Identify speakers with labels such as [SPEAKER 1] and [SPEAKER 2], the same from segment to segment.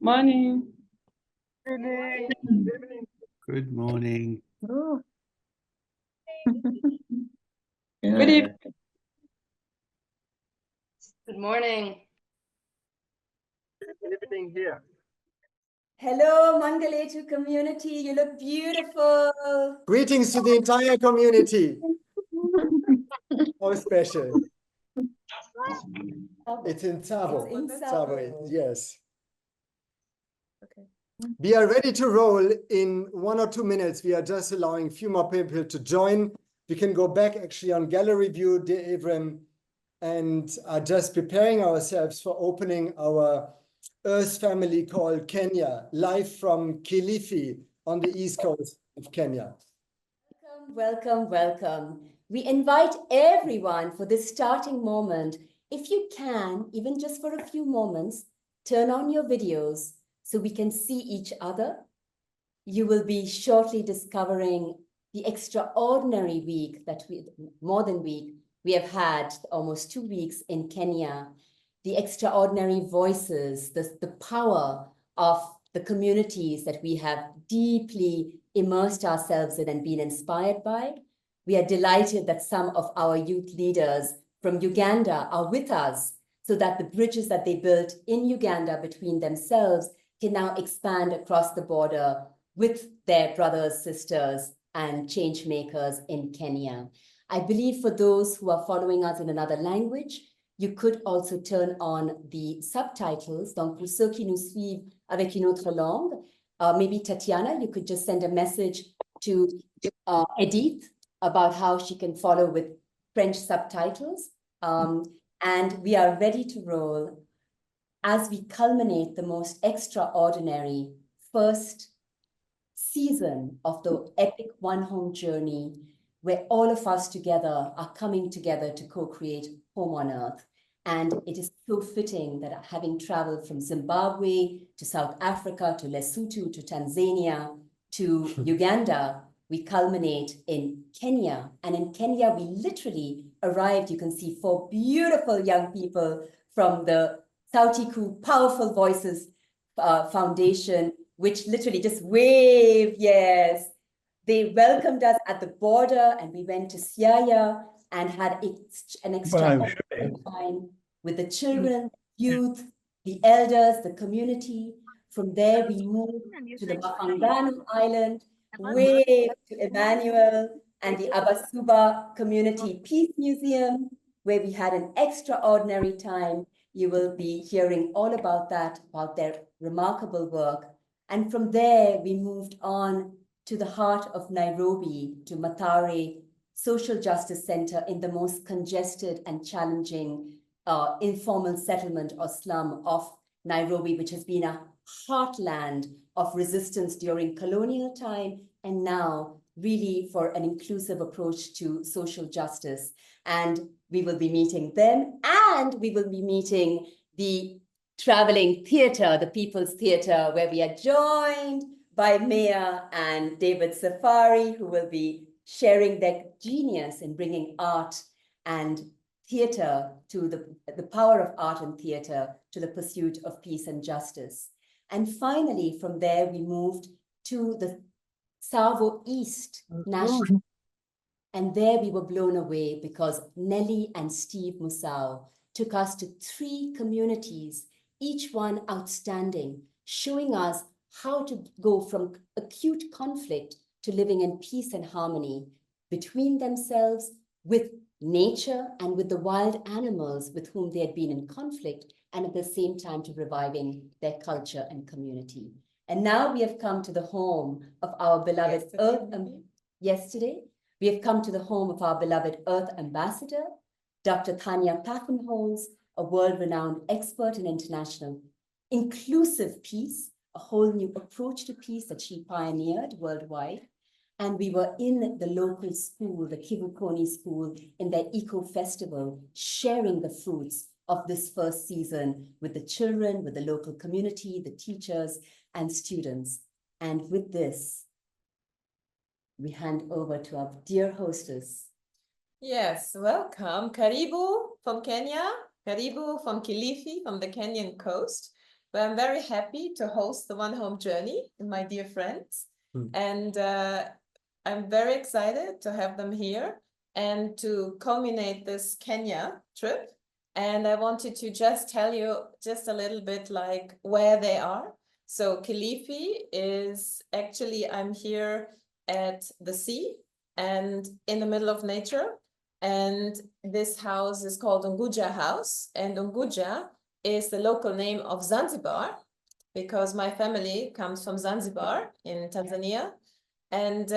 [SPEAKER 1] Morning.
[SPEAKER 2] Good morning.
[SPEAKER 1] Oh. Good evening.
[SPEAKER 3] Good morning.
[SPEAKER 4] Good evening here.
[SPEAKER 3] Hello, Mangelete community. You look beautiful.
[SPEAKER 4] Greetings to the entire community. How special. It's in Tsavo.
[SPEAKER 3] It's in
[SPEAKER 4] Tsavo, yes.
[SPEAKER 3] Okay.
[SPEAKER 4] We are ready to roll in 1 or 2 minutes. We are just allowing a few more people to join. We can go back actually on gallery view, dear Evren, and are just preparing ourselves for opening our Earth family called Kenya, live from Kilifi on the east coast of Kenya.
[SPEAKER 3] Welcome, welcome. We invite everyone for this starting moment. If you can, even just for a few moments, turn on your videos so we can see each other. You will be shortly discovering the extraordinary week that we have had, almost 2 weeks in Kenya, the extraordinary voices, the power of the communities that we have deeply immersed ourselves in and been inspired by. We are delighted that some of our youth leaders from Uganda are with us so that the bridges that they built in Uganda between themselves can now expand across the border with their brothers, sisters, and change makers in Kenya. I believe for those who are following us in another language, you could also turn on the subtitles. Donc, pour ceux qui nous suivent avec une autre langue, maybe Tatiana, you could just send a message to Edith about how she can follow with French subtitles. And we are ready to roll as we culminate the most extraordinary first season of the epic One Home journey, where all of us together are coming together to co-create home on earth. And it is so fitting that having traveled from Zimbabwe to South Africa, to Lesotho, to Tanzania, to Uganda, we culminate in Kenya. And in Kenya, we literally arrived. You can see 4 beautiful young people from the Sautiku Powerful Voices Foundation, which literally just wave, yes. They welcomed us at the border and we went to Siaya and had an extraordinary time with the children, youth, the elders, the community. From there, we moved to the Mafangano Island, way to Emmanuel and the Abasuba Community Peace Museum, where we had an extraordinary time. You will be hearing all about that, about their remarkable work. And from there, we moved on to the heart of Nairobi, to Mathare Social Justice Centre in the most congested and challenging informal settlement or slum of Nairobi, which has been a heartland of resistance during colonial time and now really for an inclusive approach to social justice. And we will be meeting them, and we will be meeting the traveling theatre, the People's Theatre, where we are joined by Mia and David Safari, who will be sharing their genius in bringing art and theatre to the power of art and theatre to the pursuit of peace and justice. And finally, from there, we moved to the Tsavo East National. And there we were blown away because Nelly and Steve Musau took us to 3 communities, each one outstanding, showing us how to go from acute conflict to living in peace and harmony between themselves, with nature, and with the wild animals with whom they had been in conflict, and at the same time to reviving their culture and community. And now we have come to the home of our beloved yesterday, we have come to the home of our beloved Earth Ambassador, Dr. Thania Paffenholz, a world-renowned expert in international inclusive peace, a whole new approach to peace that she pioneered worldwide. And we were in the local school, the Kivukoni school, in their eco-festival, sharing the fruits of this first season with the children, with the local community, the teachers, and students. And with this, we hand over to our dear hostess.
[SPEAKER 5] Yes, welcome. Karibu from Kenya. Karibu from Kilifi, from the Kenyan coast. but I'm very happy to host the One Home Journey and my dear friends. And I'm very excited to have them here and to culminate this Kenya trip. And I wanted to just tell you just a little bit like where they are. So Kilifi is actually, I'm here at the sea and in the middle of nature. And this house is called Unguja House. And Unguja is the local name of Zanzibar, because my family comes from Zanzibar in Tanzania. And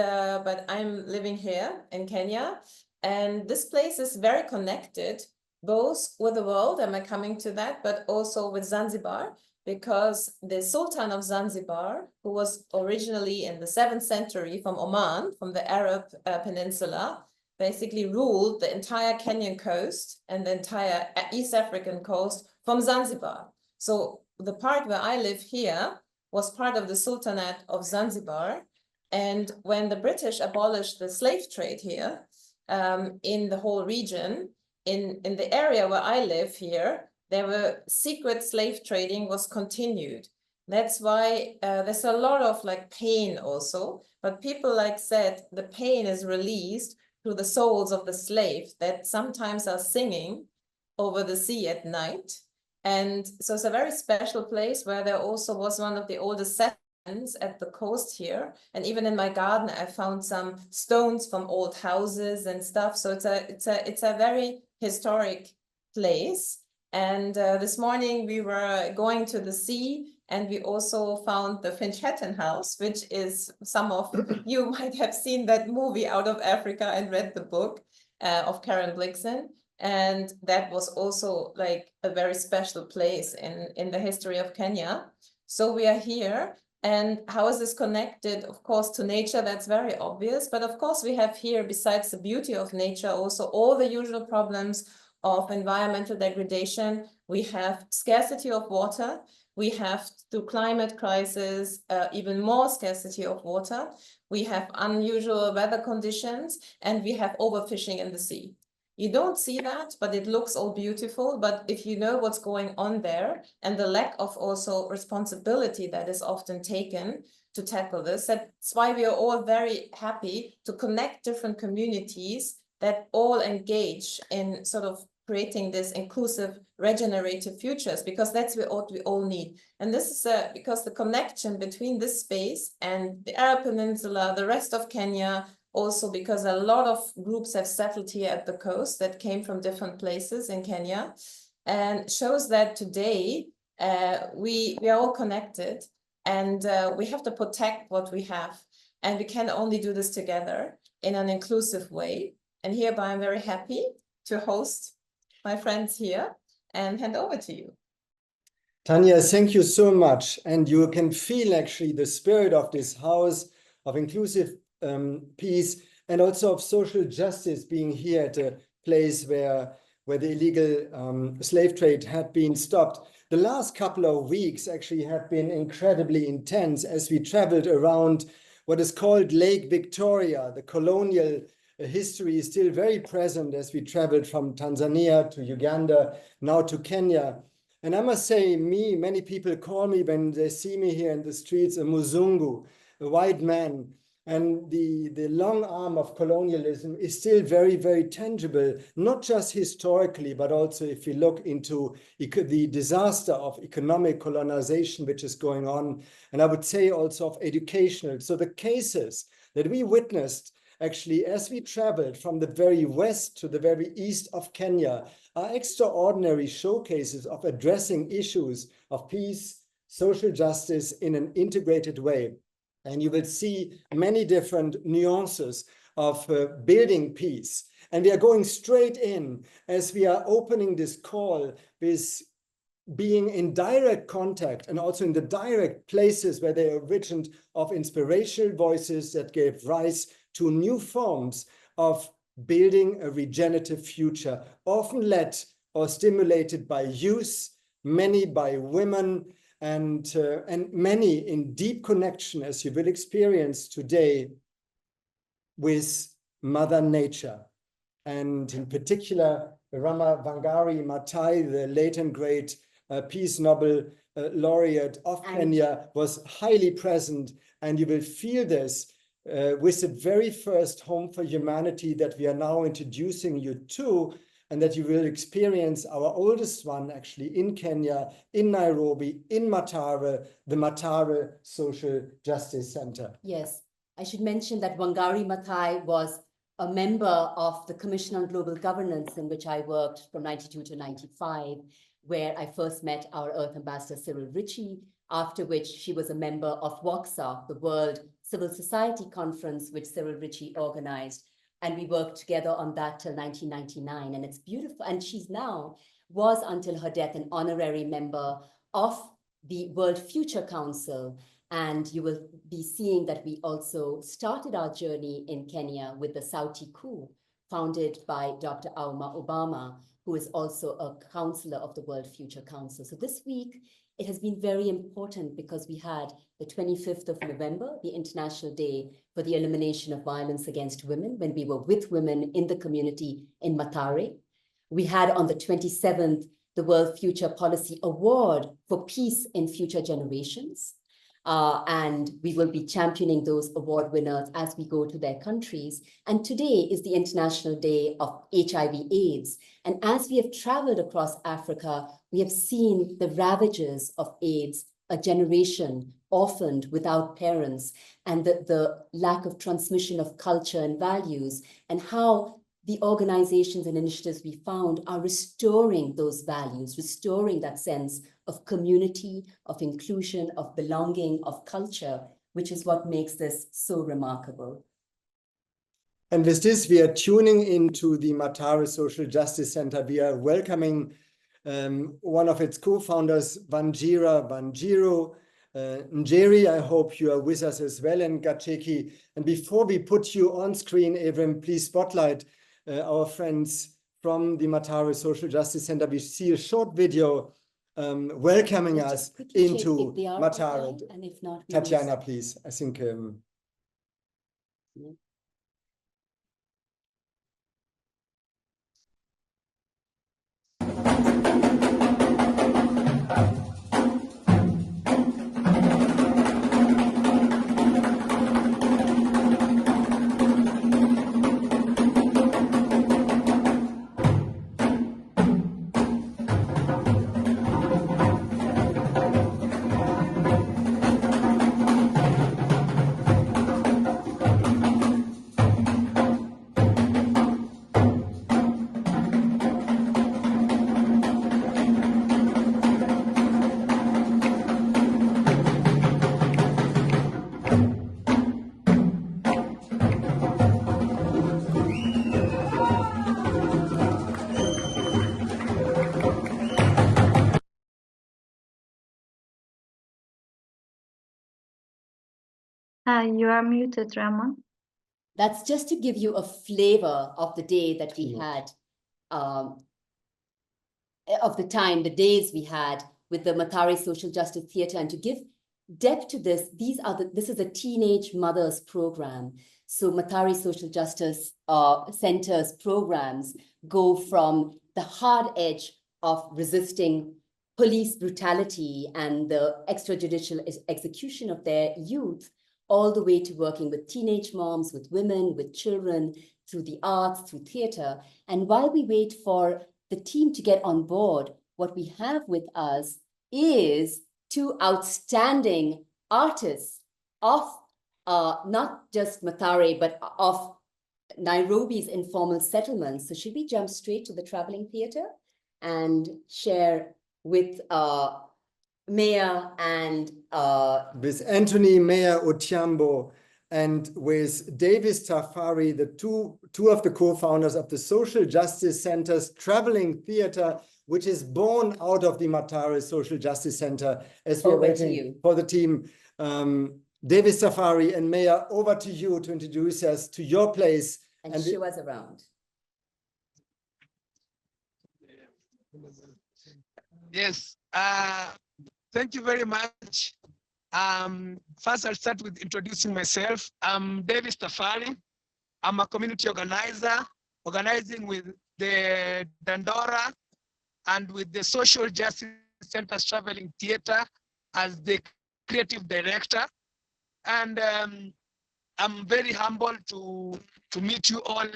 [SPEAKER 5] but I'm living here in Kenya. And this place is very connected, both with the world, am I coming to that, but also with Zanzibar, because the Sultan of Zanzibar, who was originally in the 7th century from Oman, from the Arab Peninsula, basically ruled the entire Kenyan coast and the entire East African coast from Zanzibar. So the part where I live here was part of the Sultanate of Zanzibar. And when the British abolished the slave trade here in the whole region, in the area where I live here, there were secret slave trading was continued. That's why there's a lot of like pain also, but people like said the pain is released through the souls of the slaves that sometimes are singing over the sea at night. And so it's a very special place where there also was one of the oldest settlements at the coast here. And even in my garden, I found some stones from old houses and stuff. So it's a very historic place. And this morning we were going to the sea, and we also found the Finch-Hatton house, which is, some of you might have seen that movie Out of Africa and read the book of Karen Blixen. And that was also like a very special place in the history of Kenya. So we are here. And how is this connected? Of course, to nature, that's very obvious. But of course, we have here, besides the beauty of nature, also all the usual problems of environmental degradation. We have scarcity of water. We have, through climate crisis, even more scarcity of water. We have unusual weather conditions, and we have overfishing in the sea. You don't see that, but it looks all beautiful. But if you know what's going on there, and the lack of also responsibility that is often taken to tackle this, that's why we are all very happy to connect different communities that all engage in sort of creating this inclusive, regenerative futures, because that's what we all need. And this is because the connection between this space and the Arab Peninsula, the rest of Kenya, also because a lot of groups have settled here at the coast that came from different places in Kenya, and shows that today we are all connected, and we have to protect what we have. And we can only do this together in an inclusive way. And hereby I'm very happy to host my friends here and hand over to you.
[SPEAKER 4] Thania, thank you so much. And you can feel actually the spirit of this house of inclusive peace and also of social justice, being here at a place where the illegal slave trade had been stopped. The last couple of weeks actually have been incredibly intense as we traveled around what is called Lake Victoria. The colonial history is still very present as we traveled from Tanzania to Uganda, now to Kenya. And I must say, many people call me when they see me here in the streets, a Muzungu, a white man. And the long arm of colonialism is still very, very tangible, not just historically, but also if you look into the disaster of economic colonization, which is going on, and I would say also of educational. So the cases that we witnessed actually as we traveled from the very west to the very east of Kenya are extraordinary showcases of addressing issues of peace, social justice in an integrated way. And you will see many different nuances of building peace. And we are going straight in as we are opening this call with being in direct contact and also in the direct places where they originated of inspirational voices that gave rise to new forms of building a regenerative future, often led or stimulated by youth, many by women, and many in deep connection, as you will experience today, with Mother Nature. And in particular, Rama Wangari Maathai, the late and great Peace Nobel laureate of Kenya was highly present, and you will feel this with the very first Home for Humanity that we are now introducing you to, and that you will experience our oldest one actually in Kenya, in Nairobi, in Mathare, the Mathare Social Justice Centre.
[SPEAKER 3] Yes, I should mention that Wangari Maathai was a member of the Commission on Global Governance, in which I worked from 92 to 95, where I first met our Earth Ambassador Cyril Ritchie, after which she was a member of WOCSA, the World Civil Society Conference, which Cyril Ritchie organized. And we worked together on that till 1999, and it's beautiful. And she's now, was until her death, an honorary member of the World Future Council. And you will be seeing that we also started our journey in Kenya with the Sauti Kuu, founded by Dr. Auma Obama, who is also a counselor of the World Future Council. So this week, it has been very important because we had the 25th of November, the International Day for the Elimination of Violence Against Women, when we were with women in the community in Mathare. We had on the 27th, the World Future Policy Award for Peace in Future Generations. And we will be championing those award winners as we go to their countries. And today is the International Day of HIV/AIDS. And as we have traveled across Africa, we have seen the ravages of AIDS, a generation orphaned without parents, and the lack of transmission of culture and values, and how the organizations and initiatives we found are restoring those values, restoring that sense of community, of inclusion, of belonging, of culture, which is what makes this so remarkable.
[SPEAKER 4] And with this, we are tuning into the Mathare Social Justice Centre. We are welcoming one of its co-founders, Wanjiro Njeri. I hope you are with us as well, and Gacheki. And before we put you on screen, Evrim, please spotlight our friends from the Mathare Social Justice Centre. We see a short video welcoming us into Mathare.
[SPEAKER 3] And if not,
[SPEAKER 4] Tatiana, please. I think.
[SPEAKER 3] Yeah.
[SPEAKER 1] You are muted, Ramon.
[SPEAKER 3] That's just to give you a flavor of the day that we had, of the time, the days we had with the Mathare Social Justice Theatre, and to give depth to this, this is a teenage mothers program. So Mathare Social Justice Center's programs go from the hard edge of resisting police brutality and the extrajudicial execution of their youth, all the way to working with teenage moms, with women, with children, through the arts, through theatre. And while we wait for the team to get on board, what we have with us is two outstanding artists of not just Mathare, but of Nairobi's informal settlements. So should we jump straight to the traveling theatre and share with Mayor and
[SPEAKER 4] with Anthony Mayor Otiambo and with Davis Tafari, the two of the co-founders of the Social Justice Center's traveling theater, which is born out of the Mathare Social Justice Center, as we are waiting for the team. Davis Tafari and Mayor, over to you to introduce us to your place
[SPEAKER 3] and show us around.
[SPEAKER 6] Yes. Thank you very much. First, I'll start with introducing myself. I'm Davis Tafari. I'm a community organizer, organizing with the Dandora and with the Social Justice Justice Center's Traveling Theatre as the creative director. And I'm very humbled to meet you all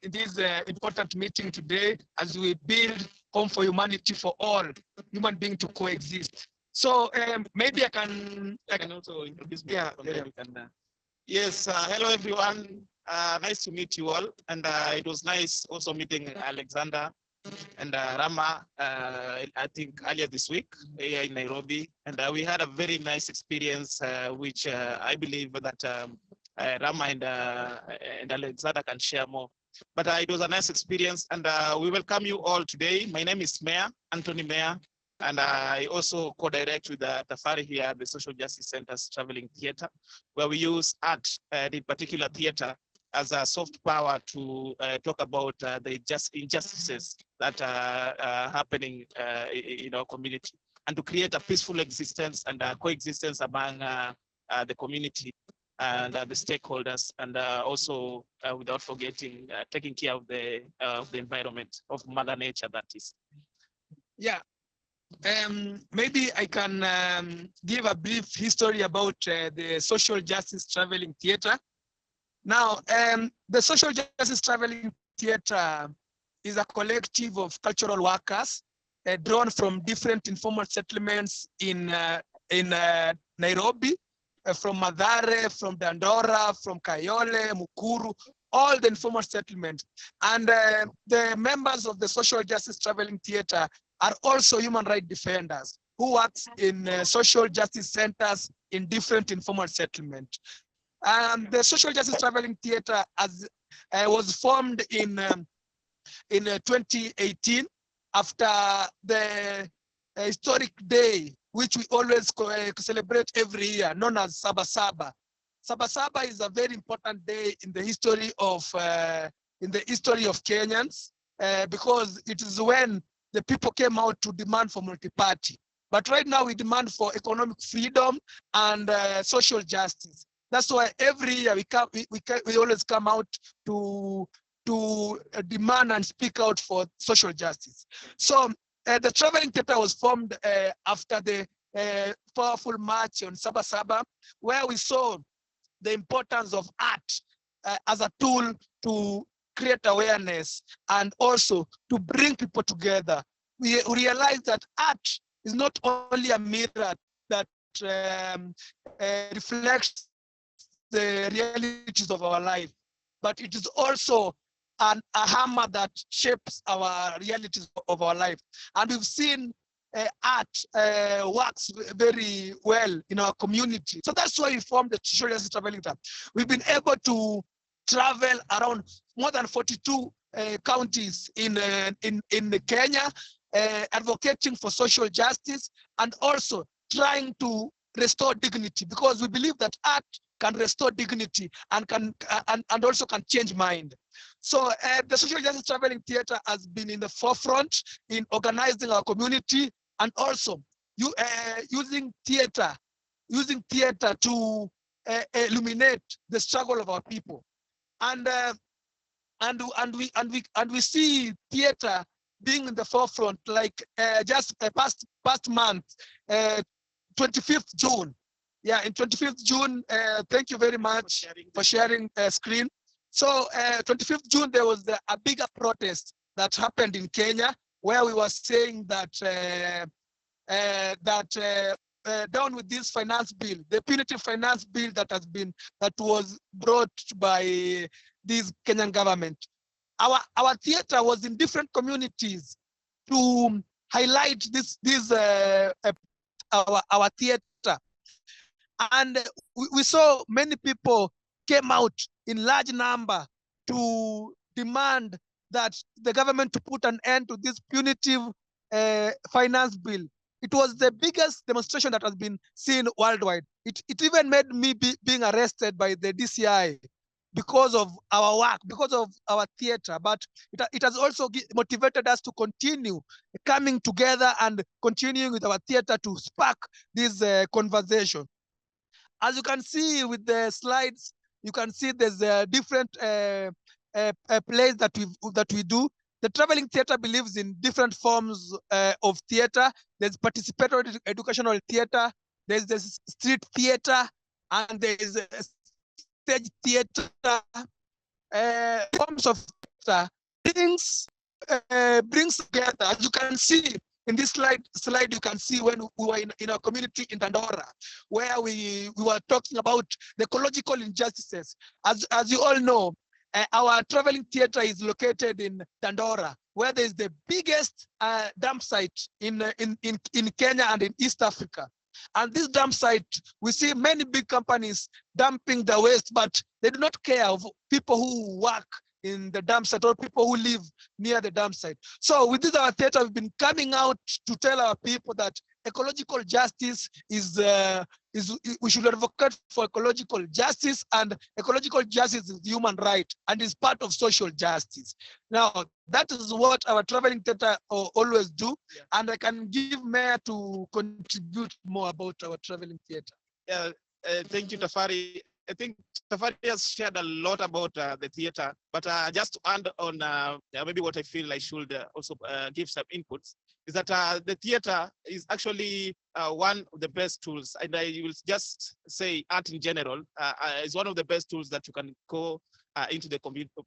[SPEAKER 6] in this important meeting today as we build home for humanity for all human beings to coexist. So maybe I can also introduce me. Yeah.
[SPEAKER 7] Yes, hello everyone. Nice to meet you all. And it was nice also meeting Alexander and Rama, I think earlier this week here in Nairobi. And we had a very nice experience, which I believe that Rama and Alexander can share more. But it was a nice experience, and we welcome you all today. My name is Mayor, Anthony Mayor, and I also co-direct with Tafari here at the Social Justice Center's Traveling Theatre, where we use art, the particular theatre, as a soft power to talk about the injustices that are happening in our community, and to create a peaceful existence and coexistence among the community and the stakeholders, and also without forgetting taking care of the environment, of Mother Nature, that is.
[SPEAKER 6] Yeah. Maybe I can give a brief history about the Social Justice Traveling Theatre. Now, the Social Justice Traveling Theatre is a collective of cultural workers drawn from different informal settlements in Nairobi, from Mathare, from Dandora, from Kayole, Mukuru, all the informal settlements. And the members of the Social Justice Traveling Theatre are also human rights defenders who work in social justice centers in different informal settlements. The Social Justice Traveling Theatre was formed in 2018 after the historic day, which we always celebrate every year, known as Abasuba. Abasuba is a very important day in the history of Kenyans, because it is when the people came out to demand for multi-party. But right now we demand for economic freedom and social justice. That's why every year we always come out to demand and speak out for social justice. So the Traveling Theatre was formed after the powerful march on Abasuba, where we saw the importance of art as a tool to create awareness and also to bring people together. We realized that art is not only a mirror that reflects the realities of our life, but it is also a hammer that shapes our realities of our life. And we've seen art works very well in our community. So that's why we formed the Social Justice Traveling Theatre. We've been able to travel around more than 42 counties in Kenya, advocating for social justice and also trying to restore dignity, because we believe that art can restore dignity and also can change mind. So the Social Justice Traveling Theatre has been in the forefront in organizing our community and also using theatre to illuminate the struggle of our people. And we see theatre being in the forefront, like just past month, 25th June. Yeah, in 25th June, thank you very much for sharing screen. So 25th June, there was a bigger protest that happened in Kenya, where we were saying that down with this finance bill, the punitive finance bill that was brought by this Kenyan government. Our theatre was in different communities to highlight our theatre, and we saw many people came out in large number to demand that the government to put an end to this punitive finance bill. It was the biggest demonstration that has been seen worldwide. It even made me being arrested by the DCI because of our work, because of our theatre, but it has also motivated us to continue coming together and continuing with our theatre to spark this conversation. As you can see with the slides, you can see there's a different plays that we do. The traveling theater believes in different forms of theater. There's participatory educational theater, there's the street theater, and there's a stage theater. Forms of theater brings together, as you can see in this slide you can see when we were in our community in Dandora, where we were talking about the ecological injustices. As you all know, our traveling theater is located in Dandora, where there is the biggest dump site in Kenya and in East Africa. And this dump site, we see many big companies dumping the waste, but they do not care of people who work in the dump site or people who live near the dump site. So with this, our theater, we've been coming out to tell our people that ecological justice is we should advocate for ecological justice, and ecological justice is human right and is part of social justice. Now, that is what our traveling theater always do, and I can give Mayor to contribute more about our traveling theater.
[SPEAKER 7] Yeah, thank you, Tafari. I think Tafari has shared a lot about the theater, but just to add on maybe what I feel I should also give some inputs, is that the theater is actually one of the best tools, and I will just say art in general is one of the best tools that you can go into the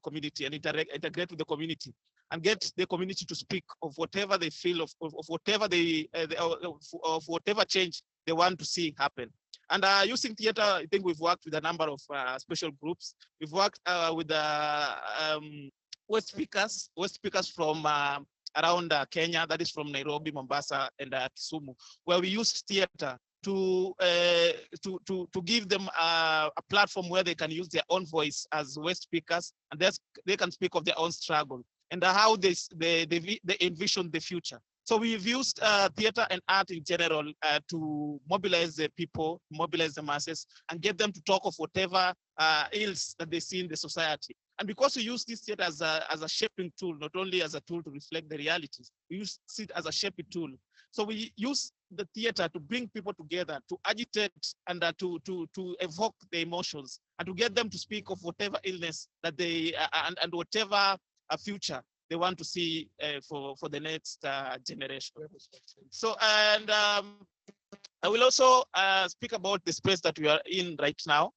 [SPEAKER 7] community and integrate with the community and get the community to speak of whatever they feel, of whatever of whatever change they want to see happen. And using theater, I think we've worked with a number of special groups. We've worked with West speakers from around Kenya, that is from Nairobi, Mombasa, and Kisumu, where we used theater to give them a platform where they can use their own voice as West speakers, and they can speak of their own struggle and how they envision the future. So we've used theater and art in general to mobilize the people, mobilize the masses, and get them to talk of whatever ills that they see in the society. And because we use this theater as a shaping tool, not only as a tool to reflect the realities, we use it as a shaping tool. So we use the theater to bring people together, to agitate and to evoke the emotions, and to get them to speak of whatever illness that they and whatever future they want to see for the next generation. So, and I will also speak about the space that we are in right now.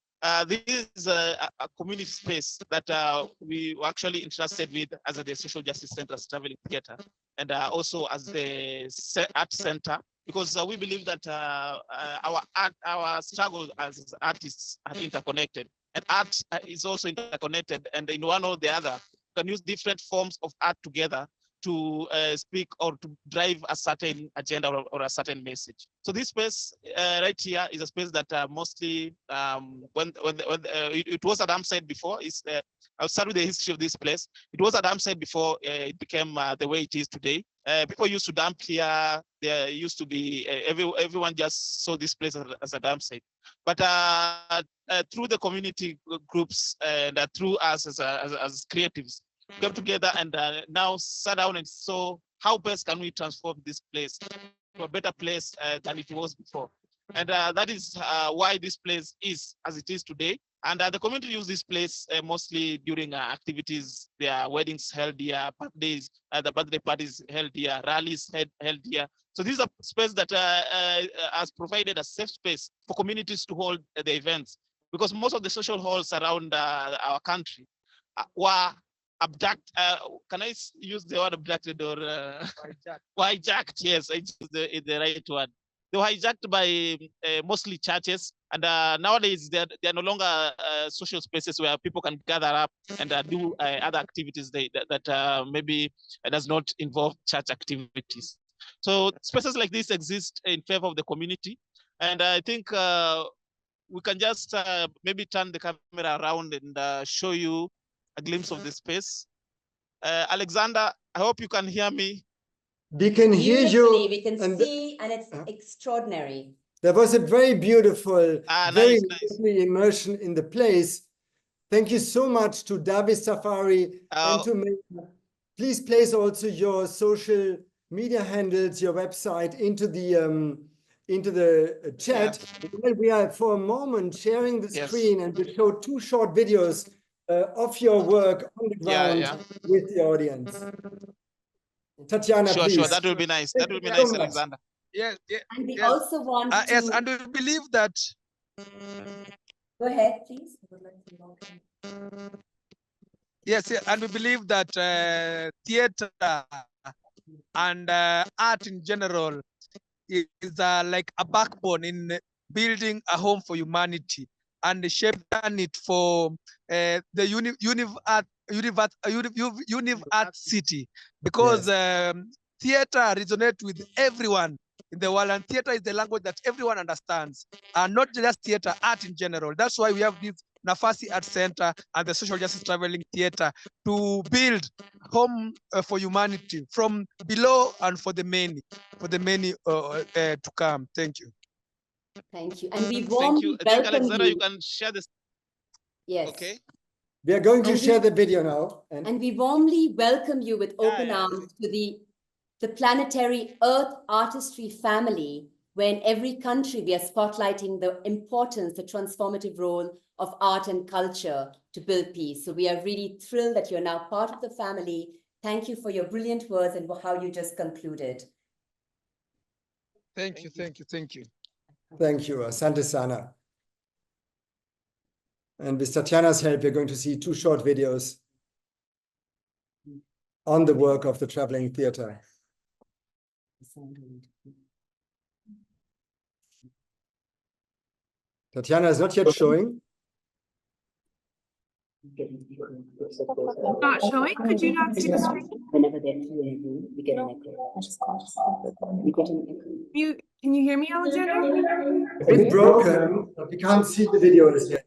[SPEAKER 7] This is a community space that we were actually interested with as the Social Justice Centre's traveling theater, and also as the art center, because we believe that our struggle as artists are interconnected, and art is also interconnected, and in one or the other, can use different forms of art together to speak or to drive a certain agenda or a certain message. So this space right here is a space that mostly, when it was a dump site before, I'll start with the history of this place. It was a dump site before it became the way it is today. People used to dump here. There used to be, everyone just saw this place as a dump site. But through the community groups and through us as creatives, come together and now sat down and saw how best can we transform this place to a better place than it was before. And that is why this place is as it is today. And the community use this place mostly during activities. There are weddings held here, birthdays, the birthday parties held here, rallies held here. So this is a space that has provided a safe space for communities to hold the events, because most of the social halls around our country were abducted. Can I use the word abducted or hijacked? Yes, I use the right word. They were hijacked by mostly churches, and nowadays they are no longer social spaces where people can gather up and do other activities that maybe does not involve church activities. So spaces like this exist in favor of the community, and I think we can just maybe turn the camera around and show you a glimpse of the space. Alexander, I hope you can hear me.
[SPEAKER 4] We can hear you.
[SPEAKER 3] We can see, and it's extraordinary.
[SPEAKER 4] That was a very beautiful, very
[SPEAKER 7] nice.
[SPEAKER 4] immersion in the place. Thank you so much to David Safari and to me. Please place also your social media handles, your website into the chat.
[SPEAKER 7] Yeah.
[SPEAKER 4] While we are for a moment sharing the screen, and we show 2 short videos of your work on the ground with the audience. Tatiana,
[SPEAKER 7] Sure,
[SPEAKER 4] please.
[SPEAKER 7] sure. That will be nice. That will be
[SPEAKER 4] Thank you
[SPEAKER 7] nice,
[SPEAKER 4] so much.
[SPEAKER 7] Alexander.
[SPEAKER 6] Yes,
[SPEAKER 3] And we
[SPEAKER 6] yes.
[SPEAKER 3] also want to...
[SPEAKER 6] Yes, and we believe that.
[SPEAKER 3] Go ahead, please.
[SPEAKER 6] Yes, and we believe that theater and art in general is like a backbone in building a home for humanity and shaping it for the UNIVEARTHSITY, because theater resonates with everyone in the world, and theater is the language that everyone understands, and not just theater, art in general. That's why we have this Nafasi Art Center and the Social Justice Traveling Theater to build home for humanity from below and for the many to come. Thank you.
[SPEAKER 3] Thank you. And we
[SPEAKER 7] Thank
[SPEAKER 3] warmly
[SPEAKER 7] you. I think,
[SPEAKER 3] welcome
[SPEAKER 7] Alexandra,
[SPEAKER 3] you.
[SPEAKER 7] you can share this.
[SPEAKER 3] Yes.
[SPEAKER 7] Okay.
[SPEAKER 4] We are going to
[SPEAKER 3] And
[SPEAKER 4] share the video now.
[SPEAKER 3] And we warmly welcome you with open arms to the planetary Earth artistry family, where in every country we are spotlighting the importance, the transformative role of art and culture to build peace. So we are really thrilled that you're now part of the family. Thank you for your brilliant words and how you just concluded.
[SPEAKER 6] Thank you, thank you, thank you.
[SPEAKER 4] Thank you, Asante Sana. And with Tatiana's help, we're going to see 2 short videos on the work of the traveling theater. Tatiana is not yet showing.
[SPEAKER 8] Not showing? Could you not see the screen?
[SPEAKER 9] Whenever they're fluent, we get an echo. We get an echo.
[SPEAKER 8] Can you hear me, Alexander?
[SPEAKER 4] It's broken, but we can't see the videos yet.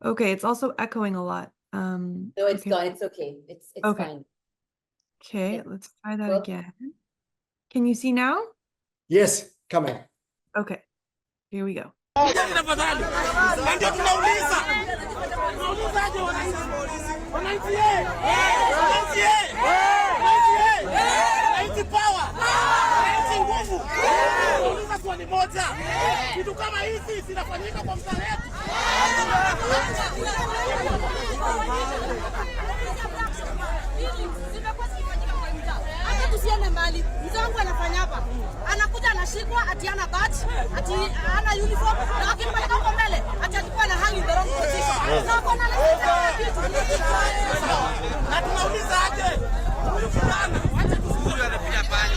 [SPEAKER 8] Okay, it's also echoing a lot.
[SPEAKER 3] No, it's
[SPEAKER 8] okay.
[SPEAKER 3] gone. It's okay. It's
[SPEAKER 8] Okay.
[SPEAKER 3] fine.
[SPEAKER 8] Okay,
[SPEAKER 3] Yeah.
[SPEAKER 8] let's try that
[SPEAKER 3] Well-
[SPEAKER 8] again. Can you see now?
[SPEAKER 4] Yes, coming.
[SPEAKER 8] Okay, here we go.
[SPEAKER 10] Hata tusiende mbali, mzee wangu anafanya hapa, anakuja anashikwa, ati ana badge, ati ana uniform, na akimpeleka huko mbele, ati alikuwa na hang in the wrong position. Na kuna na tunauliza aje? Wacha tusikuru anapiga pale.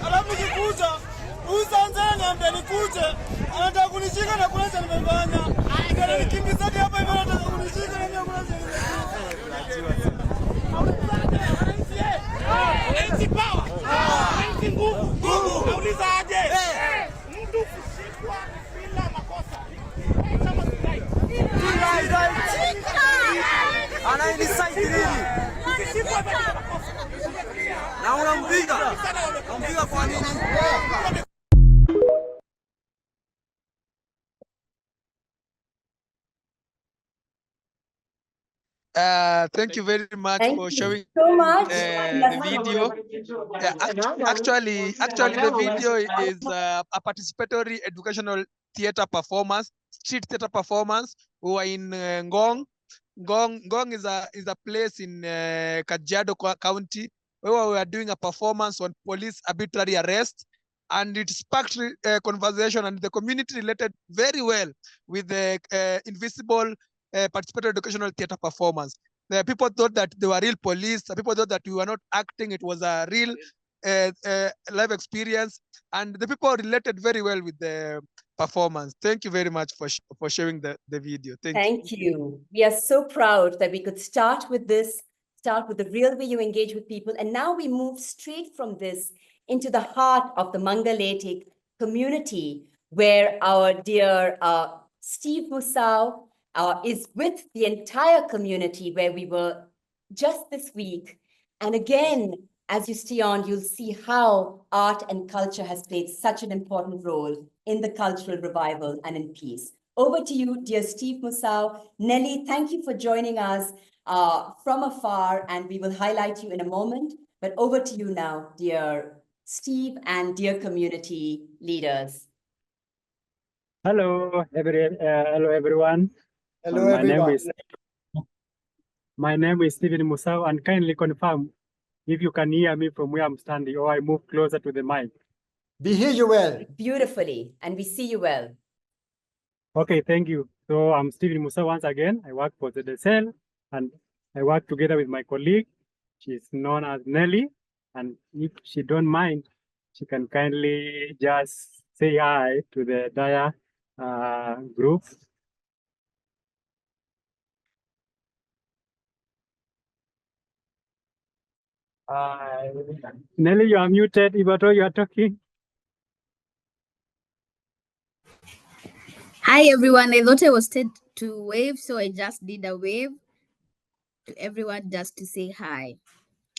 [SPEAKER 11] Alafu nikikuja usanzana niambia nikuje, anataka kunishika na kuna cha nimefanya. Ndio nikimbizaje hapa hivi anataka kunishika na kuna cha nimefanya. Wananchi power. Wananchi nguvu. Nauliza aje? Mtu kushikwa bila makosa. Kama sidai. Anainisaidi nini? Ukishikwa bila makosa. Na unampiga kwa nini?
[SPEAKER 6] Thank you very much for showing
[SPEAKER 3] so much.
[SPEAKER 6] the video. Actually, the video is a participatory educational theater performance, street theater performance. We were in Ngong. Ngong is a place in Kajiado County where we are doing a performance on police arbitrary arrest, and it sparked conversation, and the community related very well with the invisible participatory educational theater performance. The people thought that they were real police. The people thought that we were not acting. It was a real live experience, and the people related very well with the performance. Thank you very much for sharing the video.
[SPEAKER 3] Thank you. We are so proud that we could start with the real way you engage with people. And now we move straight from this into the heart of the Mangelete community, where our dear Steve Musau is with the entire community, where we were just this week. And again, as you stay on, you'll see how art and culture has played such an important role in the cultural revival and in peace. Over to you, dear Steve Musau. Nelly, thank you for joining us from afar, and we will highlight you in a moment. But over to you now, dear Steve and dear community leaders.
[SPEAKER 12] Hello, hello everyone.
[SPEAKER 4] Hello, everyone.
[SPEAKER 12] My name is Stephen Musau, and kindly confirm if you can hear me from where I'm standing, or I move closer to the mic.
[SPEAKER 4] We hear you well.
[SPEAKER 3] Beautifully, and we see you well.
[SPEAKER 12] Okay, thank you. So I'm Stephen Musau once again. I work for the cell, and I work together with my colleague. She's known as Nelly, and if she don't mind, she can kindly just say hi to the entire group. Nelly, you are muted. Ibato, you are talking.
[SPEAKER 13] Hi everyone, I thought I was said to wave, so I just did a wave to everyone just to say hi.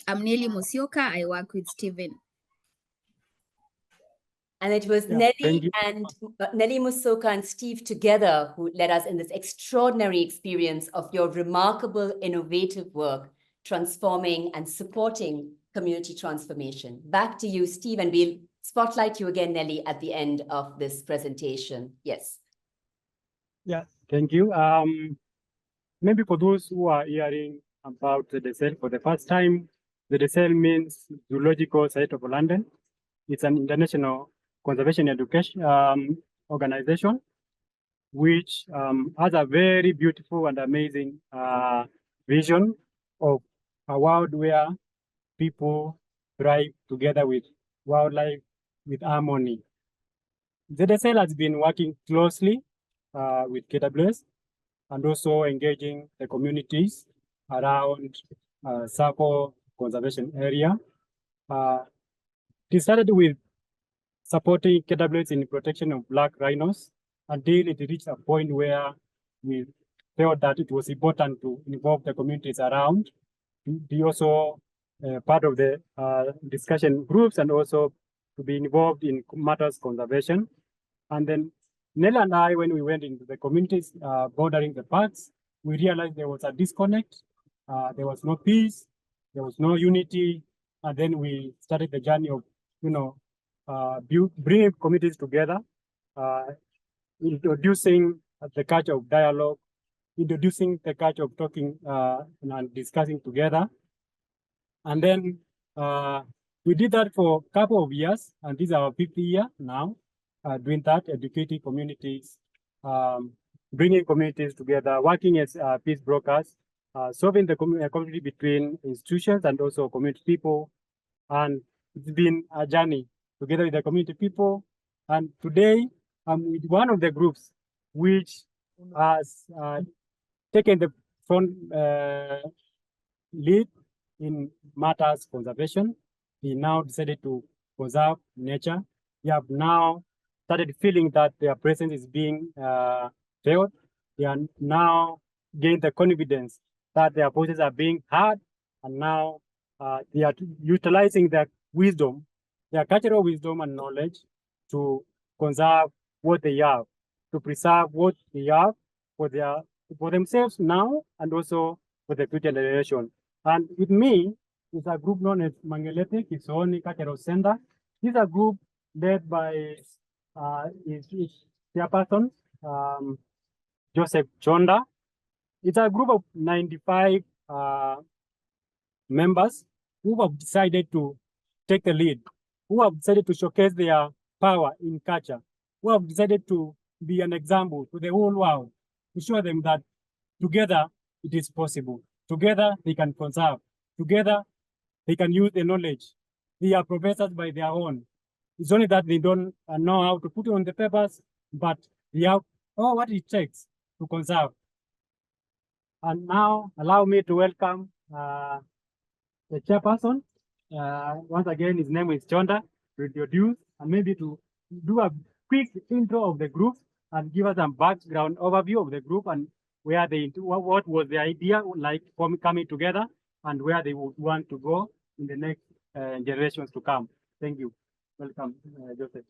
[SPEAKER 13] I'm Nelly Musioka, I work with Stephen.
[SPEAKER 3] And it was Nelly Musioka and Steve together who led us in this extraordinary experience of your remarkable, innovative work, transforming and supporting community transformation. Back to you, Steve, and we'll spotlight you again, Nelly, at the end of this presentation. Yes.
[SPEAKER 12] Yeah, thank you. Maybe for those who are hearing about the DSL for the first time, the DSL means Zoological Society of London. It's an international conservation education organization, which has a very beautiful and amazing vision of a world where people thrive together with wildlife with harmony. ZSL has been working closely with KWS and also engaging the communities around Sako conservation area. It started with supporting KWS in protection of black rhinos until it reached a point where we felt that it was important to involve the communities around, to be also part of the discussion groups and also to be involved in matters conservation. And then Nell and I, when we went into the communities bordering the parks, we realized there was a disconnect. There was no peace, there was no unity. And then we started the journey of, bringing communities together, introducing the culture of dialogue, introducing the culture of talking and discussing together. And then we did that for a couple of years, and this is our 5th year now, doing that, educating communities, bringing communities together, working as peace brokers, solving the conflict between institutions and also community people. And it's been a journey together with the community people. And today, I'm with one of the groups which has taken the front lead in matters conservation. We now decided to conserve nature. We have now started feeling that their presence is being felt. They are now gained the confidence that their voices are being heard, and now they are utilizing their wisdom, their cultural wisdom and knowledge to conserve what they have, to preserve what they have for themselves now and also for the future generation. And with me is a group known as Mangelete Kisooni Cultural Center. This is a group led by his chairperson, Joseph Chonda. It's a group of 95 members who have decided to take the lead, who have decided to showcase their power in culture, who have decided to be an example to the whole world, to show them that together it is possible. Together they can conserve. Together they can use the knowledge. They are professors by their own. It's only that they don't know how to put it on the papers, but they have all what it takes to conserve. And now allow me to welcome the chairperson. Once again, his name is Chonda, to introduce and maybe to do a quick intro of the group and give us some background overview of the group and where they, what was the idea like coming together and where they would want to go in the next generations to come. Thank you. Welcome, Joseph.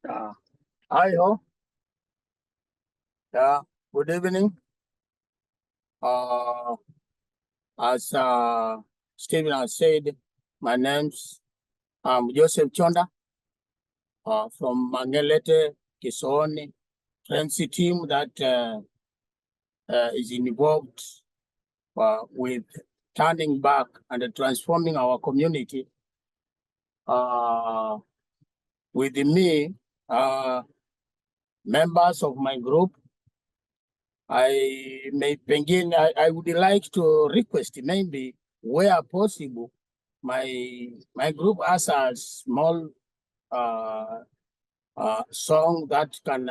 [SPEAKER 14] Hi, ho. Good evening. As Stephen has said, my name's Joseph Chonda from Mangelete Kisooni Cultural team that is involved with turning back and transforming our community. With me, members of my group, I would like to request maybe where possible, my group has a small song that can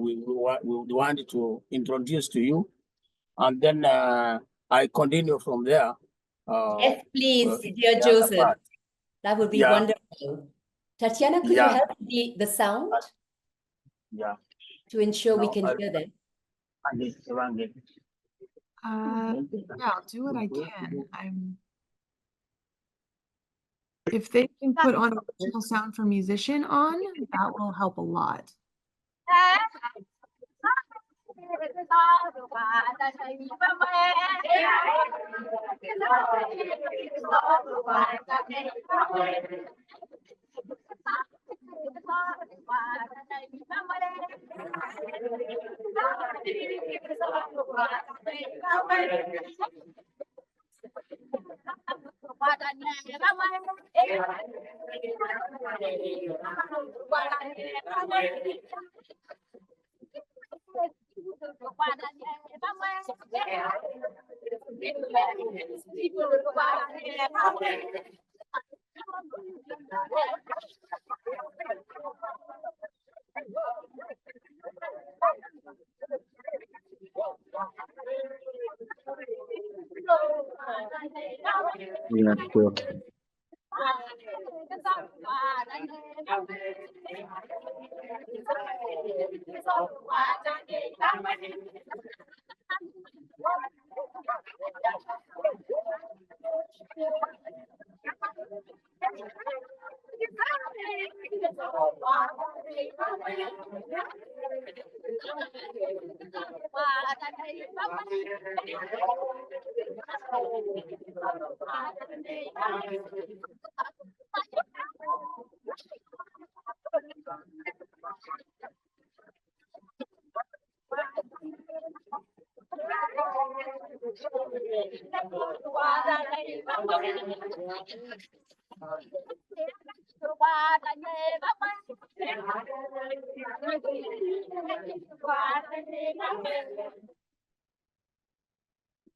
[SPEAKER 14] we would want to introduce to you, and then I continue from there.
[SPEAKER 3] Yes, please, dear Joseph. That would be wonderful. Tatiana, could you help the sound?
[SPEAKER 14] Yeah.
[SPEAKER 3] To ensure we can hear them.
[SPEAKER 8] Yeah, I'll do what I can. If they can put on original sound for musician on, that will help a lot.
[SPEAKER 1] Yeah, sure.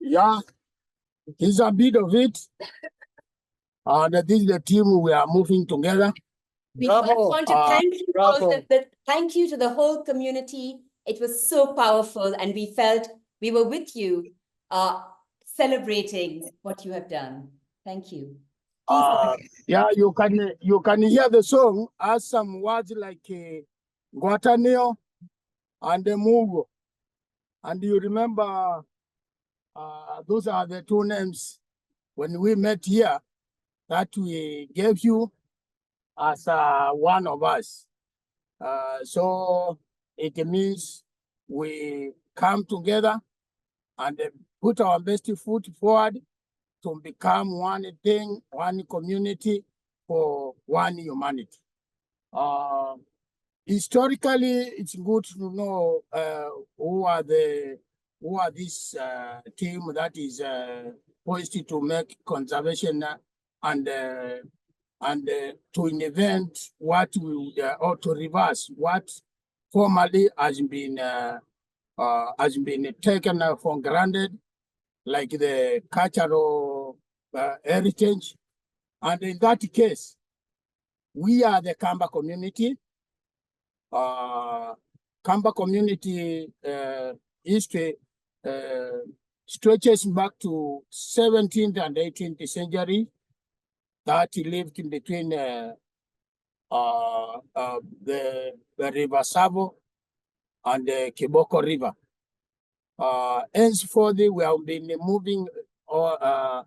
[SPEAKER 14] Yeah, it's a bit of it. This is the team we are moving together.
[SPEAKER 3] We first want to thank you, thank you to the whole community. It was so powerful, and we felt we were with you, celebrating what you have done. Thank you.
[SPEAKER 14] Yeah, you can hear the song as some words like Guataneo and the Mugo. And you remember those are the two names when we met here that we gave you as one of us. So it means we come together and put our best foot forward to become one thing, one community for one humanity. Historically, it's good to know who are this team that is poised to make conservation and to invent what we or to reverse what formerly has been taken for granted, like the cultural heritage. And in that case, we are the Kamba community. Kamba community history stretches back to 17th and 18th century, that lived in between the River Savo and the Kiboko River. Henceforth, we have been moving up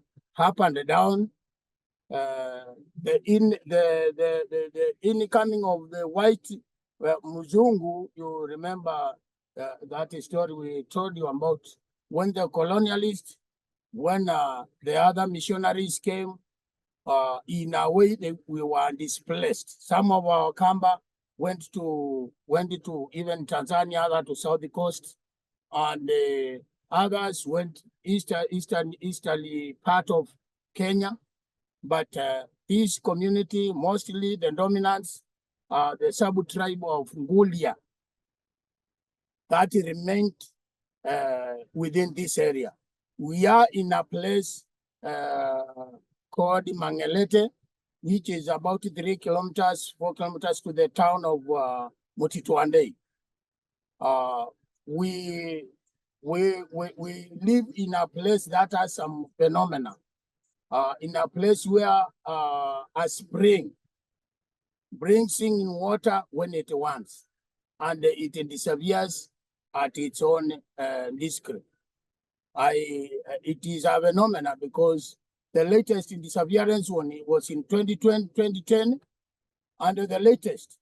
[SPEAKER 14] and down the incoming of the white Muzungu. You remember that story we told you about when the colonialists, when the other missionaries came. In a way, we were displaced. Some of our Kamba went to even Tanzania, other to south coast, and others went easterly part of Kenya. But this community, mostly the dominants, the sub-tribe of Ngulia, that remained within this area. We are in a place called Mangelete, which is about 3 kilometers, 4 kilometers to the town of Mutitwande. We live in a place that has some phenomena. In a place where a spring brings in water when it wants, and it disappears at its own discretion. It is a phenomenon because the latest disappearance one was in 2010, and the latest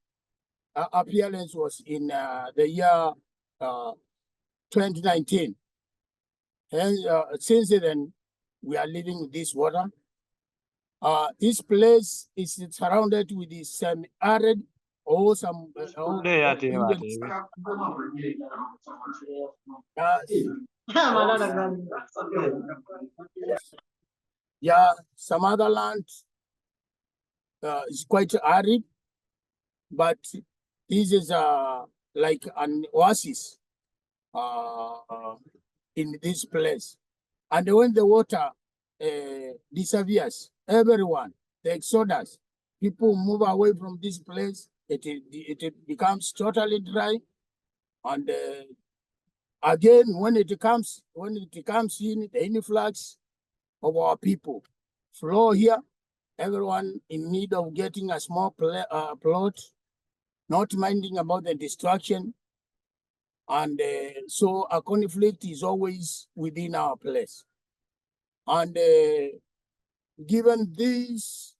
[SPEAKER 14] appearance was in the year 2019. And since then, we are living with this water. This place is surrounded with the semi-arid or some yeah, some other land is quite arid, but this is like an oasis in this place. And when the water disappears, everyone, the exodus, people move away from this place. It becomes totally dry, and again when it comes in, the influx of our people flow here. Everyone in need of getting a small plot, not minding about the destruction, and so a conflict is always within our place. And given these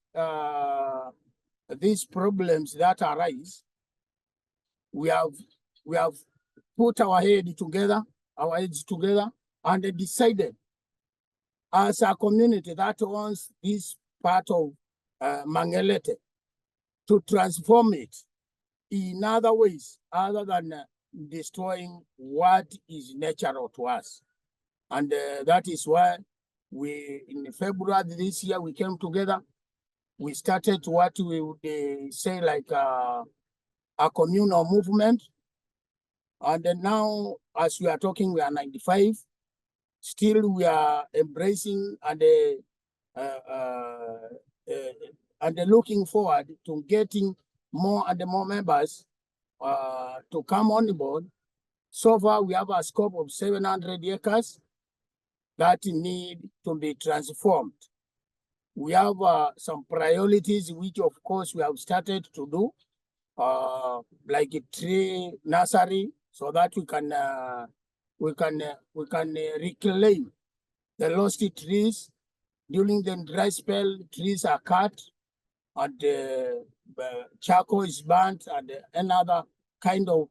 [SPEAKER 14] problems that arise, we have put our heads together, and decided as a community that owns this part of Mangelete to transform it in other ways other than destroying what is natural to us. And that is why in February this year, we came together. We started what we would say like a communal movement. And then now, as we are talking, we are 95. Still, we are embracing and looking forward to getting more and more members to come on board. So far, we have a scope of 700 acres that need to be transformed. We have some priorities, which of course we have started to do, like a tree nursery, so that we can reclaim the lost trees. During the dry spell, trees are cut, and charcoal is burnt, and another kind of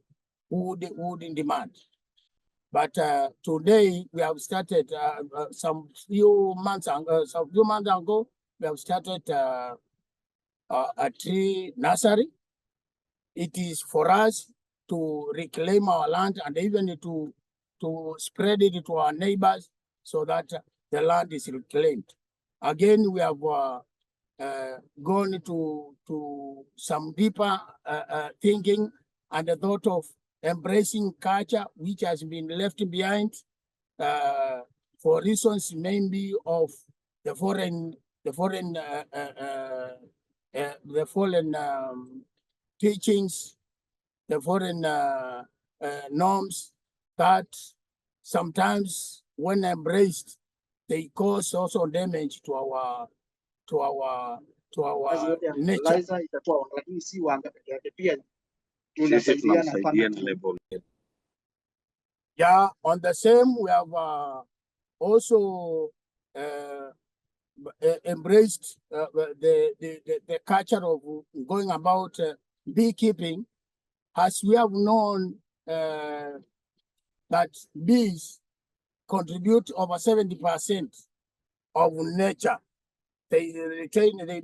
[SPEAKER 14] wood in demand. But today we have started some few months ago. We have started a tree nursery. It is for us to reclaim our land and even to spread it to our neighbors so that the land is reclaimed. Again, we have gone to some deeper thinking and the thought of embracing culture which has been left behind for reasons maybe of the foreign teachings, the foreign norms that sometimes when embraced, they cause also damage to our nature. Yeah, on the same, we have also embraced the culture of going about beekeeping, as we have known that bees contribute over 70% of nature. They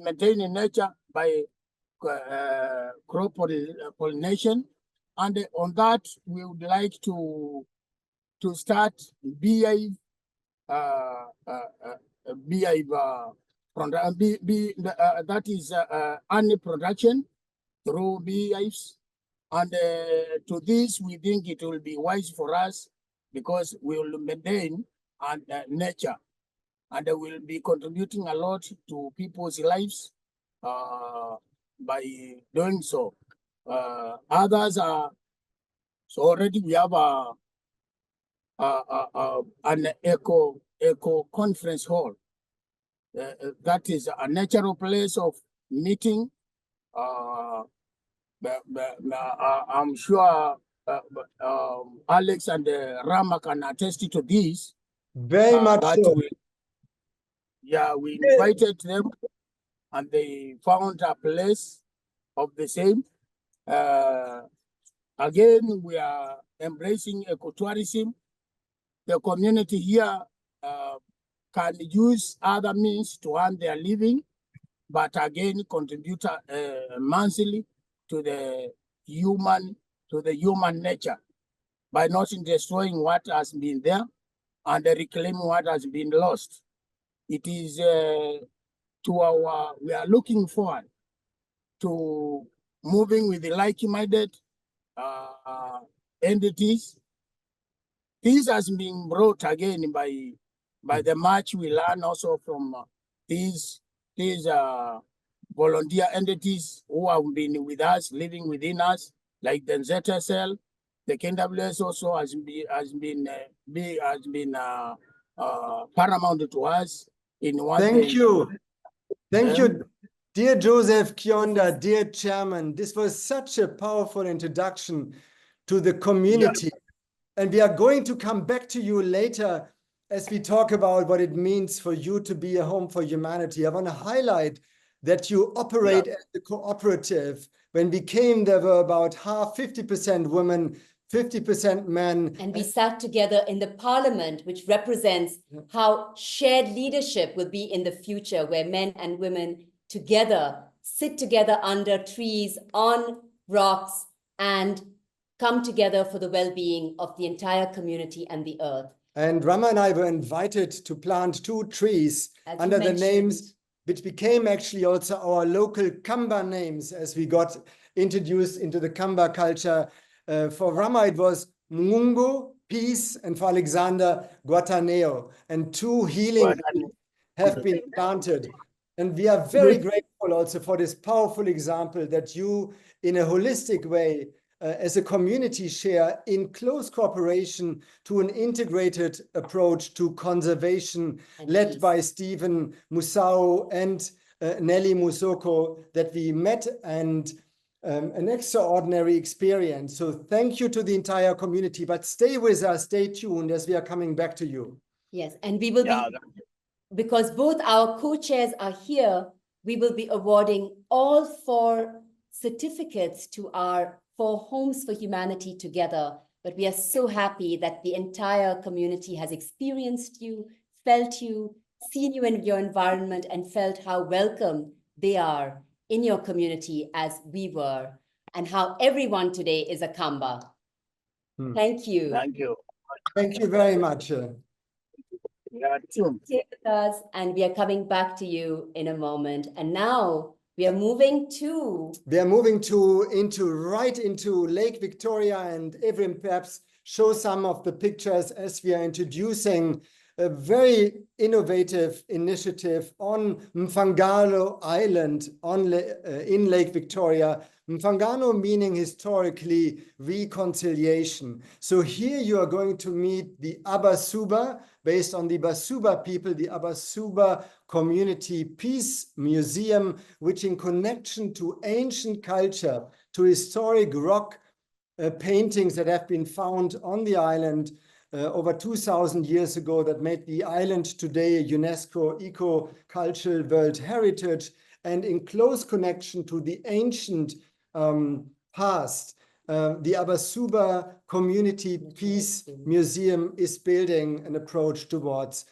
[SPEAKER 14] maintain in nature by crop pollination, and on that we would like to start beehive that is honey production through beehives. And to this, we think it will be wise for us because we will maintain nature, and will be contributing a lot to people's lives by doing so. Others are, so already we have an eco conference hall. That is a natural place of meeting. I'm sure Alex and Rama can attest to this.
[SPEAKER 4] Very much so.
[SPEAKER 14] We invited them and they found a place of the same. Again, we are embracing ecotourism. The community here can use other means to earn their living, but again contribute monthly to the human nature by not destroying what has been there and reclaiming what has been lost. It is we are looking forward to moving with the like-minded entities. This has been brought again by the much we learn also from these volunteer entities who have been with us, living within us, like the ZSL. The KWS also has been paramount to us in one.
[SPEAKER 4] Thank you, dear Joseph Kionda, dear Chairman. This was such a powerful introduction to the community, and we are going to come back to you later as we talk about what it means for you to be a home for humanity. I want to highlight that you operate as a cooperative. When we came, there were about 50% women, 50% men.
[SPEAKER 3] And we sat together in the parliament, which represents how shared leadership will be in the future, where men and women together sit together under trees, on rocks, and come together for the well-being of the entire community and the earth.
[SPEAKER 4] And Rama and I were invited to plant 2 trees under the names, which became actually also our local Kamba names as we got introduced into the Kamba culture. For Rama, it was Mungu, peace, and for Alexander, Guataneo. And 2 healing have been planted. And we are very grateful also for this powerful example that you, in a holistic way, as a community, share in close cooperation to an integrated approach to conservation led by Stephen Musau and Nelly Musoko, that we met, and an extraordinary experience. So thank you to the entire community, but stay with us, stay tuned as we are coming back to you.
[SPEAKER 3] Yes, and we will be, because both our co-chairs are here, we will be awarding all 4 certificates to our 4 Homes for Humanity together. But we are so happy that the entire community has experienced you, felt you, seen you in your environment, and felt how welcome they are in your community as we were, and how everyone today is a Kamba. Thank you.
[SPEAKER 14] Thank you.
[SPEAKER 4] Thank you very much.
[SPEAKER 3] Stay with us, and we are coming back to you in a moment. And now we are moving right into Lake Victoria, and Evrim perhaps show some of the pictures as we are introducing a very innovative initiative on Mfangano Island in Lake Victoria. Mfangano meaning historically reconciliation. So here you are going to meet the Abasuba, based on the Basuba people, the Abasuba Community Peace Museum, which in connection to ancient culture, to historic rock paintings that have been found on the island,
[SPEAKER 4] over 2,000 years ago that made the island today a UNESCO Eco-Cultural World Heritage, and in close connection to the ancient past. The Abasuba Community Peace Museum is building an approach towards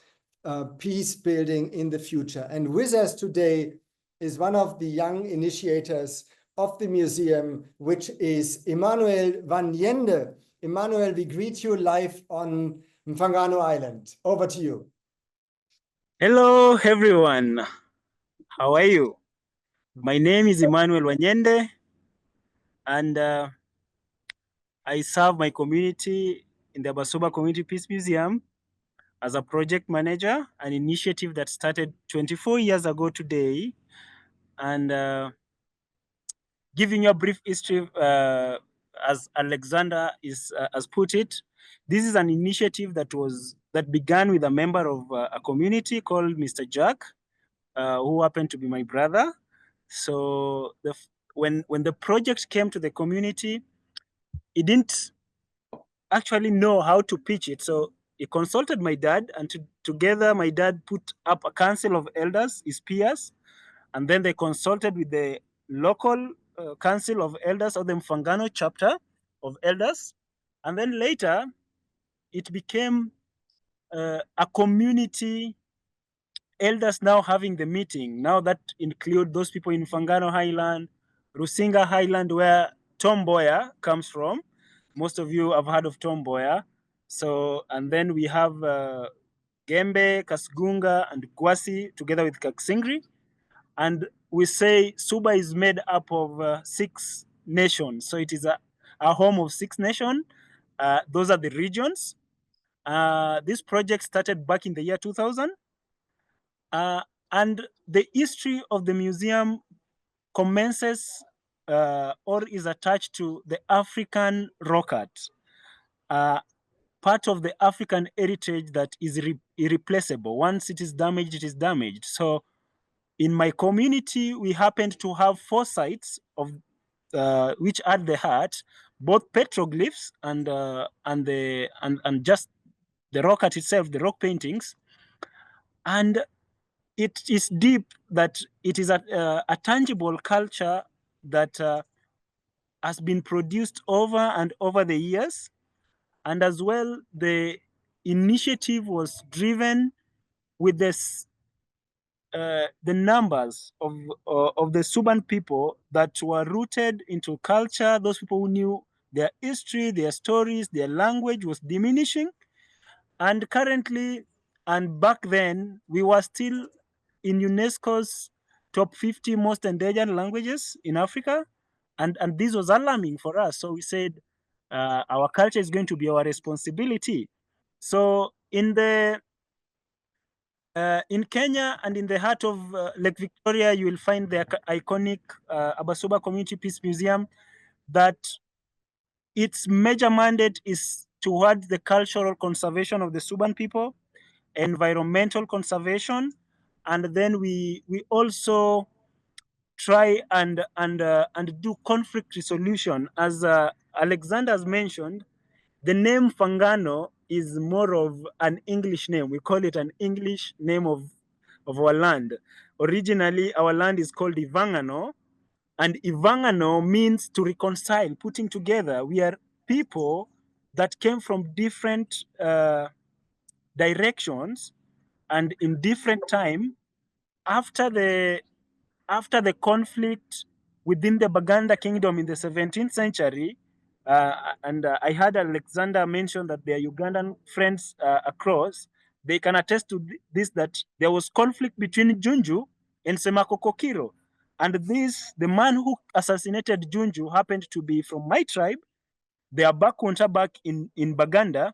[SPEAKER 4] peace building in the future. And with us today is one of the young initiators of the museum, which is Emmanuel Wanyende. Emmanuel, we greet you live on Mfangano Island. Over to you.
[SPEAKER 15] Hello, everyone. How are you? My name is Emmanuel Wanyende, and I serve my community in the Abasuba Community Peace Museum as a project manager, an initiative that started 24 years ago today. And giving you a brief history, as Alexander has put it, this is an initiative that began with a member of a community called Mr. Jack, who happened to be my brother. So when the project came to the community, he didn't actually know how to pitch it. So he consulted my dad, and together my dad put up a council of elders, his peers, and then they consulted with the local council of elders of the Mfangano chapter of elders. And then later it became a community elders now having the meeting. Now that include those people in Mfangano Highland, Rusinga Highland, where Tom Mboya comes from. Most of you have heard of Tom Mboya. So, and then we have Gembe, Kasgunga, and Gwasi together with Kaksingri. And we say Suba is made up of 6 nations. So it is a home of 6 nations. Those are the regions. This project started back in the year 2000. And the history of the museum commences or is attached to the African rock art, part of the African heritage that is irreplaceable. Once it is damaged, it is damaged. So in my community, we happened to have 4 sites of which are the heart, both petroglyphs and just the rock art itself, the rock paintings. And it is deep that it is a tangible culture that has been produced over and over the years. And as well, the initiative was driven with this, the numbers of the Suban people that were rooted into culture. Those people who knew their history, their stories, their language was diminishing. And currently, and back then, we were still in UNESCO's top 50 most endangered languages in Africa. And this was alarming for us. So we said, our culture is going to be our responsibility. So in Kenya and in the heart of Lake Victoria, you will find the iconic Abasuba Community Peace Museum, that its major mandate is towards the cultural conservation of the Suban people, environmental conservation, and then we also try and do conflict resolution. As Alexander has mentioned, the name Fangano is more of an English name. We call it an English name of our land. Originally, our land is called Ivangano, and Ivangano means to reconcile, putting together. We are people that came from different directions and in different time. After the conflict within the Baganda kingdom in the 17th century, I heard Alexander mention that their Ugandan friends across, they can attest to this, that there was conflict between Junju and Semakokokiro. And the man who assassinated Junju happened to be from my tribe. They are back in Baganda.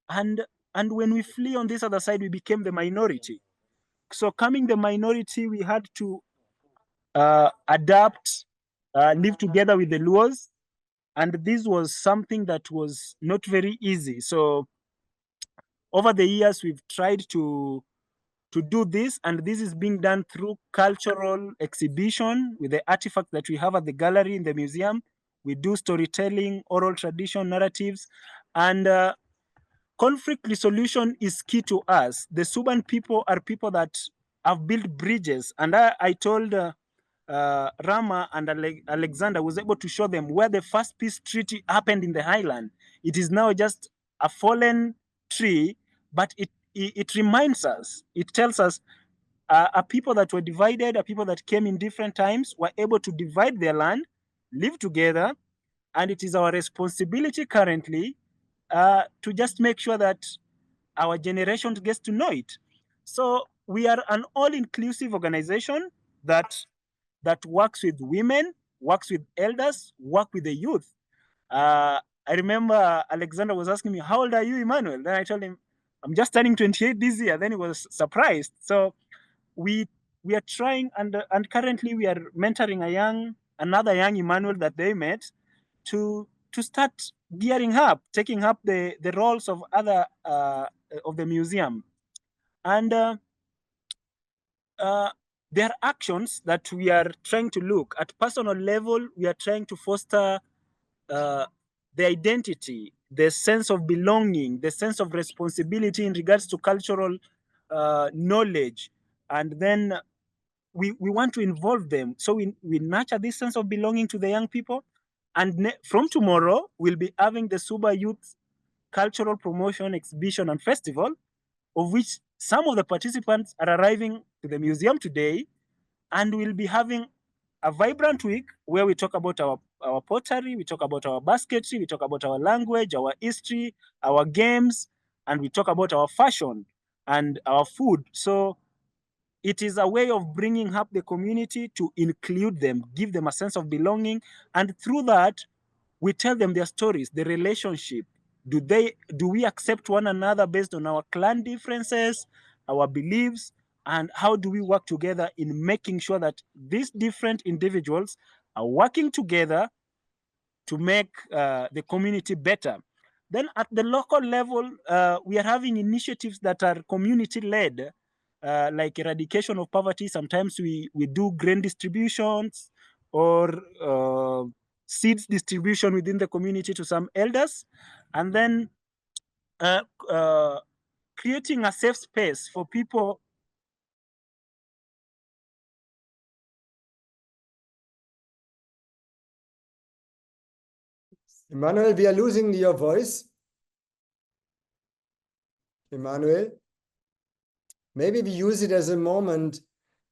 [SPEAKER 15] And when we flee on this other side, we became the minority. So coming the minority, we had to adapt, live together with the Luos. And this was something that was not very easy. So over the years, we've tried to do this, and this is being done through cultural exhibition with the artifacts that we have at the gallery in the museum. We do storytelling, oral tradition, narratives, and conflict resolution is key to us. The Suban people are people that have built bridges. And I told Rama and Alexander was able to show them where the first peace treaty happened in the highland. It is now just a fallen tree, but it reminds us, it tells us a people that were divided, a people that came in different times, were able to divide their land, live together, and it is our responsibility currently to just make sure that our generation gets to know it. So we are an all-inclusive organization that works with women, works with elders, work with the youth. I remember Alexander was asking me, how old are you, Emmanuel? Then I told him, I'm just turning 28 this year. Then he was surprised. So we are trying, and currently we are mentoring another young Emmanuel that they met to start gearing up, taking up the roles of other of the museum. And there are actions that we are trying to look at personal level. We are trying to foster the identity, the sense of belonging, the sense of responsibility in regards to cultural knowledge. And then we want to involve them. So we nurture this sense of belonging to the young people. And from tomorrow, we'll be having the Suba Youth Cultural Promotion Exhibition and Festival, of which some of the participants are arriving to the museum today, and we'll be having a vibrant week where we talk about our pottery, we talk about our basketry, we talk about our language, our history, our games, and we talk about our fashion and our food. So it is a way of bringing up the community to include them, give them a sense of belonging, and through that, we tell them their stories, the relationship. Do we accept one another based on our clan differences, our beliefs, and how do we work together in making sure that these different individuals are working together to make the community better. Then at the local level, we are having initiatives that are community-led, like eradication of poverty. Sometimes we do grain distributions or seeds distribution within the community to some elders, and then creating a safe space for people.
[SPEAKER 4] Emmanuel, we are losing your voice. Emmanuel, maybe we use it as a moment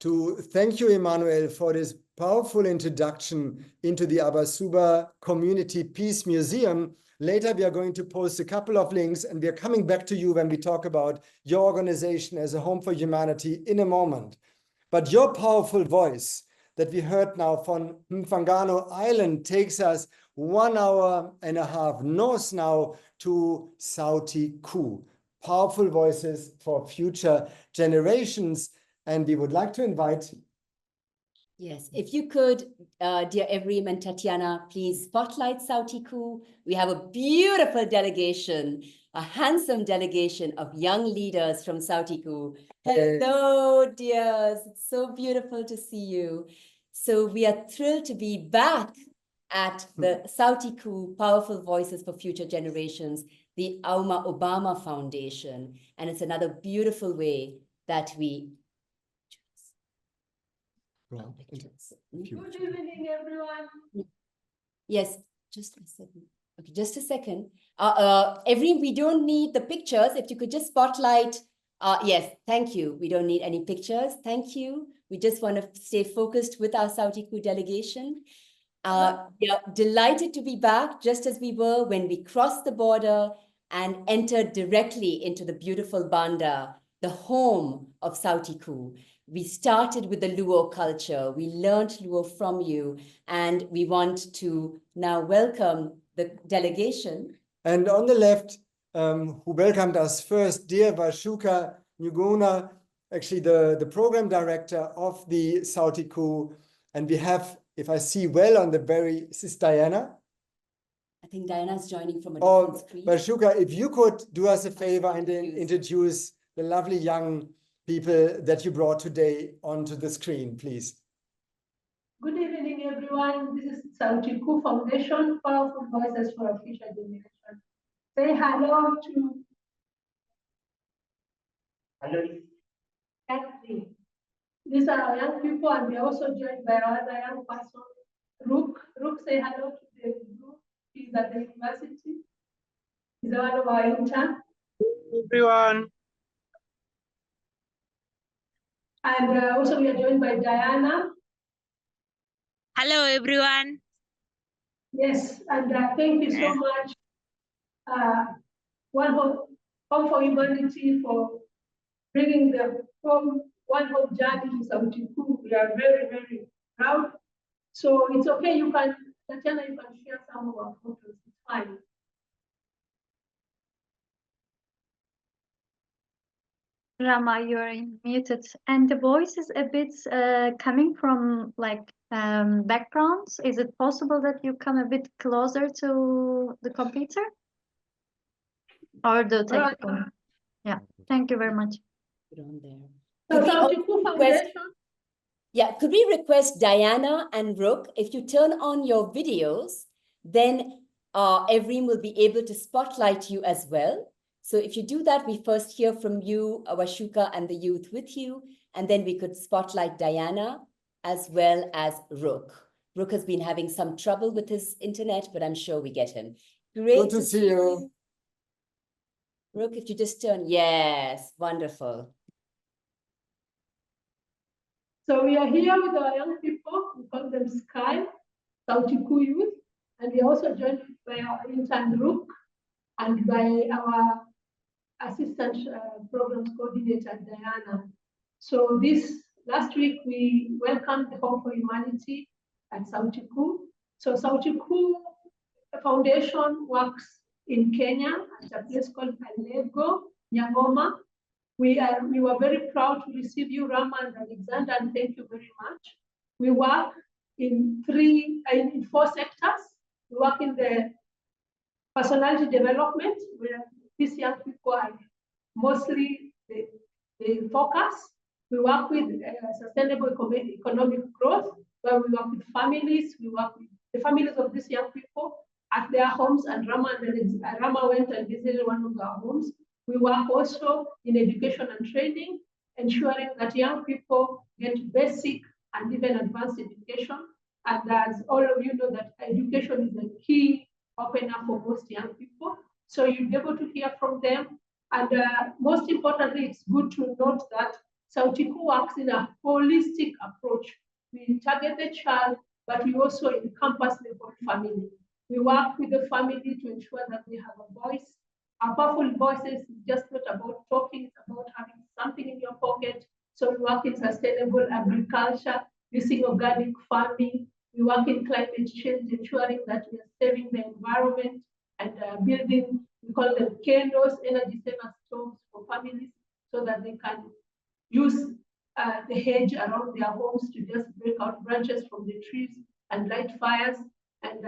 [SPEAKER 4] to thank you, Emmanuel, for this powerful introduction into the Abasuba Community Peace Museum. Later, we are going to post a couple of links, and we are coming back to you when we talk about your organization as a home for humanity in a moment. But your powerful voice that we heard now from Mfangano Island takes us 1.5 hours north now to Sauti Ku. Powerful voices for future generations. And we would like to invite.
[SPEAKER 3] Yes, if you could, dear Evrim and Tatiana, please spotlight Sauti Ku. We have a beautiful delegation, a handsome delegation of young leaders from Sauti Ku. Hello, dears. It's so beautiful to see you. So we are thrilled to be back at the Sauti Ku Powerful Voices for Future Generations, the Auma Obama Foundation. And it's another beautiful way that we
[SPEAKER 10] Good evening, everyone.
[SPEAKER 3] Yes, just a second. Okay, just a second. We don't need the pictures. If you could just spotlight. Yes, thank you. We don't need any pictures. Thank you. We just want to stay focused with our Sauti Ku delegation. We are delighted to be back, just as we were when we crossed the border and entered directly into the beautiful Banda, the home of Sauti Ku. We started with the Luo culture. We learned Luo from you, and we want to now welcome the delegation.
[SPEAKER 4] And on the left, who welcomed us first, dear Vashuka Nguna, actually the program director of the Sauti Ku. And we have, if I see well on the is this Diana?
[SPEAKER 3] I think Diana's joining from a different screen.
[SPEAKER 4] Vashuka, if you could do us a favor and introduce the lovely young people that you brought today onto the screen, please.
[SPEAKER 10] Good evening, everyone. This is Sauti Ku Foundation, Powerful Voices for a Future Generation. Say hello to
[SPEAKER 16] Exactly. These are our young people, and we are also joined by our other young person, Rook. Rook, say hello to the group. He's at the university. He's one of our interns.
[SPEAKER 17] Everyone.
[SPEAKER 16] And also we are joined by Diana.
[SPEAKER 18] Hello, everyone.
[SPEAKER 16] Yes, and thank you so much, One Hope for Humanity, for bringing the One Hope journey to Sauti-Kuu. We are very, very proud. So it's okay, you can, Tatiana, you can share some of our photos, it's fine.
[SPEAKER 19] Rama, you're muted, and the voice is a bit coming from like backgrounds. Is it possible that you come a bit closer to the computer or the telephone? Yeah, thank you very much.
[SPEAKER 3] Could we request Diana and Rook, if you turn on your videos, then Evrim will be able to spotlight you as well. So if you do that, we first hear from you, Washuka, and the youth with you, and then we could spotlight Diana as well as Rook. Rook has been having some trouble with his internet, but I'm sure we get him. Great
[SPEAKER 4] Good to see you.
[SPEAKER 3] Rook, if you just turn, yes, wonderful.
[SPEAKER 16] So we are here with our young people, we call them Sky, Sauti-Kuu youth, and we are also joined by our intern Rook and by our assistant programs coordinator, Diana. So this last week, we welcomed the Hope for Humanity at Sauti-Kuu. So Sauti-Kuu Foundation works in Kenya at a place called Alego, Nyangoma. We were very proud to receive you, Rama and Alexander, and thank you very much. We work in four sectors. We work in the personality development, where these young people are mostly the focus. We work with sustainable economic growth, where we work with families. We work with the families of these young people at their homes, and Rama went and visited one of our homes. We work also in education and training, ensuring that young people get basic and even advanced education. And as all of you know, that education is a key opener for most young people. So you'll be able to hear from them. And most importantly, it's good to note that Sauti-Kuu works in a holistic approach. We target the child, but we also encompass the whole family. We work with the family to ensure that they have a voice. Our powerful voices is just not about talking, it's about having something in your pocket. So we work in sustainable agriculture, using organic farming. We work in climate change, ensuring that we are saving the environment and building, we call them candles, energy saver stoves for families, so that they can use the hedge around their homes to just break out branches from the trees and light fires. And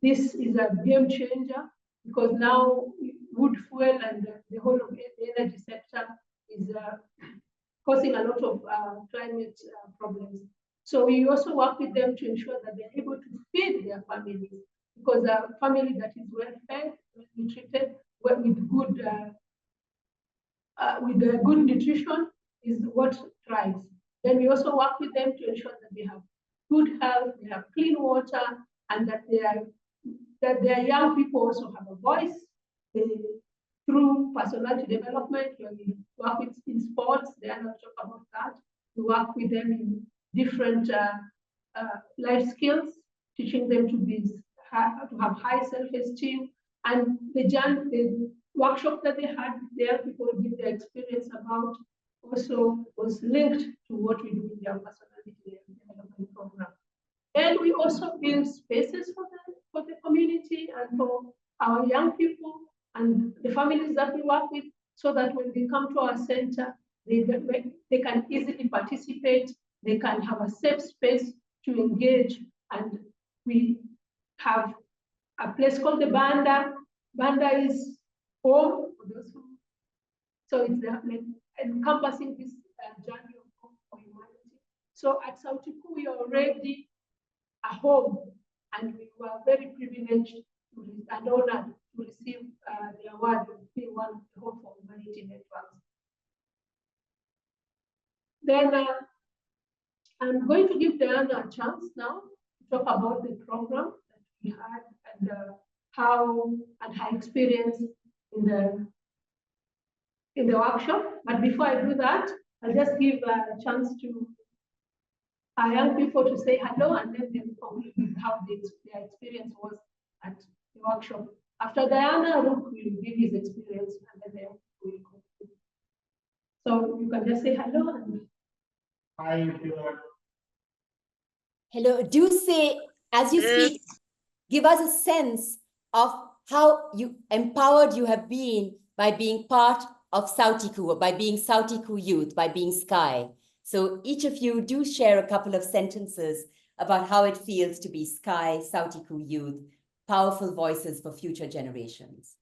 [SPEAKER 16] this is a game changer, because now wood fuel and the whole of the energy sector is causing a lot of climate problems. So we also work with them to ensure that they're able to feed their families, because a family that is well fed, well nutrited, with good nutrition is what thrives. Then we also work with them to ensure that they have good health, they have clean water, and that their young people also have a voice through personality development. When we work with in sports, they are not talk about that. We work with them in different life skills, teaching them to have high self-esteem. And the workshop that they had there, people give their experience about, also was linked to what we do in their personality development program. And we also build spaces for the community and for our young people and the families that we work with, so that when they come to our center, they can easily participate, they can have a safe space to engage. And we have a place called the Banda. Banda is home for those who, so it's encompassing this journey of Hope for Humanity. So at Sauti-Kuu, we are already a home, and we were very privileged and honored to receive the award of being one of the Hope for Humanity networks. Then I'm going to give Diana a chance now to talk about the program that we had and how and her experience in the workshop. But before I do that, I'll just give a chance to our young people to say hello and then they'll conclude with how their experience was at the workshop. After Diana, Rook will give his experience and then they will conclude. So you can just say hello and
[SPEAKER 17] Hi, everyone.
[SPEAKER 3] Hello, do say, as you speak, give us a sense of how empowered you have been by being part of Sautiku, by being Sautiku youth, by being Sky. So each of you do share a couple of sentences about how it feels to be Sky, Sautiku youth, powerful voices for future generations.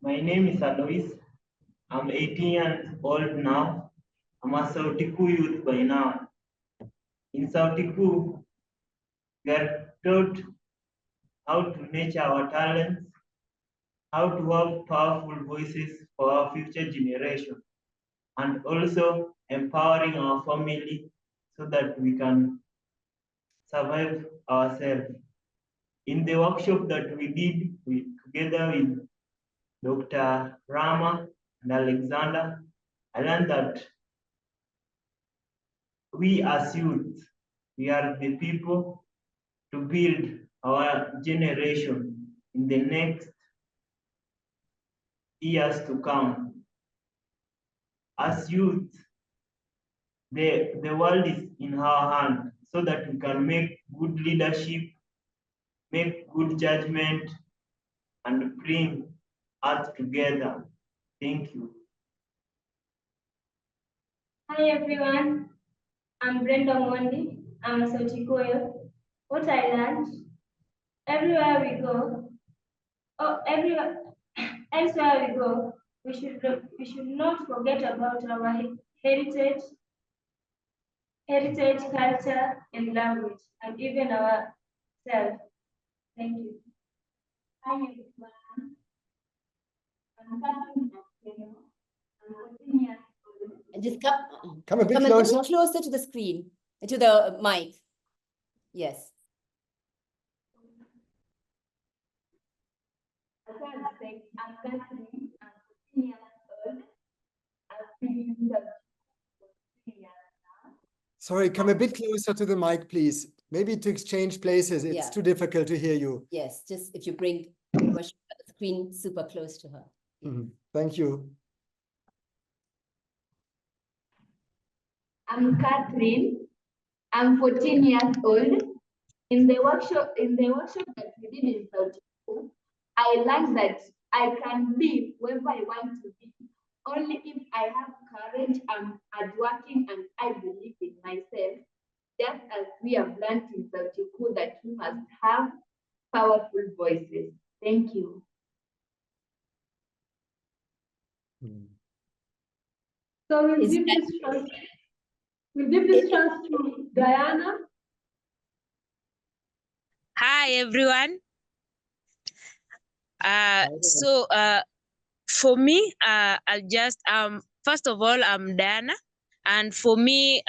[SPEAKER 17] My name is Alois. I'm 18 years old now. I'm a Sautiku youth by now. In Sautiku, we are taught how to nurture our talents, how to have powerful voices for our future generation, and also empowering our family so that we can survive ourselves. In the workshop that we did together with Dr. Rama and Alexander, I learned that we as youth, we are the people to build our generation in the next years to come. As youth, the world is in our hand so that we can make good leadership, make good judgment, and bring us together. Thank you.
[SPEAKER 20] Hi everyone, I'm Brenda Mondi. I'm a Sautikoyo. What I learned, everywhere we go, elsewhere we go, we should not forget about our heritage, culture, and language, and even ourselves. Thank you. Hi everyone.
[SPEAKER 3] And just
[SPEAKER 4] come a bit
[SPEAKER 3] closer to the screen, to the mic. Yes.
[SPEAKER 20] I'm Catherine. I'm 14 years old. I've been in the 3 years now.
[SPEAKER 4] Sorry, come a bit closer to the mic, please. Maybe to exchange places. It's too difficult to hear you.
[SPEAKER 3] Yes, just if you bring the screen super close to her.
[SPEAKER 4] Thank you.
[SPEAKER 20] I'm Catherine. I'm 14 years old. In the workshop that we did in Sautiku, I learned that I can be wherever I want to be, only if I have courage and hardworking and I believe in myself, just as we have learned in Sautiku that we must have powerful voices. Thank you.
[SPEAKER 16] So we'll give this chance to Diana.
[SPEAKER 18] Hi, everyone. For me, I'll just, first of all, I'm Diana. And for me,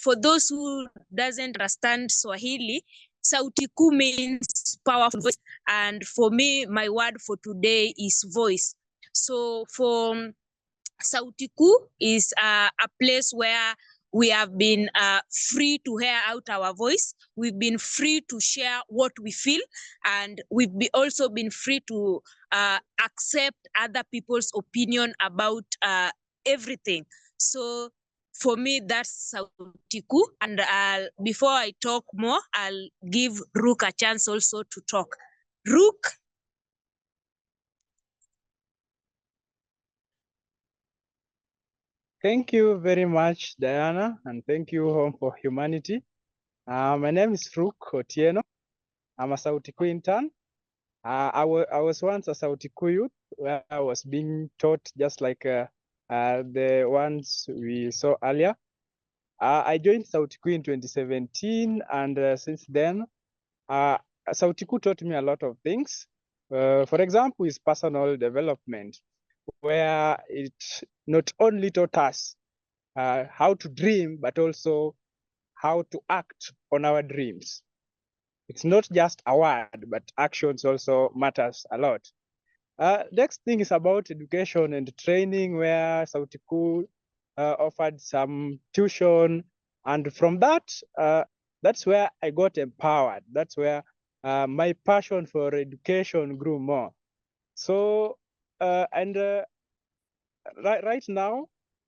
[SPEAKER 18] for those who doesn't understand Swahili, Sautiku means powerful voice. And for me, my word for today is voice. So for Sautiku is a place where we have been free to hear out our voice. We've been free to share what we feel, and we've also been free to accept other people's opinion about everything. So for me, that's Sautiku. And before I talk more, I'll give Rook a chance also to talk. Rook.
[SPEAKER 21] Thank you very much, Diana, and thank you, Home for Humanity. My name is Rook Otieno. I'm a Sautiku intern. I was once a Sautiku youth where I was being taught just like the ones we saw earlier. I joined Sautiku in 2017, and since then, Sautiku taught me a lot of things. For example, is personal development, where it not only taught us how to dream, but also how to act on our dreams. It's not just a word, but actions also matters a lot. Next thing is about education and training, where Sauti Kuu offered some tuition, and from that, that's where I got empowered. That's where my passion for education grew more. So, right now,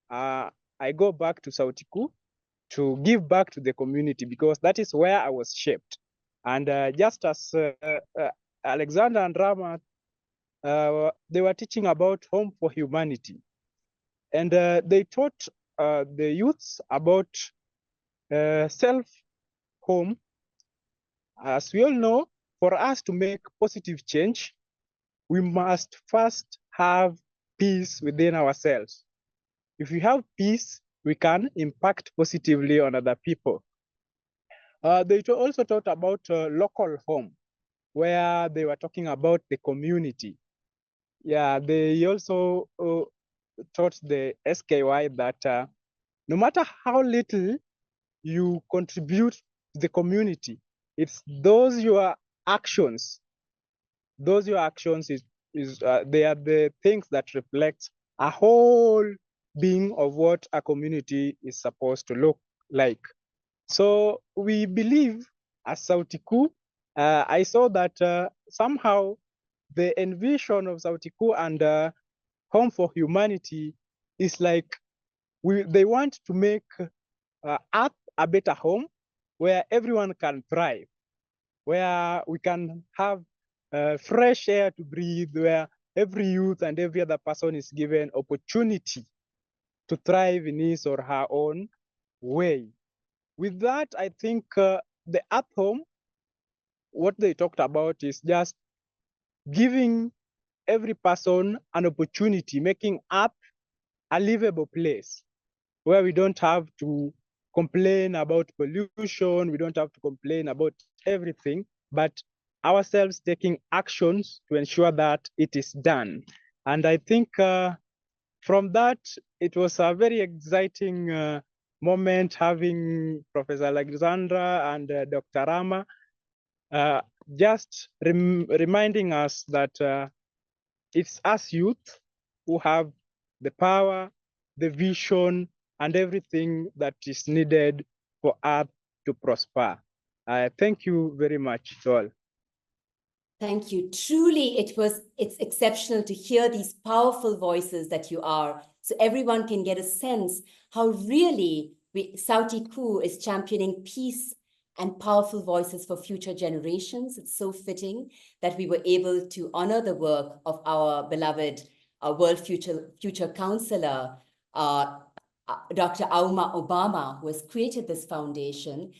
[SPEAKER 21] I go back to Sauti Kuu to give back to the community, because that is where I was shaped. And just as Alexander and Rama, they were teaching about Home for Humanity. And they taught the youths about self-home. As we all know, for us to make positive change, we must first have peace within ourselves. If we have peace, we can impact positively on other people. They also taught about local home, where they were talking about the community. Yeah, they also taught the SKY that no matter how little you contribute to the community, it's those your actions. Those your actions they are the things that reflect a whole being of what a community is supposed to look like. So we believe as Sauti Kuu, I saw that somehow the envision of Sauti Kuu and Home for Humanity is like they want to make Earth a better home where everyone can thrive, where we can have fresh air to breathe, where every youth and every other person is given opportunity to thrive in his or her own way. With that, I think the Earth Home, what they talked about is just giving every person an opportunity, making Earth a livable place where we don't have to complain about pollution, we don't have to complain about everything, but ourselves taking actions to ensure that it is done. And I think from that, it was a very exciting moment having Professor Alexandra and Dr. Rama just reminding us that it's us youth who have the power, the vision, and everything that is needed for Earth to prosper. Thank you very much to all.
[SPEAKER 3] Thank you. Truly, it's exceptional to hear these powerful voices that you are, so everyone can get a sense how really Sauti Kuu is championing peace and powerful voices for future generations. It's so fitting that we were able to honor the work of our beloved World Future Counselor, Dr. Auma Obama, who has created this foundation,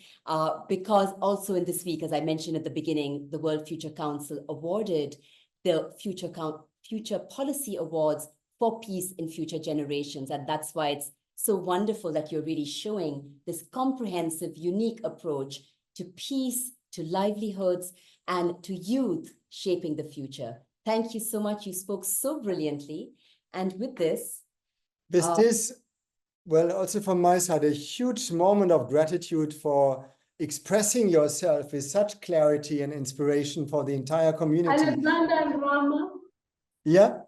[SPEAKER 3] because also in this week, as I mentioned at the beginning, the World Future Council awarded the Future Policy Awards for Peace in Future Generations. And that's why it's so wonderful that you're really showing this comprehensive, unique approach to peace, to livelihoods, and to youth shaping the future. Thank you so much. You spoke so brilliantly. And with this...
[SPEAKER 4] Well, also from my side, a huge moment of gratitude for expressing yourself with such clarity and inspiration for the entire community.
[SPEAKER 16] Alexander and Rama.
[SPEAKER 4] Yeah,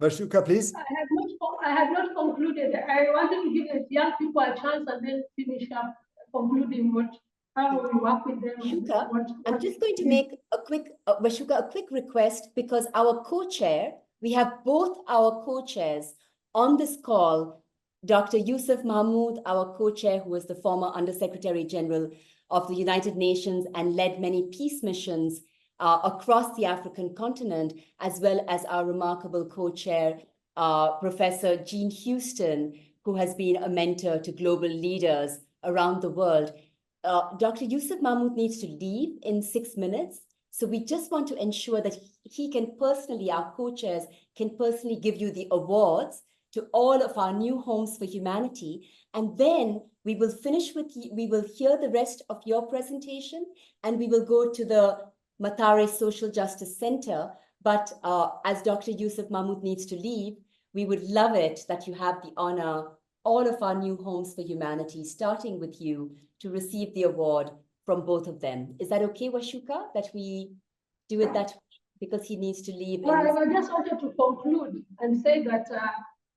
[SPEAKER 4] Vashuka, please.
[SPEAKER 16] I have not concluded. I wanted to give the young people a chance and then finish up concluding how we work with them.
[SPEAKER 3] Vashuka, I'm just going to make a quick, Vashuka, a quick request, because our co-chair, we have both our co-chairs on this call. Dr. Yusuf Mahmood, our co-chair, who was the former Undersecretary General of the United Nations and led many peace missions across the African continent, as well as our remarkable co-chair, Professor Jean Houston, who has been a mentor to global leaders around the world. Dr. Yusuf Mahmood needs to leave in 6 minutes. So we just want to ensure that he can personally, our co-chairs can personally give you the awards to all of our new homes for humanity. And then we will finish with, we will hear the rest of your presentation, and we will go to the Mathare Social Justice Center. But as Dr. Yusuf Mahmood needs to leave, we would love it that you have the honor all of our new homes for humanity, starting with you, to receive the award from both of them. Is that okay, Washuka, that we do it that way? Because he needs to leave.
[SPEAKER 16] Well, I just wanted to conclude and say that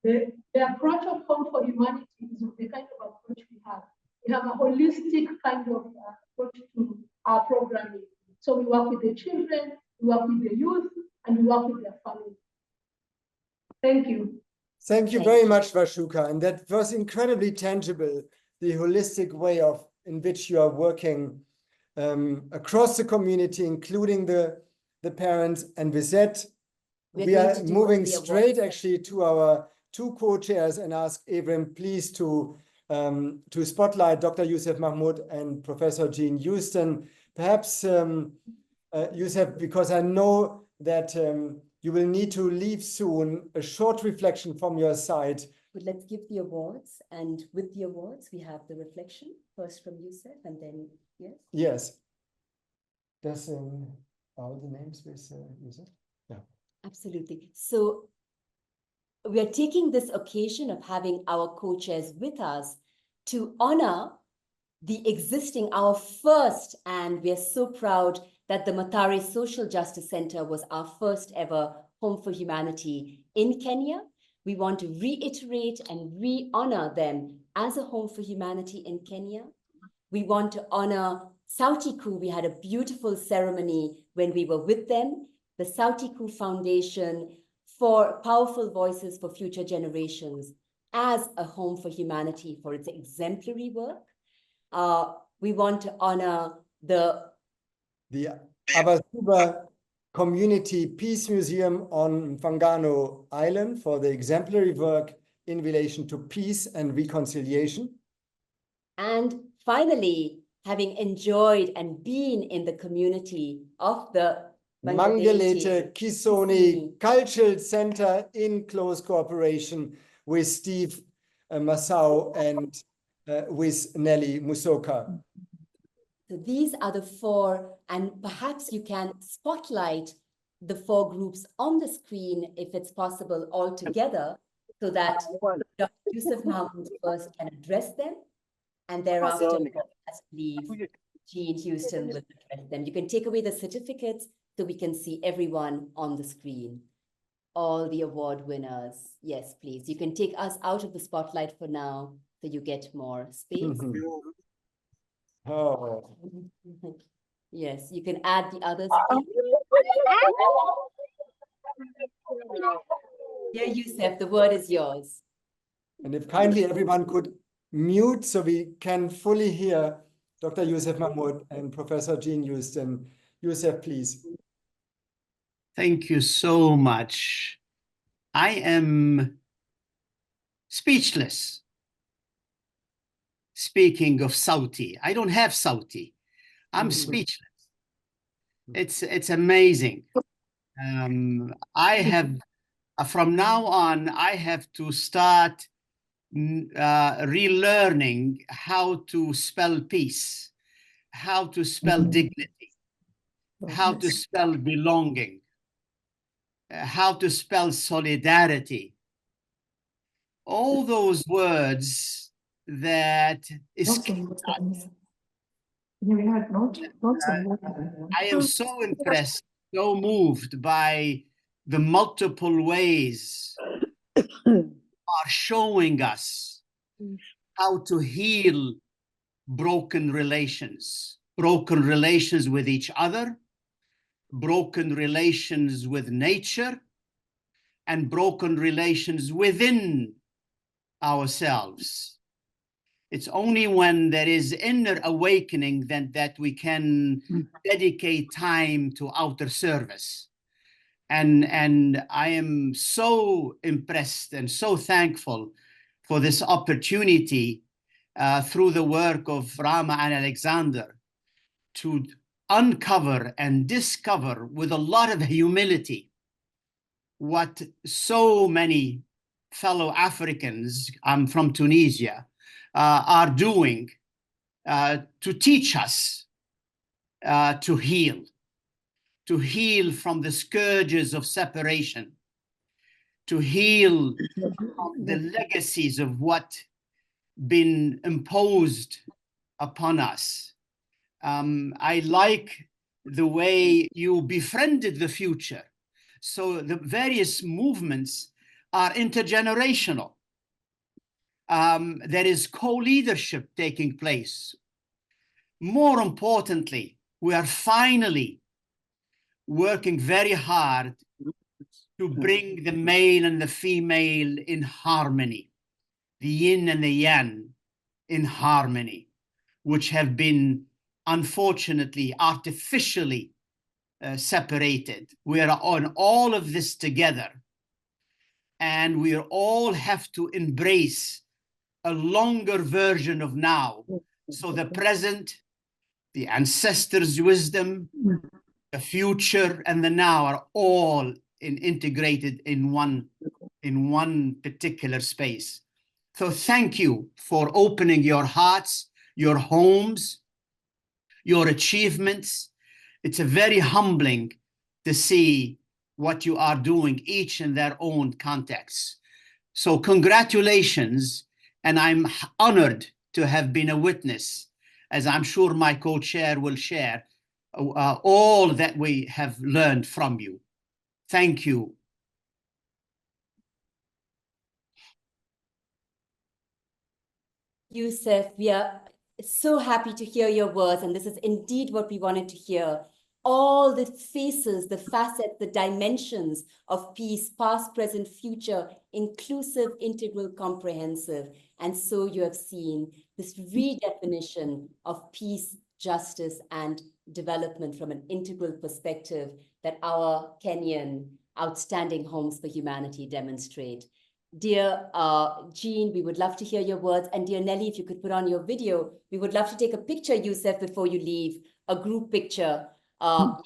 [SPEAKER 16] the approach of Home for Humanity is the kind of approach we have. We have a holistic kind of approach to our programming. So we work with the children, we work with the youth, and we work with their families. Thank you.
[SPEAKER 4] Thank you very much, Washuka. And that was incredibly tangible, the holistic way in which you are working across the community, including the parents. And with that, we are moving straight actually to our two co-chairs and ask Evrim, please, to spotlight Dr. Youssef Mahmoud and Professor Jean Houston. Perhaps, Youssef, because I know that you will need to leave soon, a short reflection from your side.
[SPEAKER 3] But let's give the awards, and with the awards, we have the reflection, first from Youssef, and then, yes?
[SPEAKER 4] Yes. Does all the names with Youssef? Yeah.
[SPEAKER 3] Absolutely. So we are taking this occasion of having our co-chairs with us to honor the existing, our first, and we are so proud that the Mathare Social Justice Centre was our first ever Home for Humanity in Kenya. We want to reiterate and re-honor them as a Home for Humanity in Kenya. We want to honor Sautiku. We had a beautiful ceremony when we were with them, the Sautiku Foundation for Powerful Voices for Future Generations as a Home for Humanity for its exemplary work. We want to honor the
[SPEAKER 4] Abasuba Community Peace Museum on Mfangano Island for the exemplary work in relation to peace and reconciliation.
[SPEAKER 3] And finally, having enjoyed and been in the community of the
[SPEAKER 4] Mangelete Kisooni Cultural Center in close cooperation with Steve Masao and with Nelly Musoka.
[SPEAKER 3] So these are the four, and perhaps you can spotlight the four groups on the screen, if it's possible, all together, so that Dr. Youssef Mahmoud first can address them, and thereafter, as leave, Jean Houston will address them. You can take away the certificates so we can see everyone on the screen. All the award winners. Yes, please. You can take us out of the spotlight for now, so you get more space.
[SPEAKER 4] Oh.
[SPEAKER 3] Yes, you can add the others. Here, Youssef, the word is yours.
[SPEAKER 4] And if kindly everyone could mute so we can fully hear Dr. Youssef Mahmoud and Professor Jean Houston. Youssef, please.
[SPEAKER 2] Thank you so much. I am speechless. Speaking of Sauti, I don't have Sauti. I'm speechless. It's amazing. I have, from now on, I have to start relearning how to spell peace, how to spell dignity, how to spell belonging, how to spell solidarity. All those words that escape us. I am so impressed, so moved by the multiple ways are showing us how to heal broken relations with each other, broken relations with nature, and broken relations within ourselves. It's only when there is inner awakening that we can dedicate time to outer service. And I am so impressed and so thankful for this opportunity through the work of Rama and Alexander to uncover and discover with a lot of humility what so many fellow Africans, I'm from Tunisia, are doing to teach us to heal from the scourges of separation, to heal from the legacies of what been imposed upon us. I like the way you befriended the future. So the various movements are intergenerational. There is co-leadership taking place. More importantly, we are finally working very hard to bring the male and the female in harmony, the yin and the yang in harmony, which have been unfortunately artificially separated. We are on all of this together, and we all have to embrace a longer version of now. So the present, the ancestors' wisdom, the future, and the now are all integrated in one particular space. So thank you for opening your hearts, your homes, your achievements. It's a very humbling to see what you are doing, each in their own context. So congratulations, and I'm honored to have been a witness, as I'm sure my co-chair will share, all that we have learned from you. Thank you.
[SPEAKER 3] Yusuf, we are so happy to hear your words, and this is indeed what we wanted to hear. All the faces, the facets, the dimensions of peace, past, present, future, inclusive, integral, comprehensive. And so you have seen this redefinition of peace, justice, and development from an integral perspective that our Kenyan outstanding Homes for Humanity demonstrate. Dear Jean, we would love to hear your words. And dear Nelly, if you could put on your video, we would love to take a picture, Yusuf, before you leave, a group picture.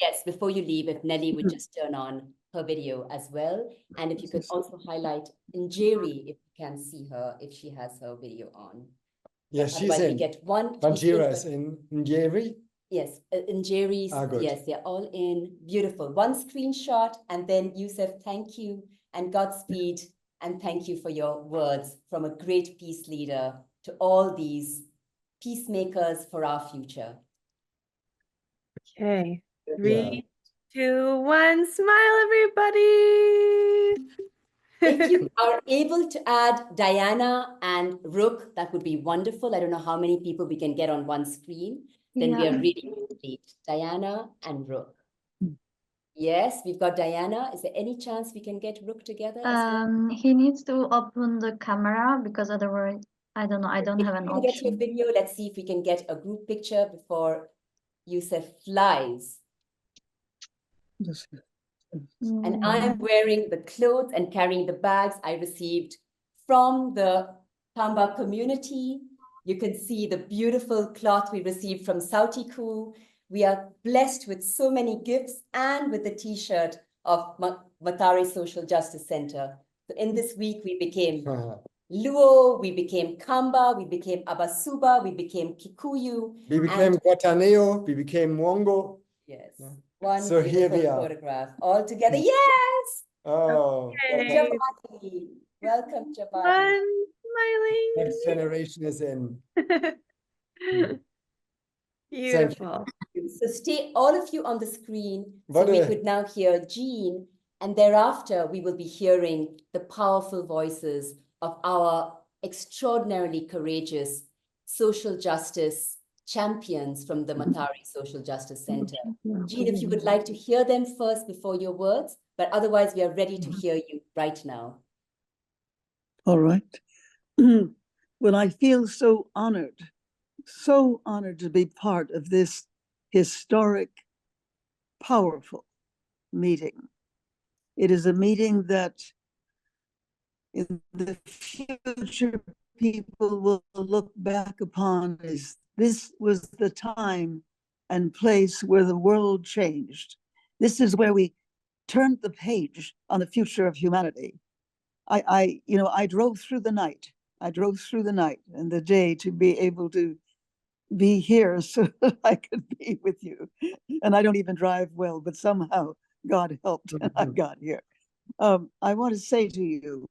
[SPEAKER 3] Yes, before you leave, if Nelly would just turn on her video as well. And if you could also highlight Njeri, if you can see her, if she has her video on.
[SPEAKER 4] Yes, she's in.
[SPEAKER 3] We get one.
[SPEAKER 4] Banjira is in Njeri.
[SPEAKER 3] Yes, Njeri's, yes, they're all in. Beautiful. One screenshot, and then Yusuf, thank you and Godspeed. And thank you for your words from a great peace leader to all these peacemakers for our future.
[SPEAKER 8] Okay, 3, 2, 1, smile, everybody.
[SPEAKER 3] If you are able to add Diana and Rook, that would be wonderful. I don't know how many people we can get on one screen. Then we are really complete. Diana and Rook. Yes, we've got Diana. Is there any chance we can get Rook together?
[SPEAKER 19] He needs to open the camera because otherwise, I don't know. I don't have an option.
[SPEAKER 3] Get your video. Let's see if we can get a group picture before Yusuf flies. And I am wearing the clothes and carrying the bags I received from the Kamba community. You can see the beautiful cloth we received from Sautiku. We are blessed with so many gifts and with the t-shirt of Mathare Social Justice Centre. So in this week, we became Luo, we became Kamba, we became Abasuba, we became Kikuyu.
[SPEAKER 4] We became Guataneo, we became Mwongo.
[SPEAKER 3] Yes. One
[SPEAKER 4] so here we are.
[SPEAKER 3] Photograph all together. Yes!
[SPEAKER 4] Oh.
[SPEAKER 3] Okay. Jabati. Welcome, Jabati.
[SPEAKER 8] Smiling.
[SPEAKER 4] Next generation is in.
[SPEAKER 8] Beautiful.
[SPEAKER 3] So stay, all of you on the screen, so we could now hear Jean, and thereafter we will be hearing the powerful voices of our extraordinarily courageous social justice champions from the Mathare Social Justice Centre. Jean, if you would like to hear them first before your words, but otherwise we are ready to hear you right now.
[SPEAKER 5] All right. Well, I feel so honored to be part of this historic, powerful meeting. It is a meeting that in the future people will look back upon as this was the time and place where the world changed. This is where we turned the page on the future of humanity. I drove through the night. I drove through the night and the day to be able to be here so that I could be with you. And I don't even drive well, but somehow God helped and I got here. I want to say to you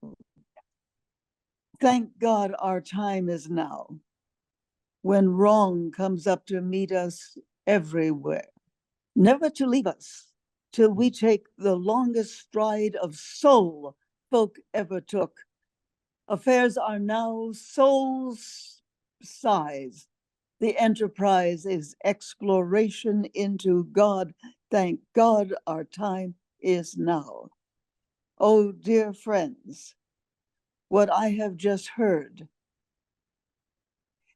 [SPEAKER 5] Thank God our time is now, when wrong comes up to meet us everywhere, never to leave us till we take the longest stride of soul folk ever took. Affairs are now soul's size. The enterprise is exploration into God. Thank God our time is now. Oh, dear friends, what I have just heard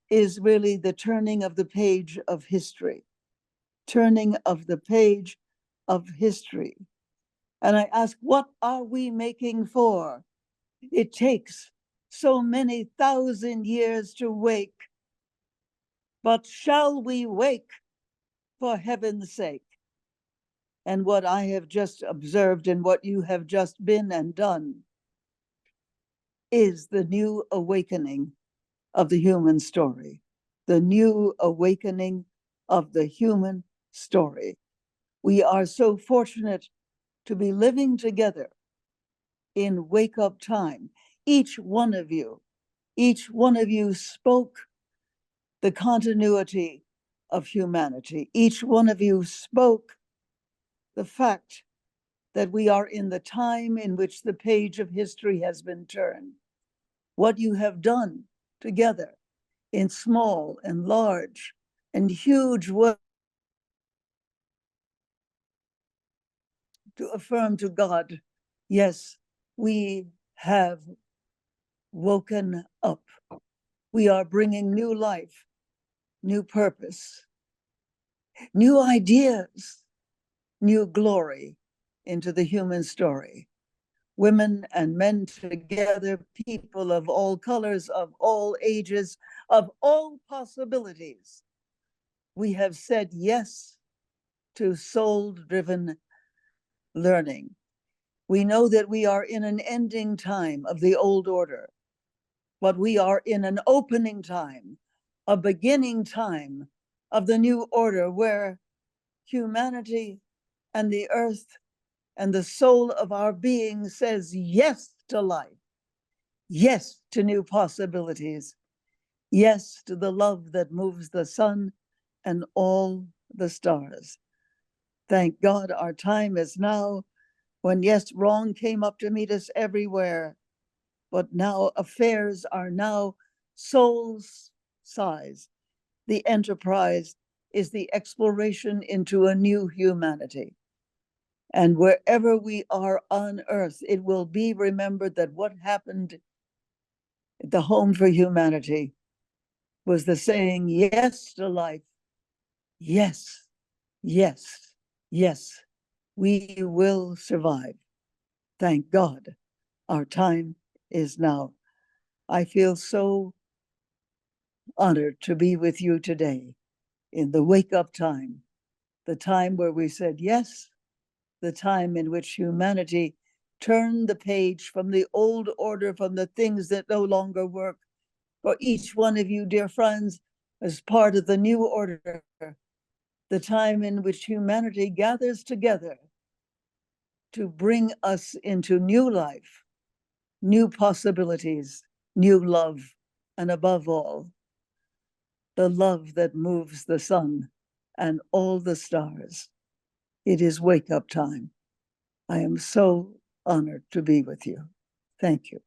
[SPEAKER 5] is really the turning of the page of history, turning of the page of history. And I ask, what are we making for? It takes so many thousand years to wake, but shall we wake for heaven's sake? And what I have just observed and what you have just been and done is the new awakening of the human story, the new awakening of the human story. We are so fortunate to be living together in wake up time. Each one of you spoke the continuity of humanity. Each one of you spoke the fact that we are in the time in which the page of history has been turned. What you have done together in small and large and huge work to affirm to God, yes, we have woken up. We are bringing new life, new purpose, new ideas, new glory into the human story. Women and men together, people of all colors, of all ages, of all possibilities. We have said yes to soul-driven learning. We know that we are in an ending time of the old order, but we are in an opening time, a beginning time of the new order where humanity and the earth and the soul of our being says yes to life, yes to new possibilities, yes to the love that moves the sun and all the stars. Thank God our time is now, when yes, wrong came up to meet us everywhere, but now affairs are now soul's size. The enterprise is the exploration into a new humanity. And wherever we are on earth, it will be remembered that what happened at the Home for Humanity was the saying yes to life. Yes, yes, yes, we will survive. Thank God, our time is now. I feel so honored to be with you today in the wake-up time, the time where we said yes, the time in which humanity turned the page from the old order, from the things that no longer work. For each one of you, dear friends, as part of the new order, the time in which humanity gathers together to bring us into new life, new possibilities, new love, and above all, the love that moves the sun and all the stars. It is wake-up time. I am so honored to be with you. Thank you.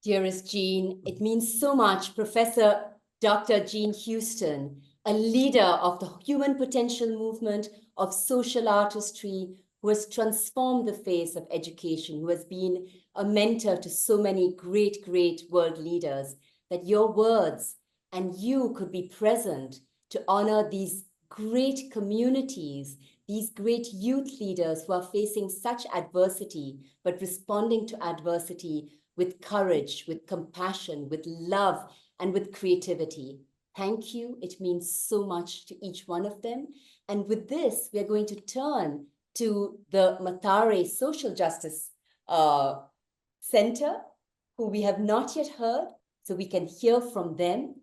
[SPEAKER 3] Dearest Jean, it means so much, Professor Dr. Jean Houston, a leader of the human potential movement of social artistry, who has transformed the face of education, who has been a mentor to so many great, great world leaders, that your words and you could be present to honor these great communities, these great youth leaders who are facing such adversity, but responding to adversity with courage, with compassion, with love, and with creativity. Thank you. It means so much to each one of them. And with this, we are going to turn to the Mathare Social Justice Center, who we have not yet heard, so we can hear from them.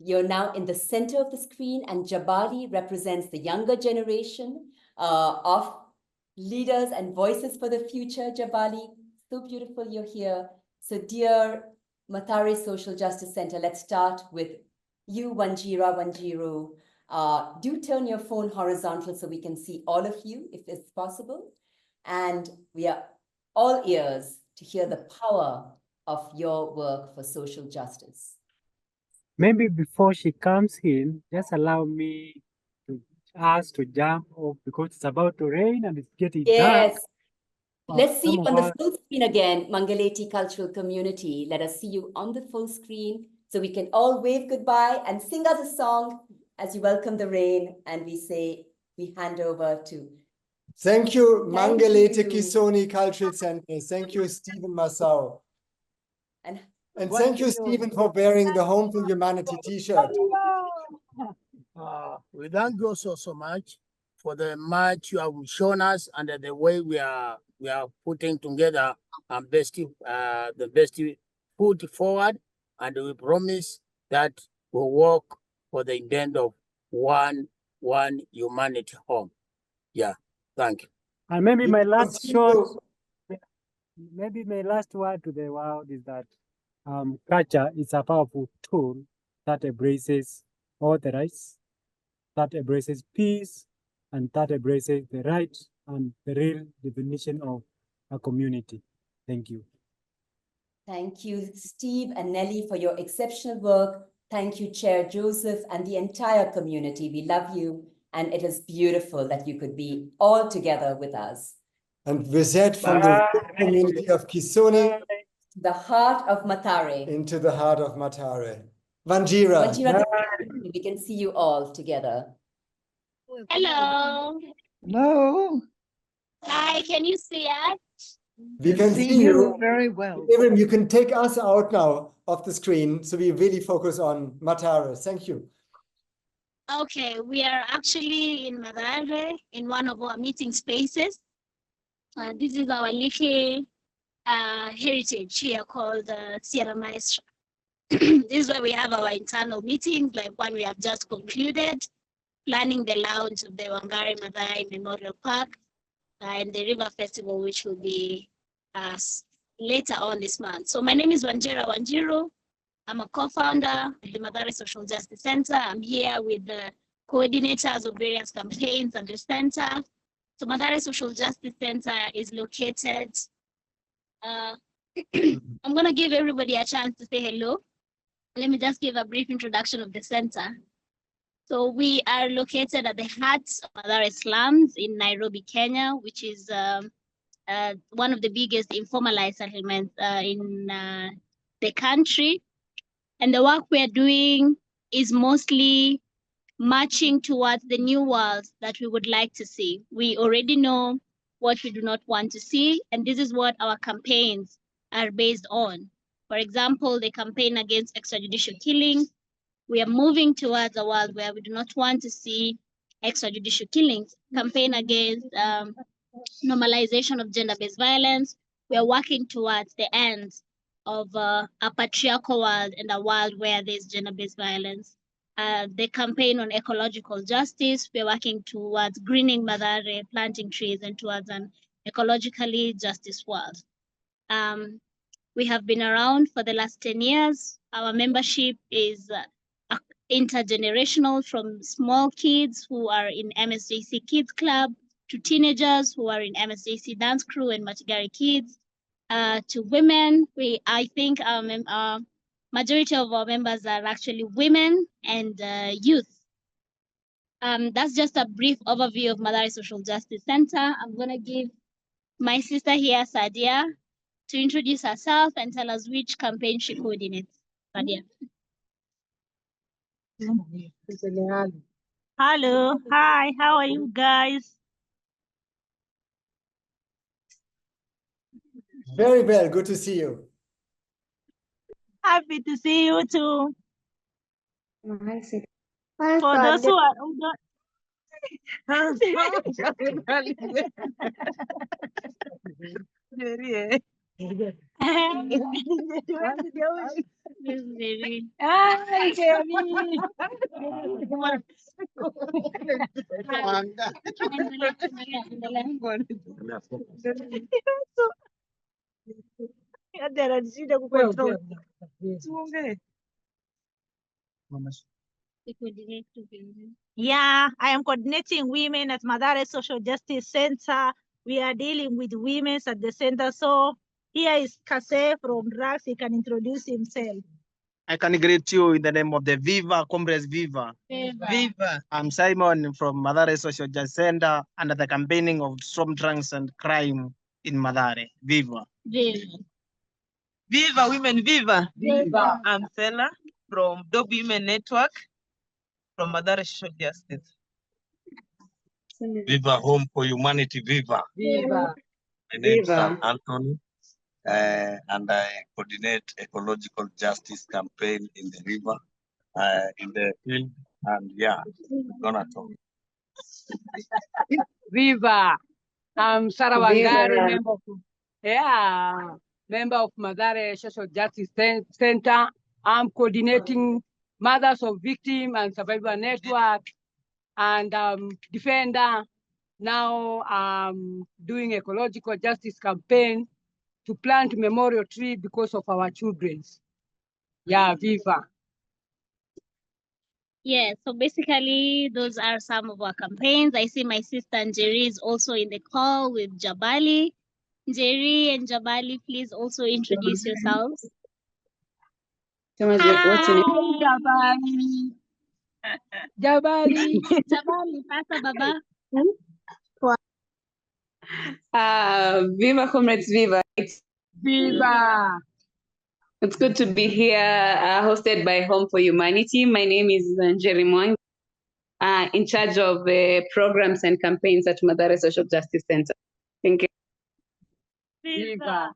[SPEAKER 3] You're now in the center of the screen, and Jabali represents the younger generation of leaders and voices for the future. Jabali, so beautiful you're here. So dear Mathare Social Justice Centre, let's start with you, Wanjiru. Do turn your phone horizontal so we can see all of you, if it's possible. And we are all ears to hear the power of your work for social justice.
[SPEAKER 12] Maybe before she comes in, just allow me to ask to jump off because it's about to rain and it's getting dark.
[SPEAKER 3] Yes. Let's see you on the full screen again, Mangelete Cultural Community. Let us see you on the full screen so we can all wave goodbye and sing us a song as you welcome the rain and we hand over to.
[SPEAKER 4] Thank you, Mangelete Kisooni Cultural Center. Thank you, Stephen Masao. And thank you, Stephen, for wearing the Home for Humanity t-shirt.
[SPEAKER 14] We thank you so much for the much you have shown us and the way we are putting together the best foot forward, and we promise that we'll work for the intent of one humanity home. Yeah, thank you.
[SPEAKER 12] And maybe my last word to the world is that culture is a powerful tool that embraces all the rights, that embraces peace, and that embraces the right and the real definition of a community. Thank you.
[SPEAKER 3] Thank you, Steve and Nelly, for your exceptional work. Thank you, Chair Joseph, and the entire community. We love you, and it is beautiful that you could be all together with us.
[SPEAKER 4] And with that, from the community of Kisooni,
[SPEAKER 3] the heart of Mathare.
[SPEAKER 4] Into the heart of Mathare. Wanjira.
[SPEAKER 3] We can see you all together.
[SPEAKER 20] Hello.
[SPEAKER 5] Hello.
[SPEAKER 20] Hi, can you see us?
[SPEAKER 4] We can see you
[SPEAKER 5] very well.
[SPEAKER 4] Evelyn, you can take us out now of the screen so we really focus on Mathare. Thank you.
[SPEAKER 20] Okay, we are actually in Mathare in one of our meeting spaces. This is our little heritage here called Sierra Maestra. This is where we have our internal meetings, like one we have just concluded, planning the launch of the Wangari Maathai Memorial Park and the River Festival, which will be later on this month. So my name is Wanjiru. I'm a co-founder of the Mathare Social Justice Centre. I'm here with the coordinators of various campaigns at the center. So Mathare Social Justice Centre is located. I'm going to give everybody a chance to say hello. Let me just give a brief introduction of the center. So we are located at the heart of Mathare slums in Nairobi, Kenya, which is one of the biggest informalized settlements in the country. And the work we are doing is mostly marching towards the new world that we would like to see. We already know what we do not want to see, and this is what our campaigns are based on. For example, the campaign against extrajudicial killings. We are moving towards a world where we do not want to see extrajudicial killings. Campaign against normalization of gender-based violence. We are working towards the end of a patriarchal world and a world where there's gender-based violence. The campaign on ecological justice, we're working towards greening Mathare, planting trees, and towards an ecologically justice world. We have been around for the last 10 years. Our membership is intergenerational, from small kids who are in MSJC Kids Club to teenagers who are in MSJC Dance Crew and Matigari Kids, to women. I think our majority of our members are actually women and youth. That's just a brief overview of Mathare Social Justice Centre. I'm going to give my sister here, Sadia, to introduce herself and tell us which campaign she coordinates. Sadia.
[SPEAKER 7] Hello, hi, how are you guys?
[SPEAKER 4] Very well, good to see you.
[SPEAKER 7] Happy to see you too. For those who are Yeah, I am coordinating women at Mathare Social Justice Center. We are dealing with women at the center. So here is Kase from Drugs. He can introduce himself.
[SPEAKER 9] I can greet you in the name of the Viva, Comrades Viva.
[SPEAKER 7] Viva.
[SPEAKER 9] Viva. I'm Simon from Mathare Social Justice Center under the campaigning of Stop Drugs and Crime in Mathare. Viva.
[SPEAKER 7] Viva.
[SPEAKER 22] Viva Women, Viva.
[SPEAKER 7] Viva.
[SPEAKER 22] I'm Stella from Dog Women Network from Mathare Social Justice.
[SPEAKER 23] Viva Home for Humanity, Viva.
[SPEAKER 7] Viva.
[SPEAKER 23] My name is
[SPEAKER 22] Viva.
[SPEAKER 23] Anthony, and I coordinate ecological justice campaign in the river, in the field, and yeah, I'm gonna talk.
[SPEAKER 24] Viva! I'm Sarah
[SPEAKER 22] Viva.
[SPEAKER 24] Wangari, member of Mathare Social Justice Center. I'm coordinating Mothers of Victim and Survivor Network, and defender. Now I'm doing ecological justice campaign to plant memorial tree because of our children. Yeah, Viva.
[SPEAKER 25] Yeah, so basically those are some of our campaigns. I see my sister Njeri is also in the call with Jabali. Njeri and Jabali, please also introduce yourselves.
[SPEAKER 22] What's your name?
[SPEAKER 24] Jabali. Jabali.
[SPEAKER 25] Jabali, pasa baba.
[SPEAKER 22] Viva Comrades, Viva.
[SPEAKER 24] Viva.
[SPEAKER 22] It's good to be here, hosted by Home for Humanity. My name is Njeri Mwang, in charge of programs and campaigns at Mathare Social Justice Center. Thank you.
[SPEAKER 24] Viva.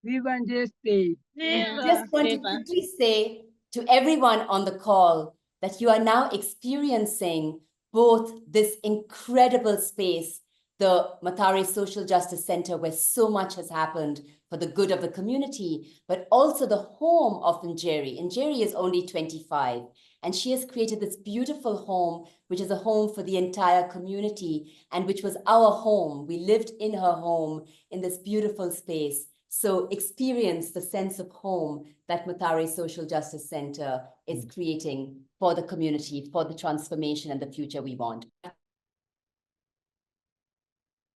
[SPEAKER 24] Viva and Justice.
[SPEAKER 3] I just want to quickly say to everyone on the call that you are now experiencing both this incredible space, the Mathare Social Justice Center, where so much has happened for the good of the community, but also the home of Njeri. Njeri is only 25, and she has created this beautiful home, which is a home for the entire community, and which was our home. We lived in her home in this beautiful space. So experience the sense of home that Mathare Social Justice Center is creating for the community, for the transformation and the future we want.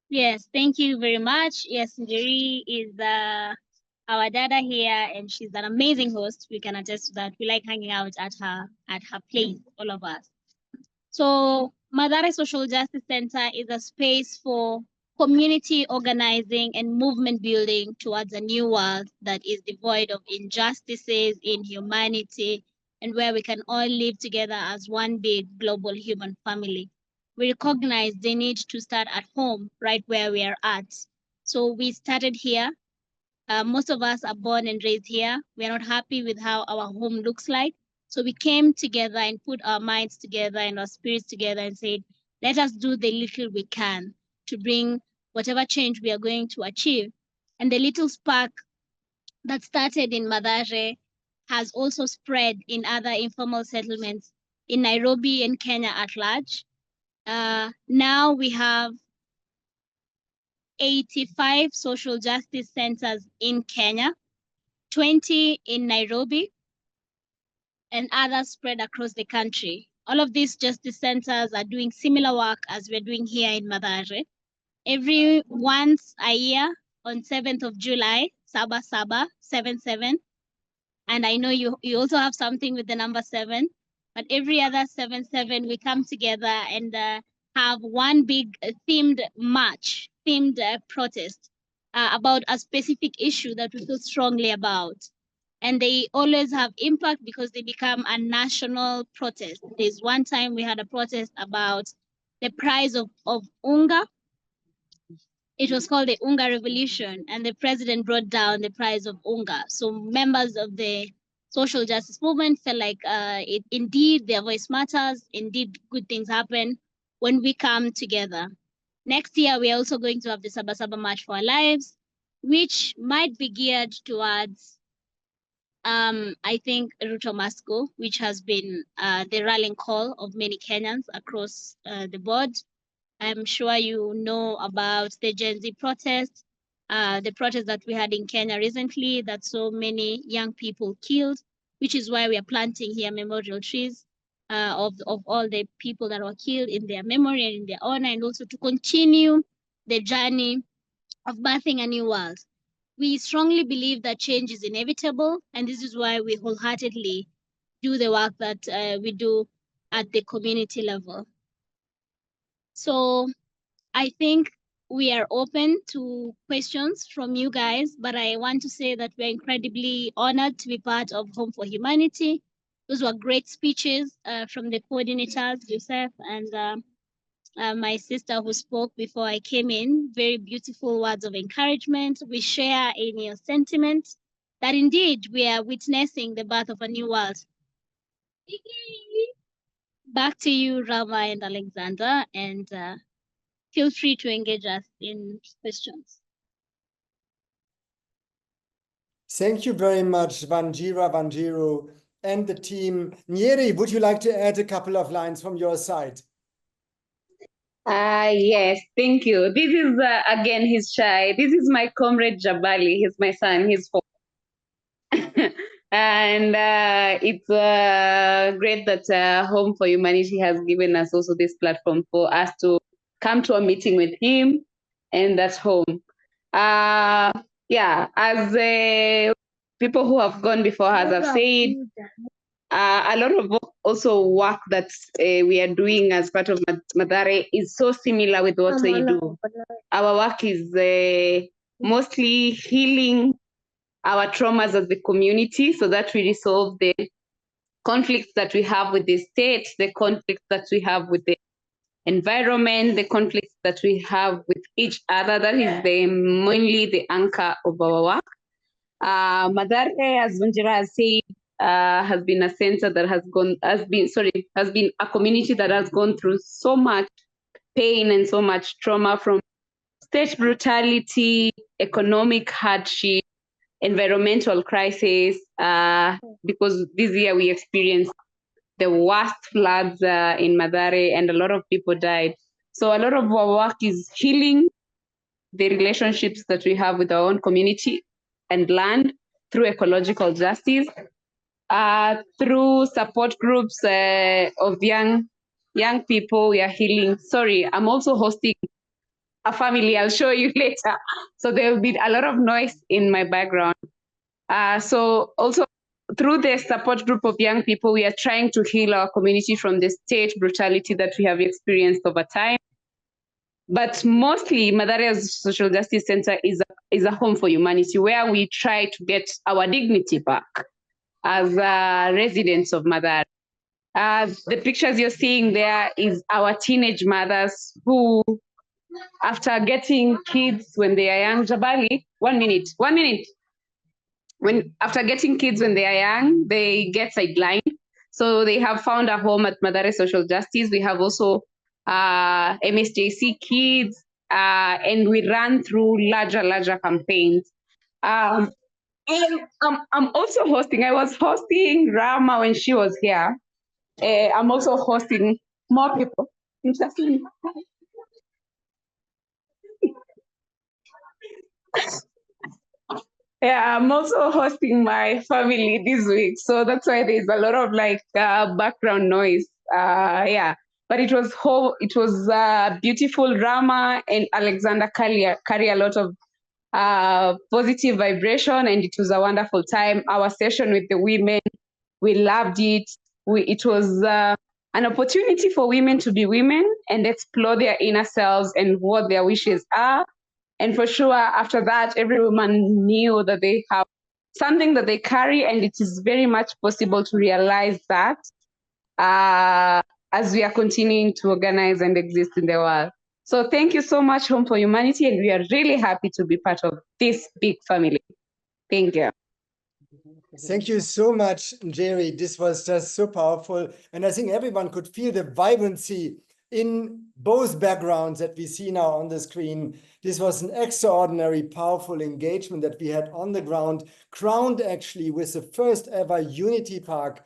[SPEAKER 25] Yes, thank you very much. Yes, Njeri is our dada here, and she's an amazing host. We can attest to that. We like hanging out at her place, all of us. So Mathare Social Justice Center is a space for community organizing and movement building towards a new world that is devoid of injustices, inhumanity, and where we can all live together as one big global human family. We recognize the need to start at home, right where we are at. So we started here. Most of us are born and raised here. We are not happy with how our home looks like. So we came together and put our minds together and our spirits together and said, let us do the little we can to bring whatever change we are going to achieve. And the little spark that started in Mathare has also spread in other informal settlements in Nairobi and Kenya at large. Now we have 85 social justice centers in Kenya, 20 in Nairobi, and others spread across the country. All of these justice centers are doing similar work as we're doing here in Mathare. Every once a year on 7th of July, Saba Saba, 7-7. And I know you also have something with the number 7, but every other 7-7, we come together and have one big themed march, themed protest about a specific issue that we feel strongly about. And they always have impact because they become a national protest. There's one time we had a protest about the price of unga. It was called the Unga Revolution, and the president brought down the price of unga. So members of the social justice movement felt like indeed their voice matters, indeed good things happen when we come together. Next year, we are also going to have the Saba Saba March for Our Lives, which might be geared towards, I think, Ruto Must Go, which has been the rallying call of many Kenyans across the board. I'm sure you know about the Gen Z protests. the protest that we had in Kenya recently, that so many young people killed, which is why we are planting here memorial trees of all the people that were killed in their memory and in their honor, and also to continue the journey of birthing a new world. We strongly believe that change is inevitable, and this is why we wholeheartedly do the work that we do at the community level. So I think we are open to questions from you guys, but I want to say that we're incredibly honored to be part of Home for Humanity. Those were great speeches from the coordinators, Joseph and my sister who spoke before I came in. Very beautiful words of encouragement. We share in your sentiment that indeed we are witnessing the birth of a new world. Back to you, Rama and Alexander, and feel free to engage us in questions.
[SPEAKER 4] Thank you very much, Vanjiro, and the team. Nyeri, would you like to add a couple of lines from your side?
[SPEAKER 22] Yes, thank you. This is, again, he's shy. This is my comrade Jabali. He's my son. He's 4. And it's great that Home for Humanity has given us also this platform for us to come to a meeting with him and at home. Yeah, as people who have gone before us have said, a lot of also work that we are doing as part of Mathare is so similar with what they do. Our work is mostly healing our traumas as the community so that we resolve the conflicts that we have with the state, the conflicts that we have with the environment, the conflicts that we have with each other. That is mainly the anchor of our work. Mathare, as Vanjira has said, has been a center that has been a community that has gone through so much pain and so much trauma, from state brutality, economic hardship, environmental crisis, because this year we experienced the worst floods in Mathare and a lot of people died. So a lot of our work is healing the relationships that we have with our own community and land through ecological justice, through support groups of young people. We are healing. Sorry, I'm also hosting a family. I'll show you later. So there will be a lot of noise in my background. So also through the support group of young people, we are trying to heal our community from the state brutality that we have experienced over time. But mostly, Mathare Social Justice Center is a home for humanity, where we try to get our dignity back as residents of Mathare. The pictures you're seeing there is our teenage mothers who, after getting kids when they are young, Jabali, 1 minute. After getting kids when they are young, they get sidelined. So they have found a home at Mathare Social Justice. We have also MSJC kids, and we run through larger campaigns. And I'm also hosting. I was hosting Rama when she was here. I'm also hosting more people. Interesting. Yeah, I'm also hosting my family this week, so that's why there's a lot of background noise. Yeah, but it was beautiful. Rama and Alexander carry a lot of positive vibration, and it was a wonderful time. Our session with the women, we loved it. It was an opportunity for women to be women and explore their inner selves and what their wishes are. And for sure, after that, every woman knew that they have something that they carry, and it is very much possible to realize that as we are continuing to organize and exist in the world. So thank you so much, Home for Humanity, and we are really happy to be part of this big family. Thank you.
[SPEAKER 4] Thank you so much, Jerry. This was just so powerful. And I think everyone could feel the vibrancy in both backgrounds that we see now on the screen. This was an extraordinary, powerful engagement that we had on the ground, crowned actually with the first ever Unity Park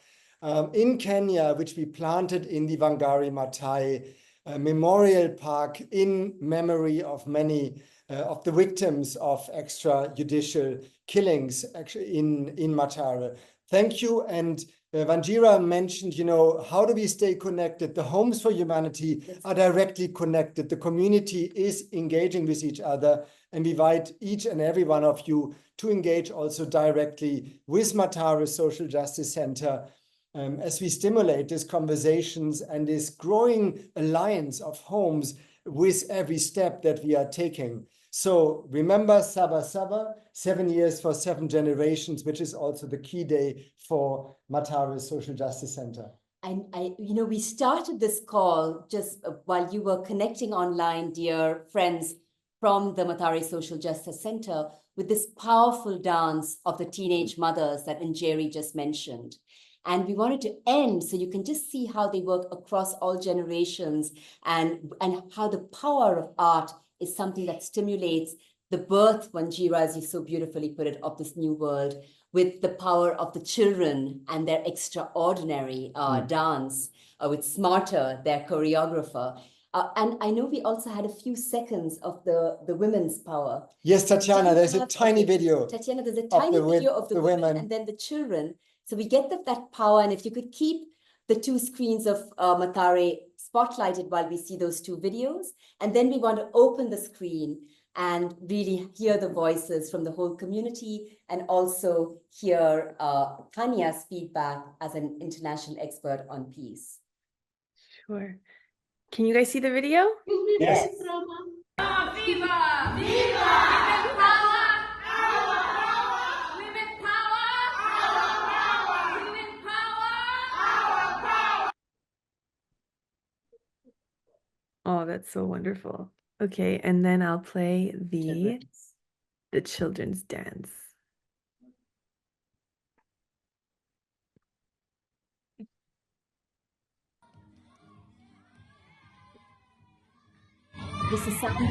[SPEAKER 4] in Kenya, which we planted in the Wangari Maathai memorial park in memory of many of the victims of extrajudicial killings actually in Mathare. Thank you. And Vanjira mentioned, you know, how do we stay connected? The Homes for Humanity are directly connected. The community is engaging with each other, and we invite each and every one of you to engage also directly with Mathare Social Justice Centre as we stimulate these conversations and this growing alliance of homes with every step that we are taking. So remember Saba Saba, 7 years for 7 generations, which is also the key day for Mathare Social Justice Centre.
[SPEAKER 3] And you know, we started this call just while you were connecting online, dear friends from the Mathare Social Justice Centre, with this powerful dance of the teenage mothers that Njeri just mentioned. And we wanted to end so you can just see how they work across all generations and how the power of art is something that stimulates the birth, Vanjira, as you so beautifully put it, of this new world, with the power of the children and their extraordinary dance, with Smarter, their choreographer. And I know we also had a few seconds of the women's power.
[SPEAKER 4] Yes, Tatiana, there's a tiny video.
[SPEAKER 3] Tatiana, there's a tiny video of the women and then the children. So we get that power. And if you could keep the 2 screens of Mathare spotlighted while we see those 2 videos. And then we want to open the screen and really hear the voices from the whole community and also hear Thania's feedback as an international expert on peace.
[SPEAKER 8] Sure. Can you guys see the video?
[SPEAKER 3] Yes.
[SPEAKER 10] Viva! Viva! Women power! Our power! Women power! Our power! Women power! Our power!
[SPEAKER 8] Oh, that's so wonderful. Okay, and then I'll play the children's dance.
[SPEAKER 3] This is something.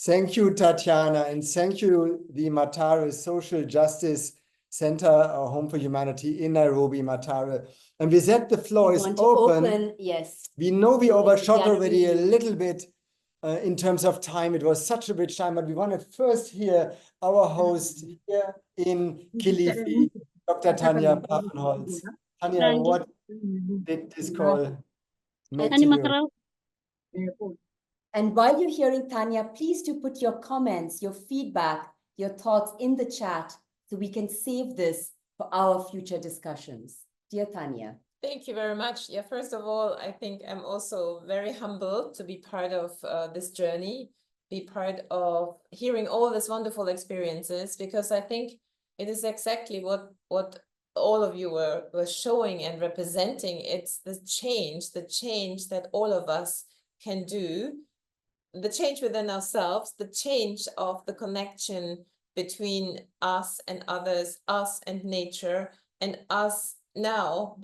[SPEAKER 4] Thank you, Tatiana, and thank you, the Mathare Social Justice Centre, our Home for Humanity in Nairobi, Mathare. And with that, the floor is open.
[SPEAKER 3] Yes.
[SPEAKER 4] We know we overshot already a little bit in terms of time. It was such a rich time, but we want to first hear our host here in Kilifi, Dr. Thania Paffenholz. Thania, what did this call make to you?
[SPEAKER 3] And while you're hearing Thania, please do put your comments, your feedback, your thoughts in the chat so we can save this for our future discussions. Dear Thania.
[SPEAKER 1] Thank you very much. Yeah, first of all, I think I'm also very humbled to be part of this journey, be part of hearing all these wonderful experiences, because I think it is exactly what all of you were showing and representing. It's the change that all of us can do, the change within ourselves, the change of the connection between us and others, us and nature, and us now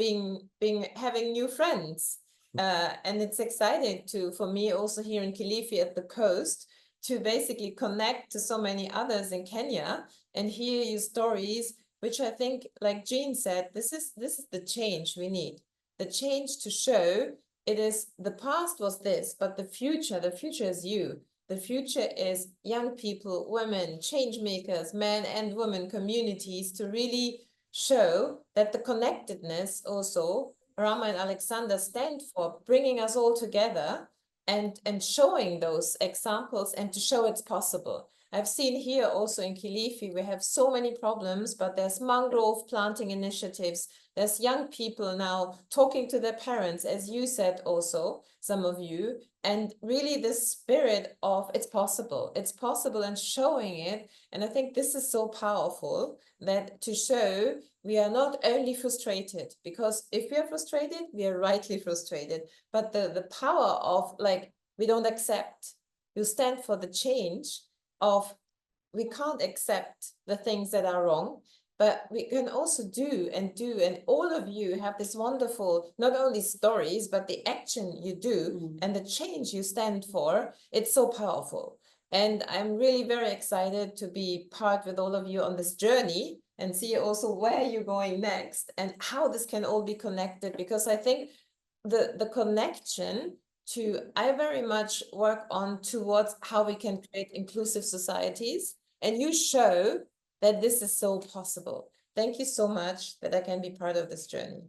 [SPEAKER 1] having new friends. And it's exciting for me also here in Kilifi at the coast to basically connect to so many others in Kenya and hear your stories, which I think, like Jean said, this is the change we need. The change to show it is the past was this, but the future is you. The future is young people, women, change makers, men and women communities to really show that the connectedness also Rama and Alexander stand for, bringing us all together, and showing those examples and to show it's possible. I've seen here also in Kilifi, we have so many problems, but there's mangrove planting initiatives. There's young people now talking to their parents, as you said also, some of you, and really the spirit of it's possible and showing it. And I think this is so powerful, that to show we are not only frustrated, because if we are frustrated, we are rightly frustrated, but the power of like, we don't accept, you stand for the change of, we can't accept the things that are wrong, but we can also do, and all of you have this wonderful, not only stories, but the action you do and the change you stand for. It's so powerful. And I'm really very excited to be part with all of you on this journey and see also where you're going next and how this can all be connected, because I think the connection to, I very much work on towards how we can create inclusive societies, and you show that this is so possible. Thank you so much that I can be part of this journey.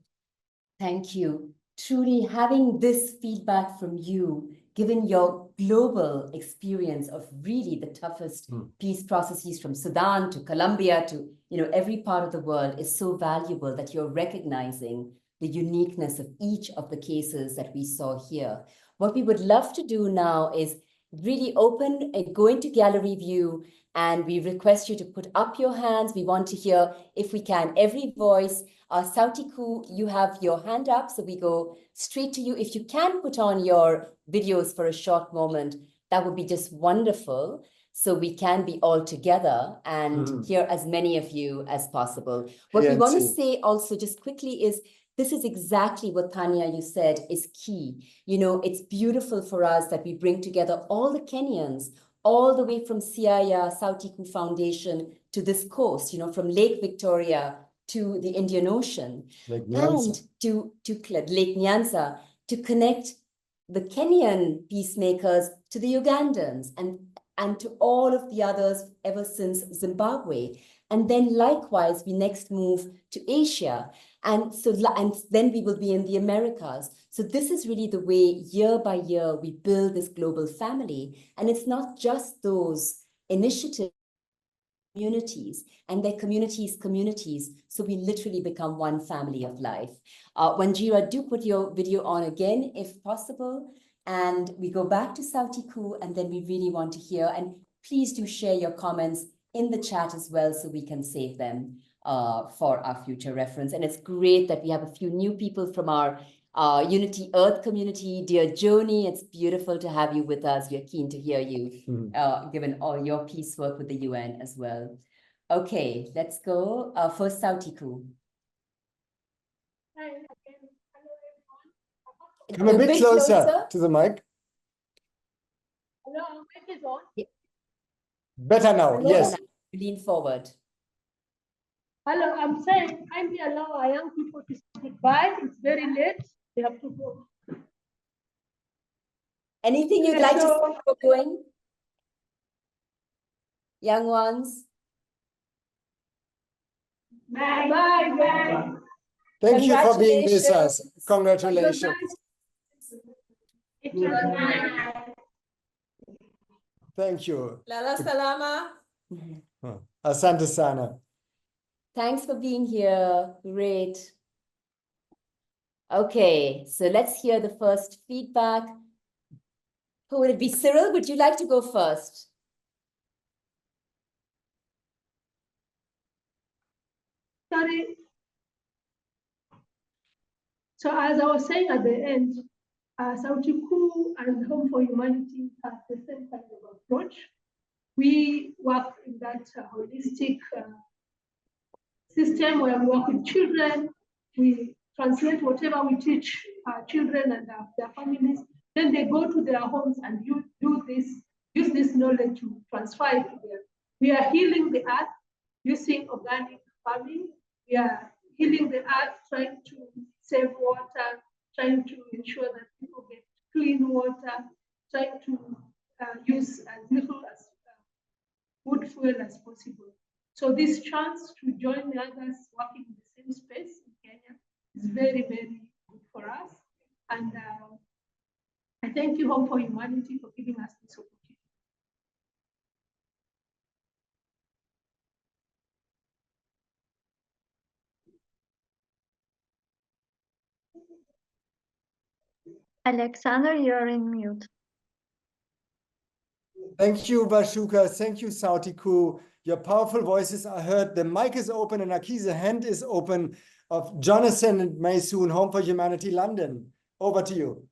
[SPEAKER 3] Thank you. Truly, having this feedback from you, given your global experience of really the toughest peace processes from Sudan to Colombia to every part of the world, is so valuable that you're recognizing the uniqueness of each of the cases that we saw here. What we would love to do now is really open and go into gallery view, and we request you to put up your hands. We want to hear, if we can, every voice. Sautiku, you have your hand up, so we go straight to you. If you can put on your videos for a short moment, that would be just wonderful, so we can be all together and hear as many of you as possible. What we want to say also just quickly is, this is exactly what Thania, you said, is key. It's beautiful for us that we bring together all the Kenyans, all the way from Siaya Sautiku Foundation to this coast, from Lake Victoria to the Indian Ocean, and to Lake Nyanza, to connect the Kenyan peacemakers to the Ugandans and to all of the others ever since Zimbabwe. And then likewise, we next move to Asia. And then we will be in the Americas. So this is really the way, year by year, we build this global family. And it's not just those initiatives, communities, and their communities. So we literally become one family of life. Wanjira, do put your video on again, if possible. And we go back to Sautiku, and then we really want to hear. And please do share your comments in the chat as well, so we can save them for our future reference. And it's great that we have a few new people from our Unity Earth community. Dear Joni, it's beautiful to have you with us. We're keen to hear you, given all your peace work with the UN as well. Okay, let's go. First, Sautiku.
[SPEAKER 4] Come a bit closer to the mic.
[SPEAKER 16] Hello, mic is on.
[SPEAKER 3] Yeah.
[SPEAKER 4] Better now, yes.
[SPEAKER 3] Lean forward.
[SPEAKER 16] Hello, I'm saying kindly allow our young people to say goodbye. It's very late. They have to go.
[SPEAKER 3] Anything you'd like to say before going? Young ones?
[SPEAKER 16] Bye. Bye. Bye.
[SPEAKER 4] Thank you for being with us. Congratulations. Thank you.
[SPEAKER 1] Lala Salama.
[SPEAKER 4] Asante sana.
[SPEAKER 3] Thanks for being here. Great. Okay, so let's hear the first feedback. Who would it be? Cyril, would you like to go first?
[SPEAKER 16] Sorry. So as I was saying at the end, Sautiku and Home for Humanity have the same kind of approach. We work in that holistic system where we work with children. We translate whatever we teach our children and their families. Then they go to their homes and use this knowledge to transfer it to them. We are healing the earth using organic farming. We are healing the earth, trying to save water, trying to ensure that people get clean water, trying to use as little as wood fuel as possible. So this chance to join the others working in the same space in Kenya is very, very good for us. And I thank you, Home for Humanity, for giving us this opportunity.
[SPEAKER 19] Alexander, you're in mute.
[SPEAKER 4] Thank you, Vashuka. Thank you, Sautiku. Your powerful voices are heard. The mic is open and Aki's hand is open of Jonathan and Maysoon, Home for Humanity, London. Over to you.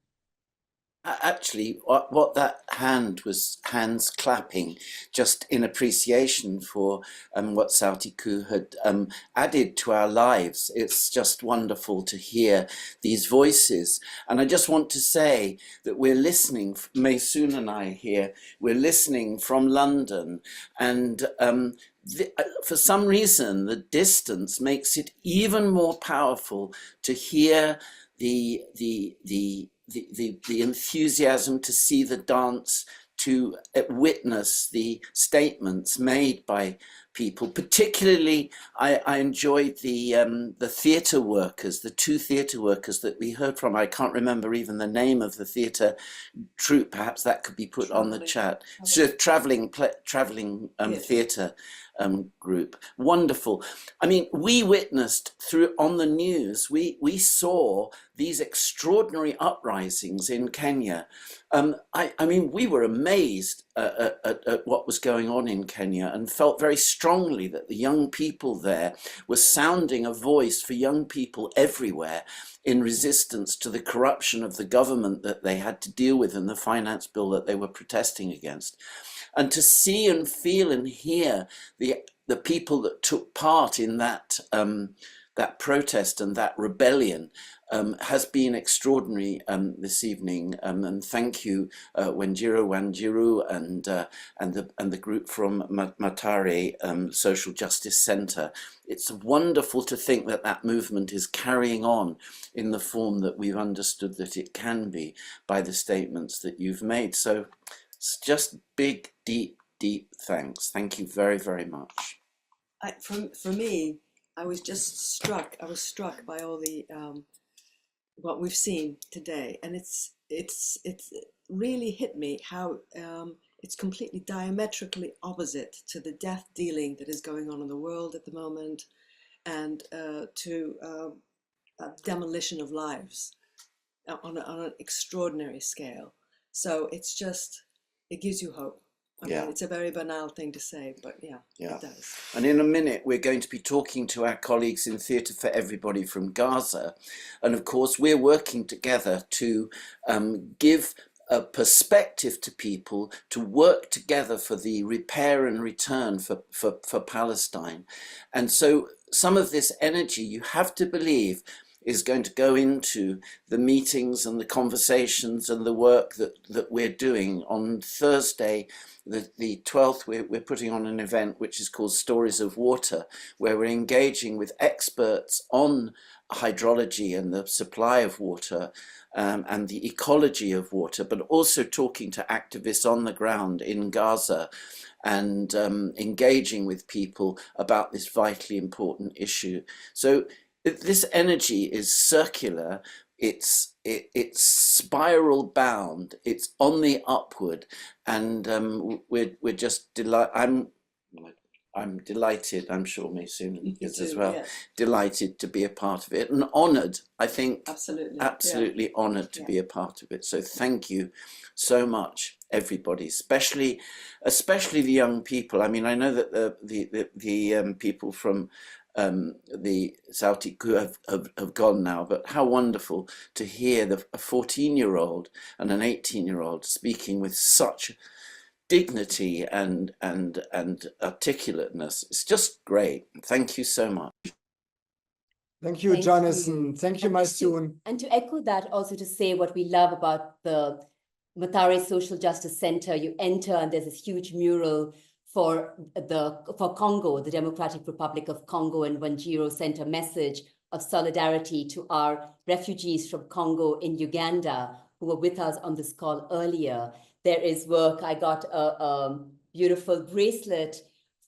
[SPEAKER 6] Actually, what that hand was hands clapping, just in appreciation for what Sautiku had added to our lives. It's just wonderful to hear these voices. And I just want to say that we're listening, Maysoon and I here, we're listening from London, and for some reason, the distance makes it even more powerful to hear the enthusiasm, to see the dance, to witness the statements made by people. Particularly, I enjoyed the theatre workers, the two theatre workers that we heard from. I can't remember even the name of the theatre troupe. Perhaps that could be put on the chat. So traveling theatre group. Wonderful. I mean, we witnessed on the news, we saw these extraordinary uprisings in Kenya. I mean, we were amazed at what was going on in Kenya and felt very strongly that the young people there were sounding a voice for young people everywhere in resistance to the corruption of the government that they had to deal with and the finance bill that they were protesting against. And to see and feel and hear the people that took part in that that protest and that rebellion has been extraordinary this evening. And thank you, Wanjiru and the group from Mathare Social Justice Centre. It's wonderful to think that that movement is carrying on in the form that we've understood that it can be by the statements that you've made. So it's just big, deep thanks. Thank you very, very much.
[SPEAKER 11] For me, I was just struck. I was struck by all the what we've seen today, and it's really hit me how it's completely diametrically opposite to the death dealing that is going on in the world at the moment, and to demolition of lives on an extraordinary scale. So it's just, it gives you hope. I mean, it's a very banal thing to say, but yeah, it does.
[SPEAKER 6] And in a minute, we're going to be talking to our colleagues in Theatre for Everybody from Gaza. And of course, we're working together to give a perspective to people to work together for the repair and return for Palestine. And so some of this energy, you have to believe, is going to go into the meetings and the conversations and the work that we're doing. On Thursday, the 12th, we're putting on an event which is called Stories of Water, where we're engaging with experts on hydrology and the supply of water and the ecology of water, but also talking to activists on the ground in Gaza and engaging with people about this vitally important issue. So this energy is circular, it's spiral bound, it's on the upward, and we're just delighted. I'm delighted, I'm sure Maysoon is as well, delighted to be a part of it, and honoured, I think, absolutely honoured to be a part of it. So thank you so much, everybody, especially the young people. I mean, I know that the people from the Sautiku have gone now, but how wonderful to hear a 14-year-old and an 18-year-old speaking with such dignity and articulateness. It's just great. Thank you so much.
[SPEAKER 4] Thank you, Jonathan. Thank you, Maysoon.
[SPEAKER 3] And to echo that, also to say what we love about the Mathare Social Justice Centre, you enter and there's this huge mural for Congo, the Democratic Republic of Congo, and Wanjiru sent a message of solidarity to our refugees from Congo in Uganda who were with us on this call earlier. There is work. I got a beautiful bracelet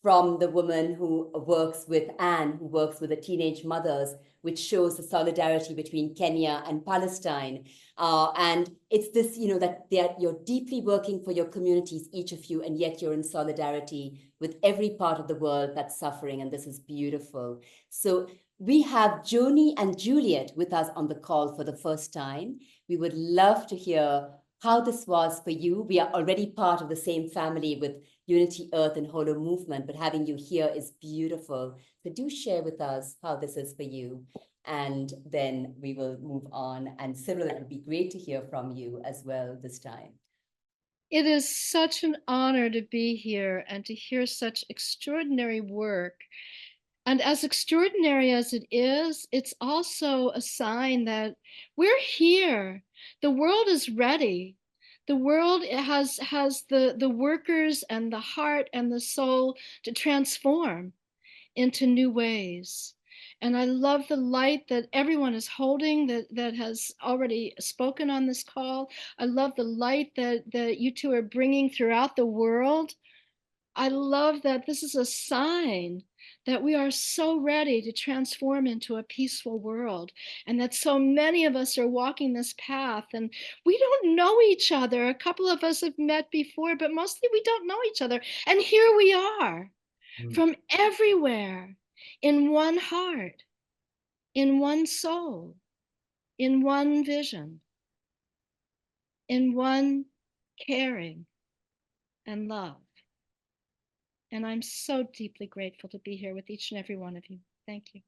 [SPEAKER 3] from the woman who works with Anne, who works with the teenage mothers, which shows the solidarity between Kenya and Palestine. And it's this, that you're deeply working for your communities, each of you, and yet you're in solidarity with every part of the world that's suffering. And this is beautiful. So we have Joni and Juliet with us on the call for the first time. We would love to hear how this was for you. We are already part of the same family with Unity Earth and Holo Movement, but having you here is beautiful. So do share with us how this is for you. And then we will move on. And Cyril, it would be great to hear from you as well this time.
[SPEAKER 13] It is such an honor to be here and to hear such extraordinary work. And as extraordinary as it is, it's also a sign that we're here. The world is ready. The world has the workers and the heart and the soul to transform into new ways. And I love the light that everyone is holding that has already spoken on this call. I love the light that you two are bringing throughout the world. I love that this is a sign that we are so ready to transform into a peaceful world, and that so many of us are walking this path, and we don't know each other. A couple of us have met before, but mostly we don't know each other. And here we are from everywhere, in one heart, in one soul, in one vision, in one caring and love. And I'm so deeply grateful to be here with each and every one of you. Thank you.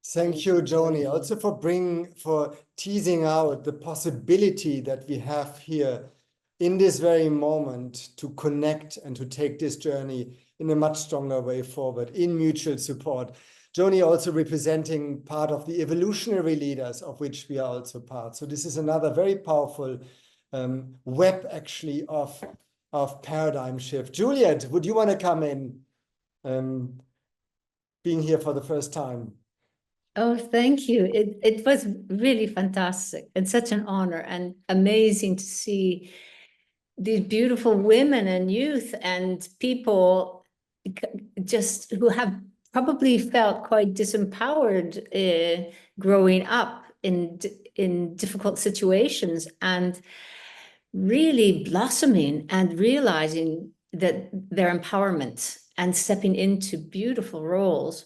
[SPEAKER 4] Thank you, Joni, also for teasing out the possibility that we have here in this very moment to connect and to take this journey in a much stronger way forward in mutual support. Joni also representing part of the evolutionary leaders of which we are also part. So this is another very powerful web actually of paradigm shift. Juliet, would you want to come in, being here for the first time?
[SPEAKER 15] Oh, thank you. It was really fantastic and such an honor, and amazing to see these beautiful women and youth and people just who have probably felt quite disempowered growing up in difficult situations, and really blossoming and realizing that their empowerment and stepping into beautiful roles.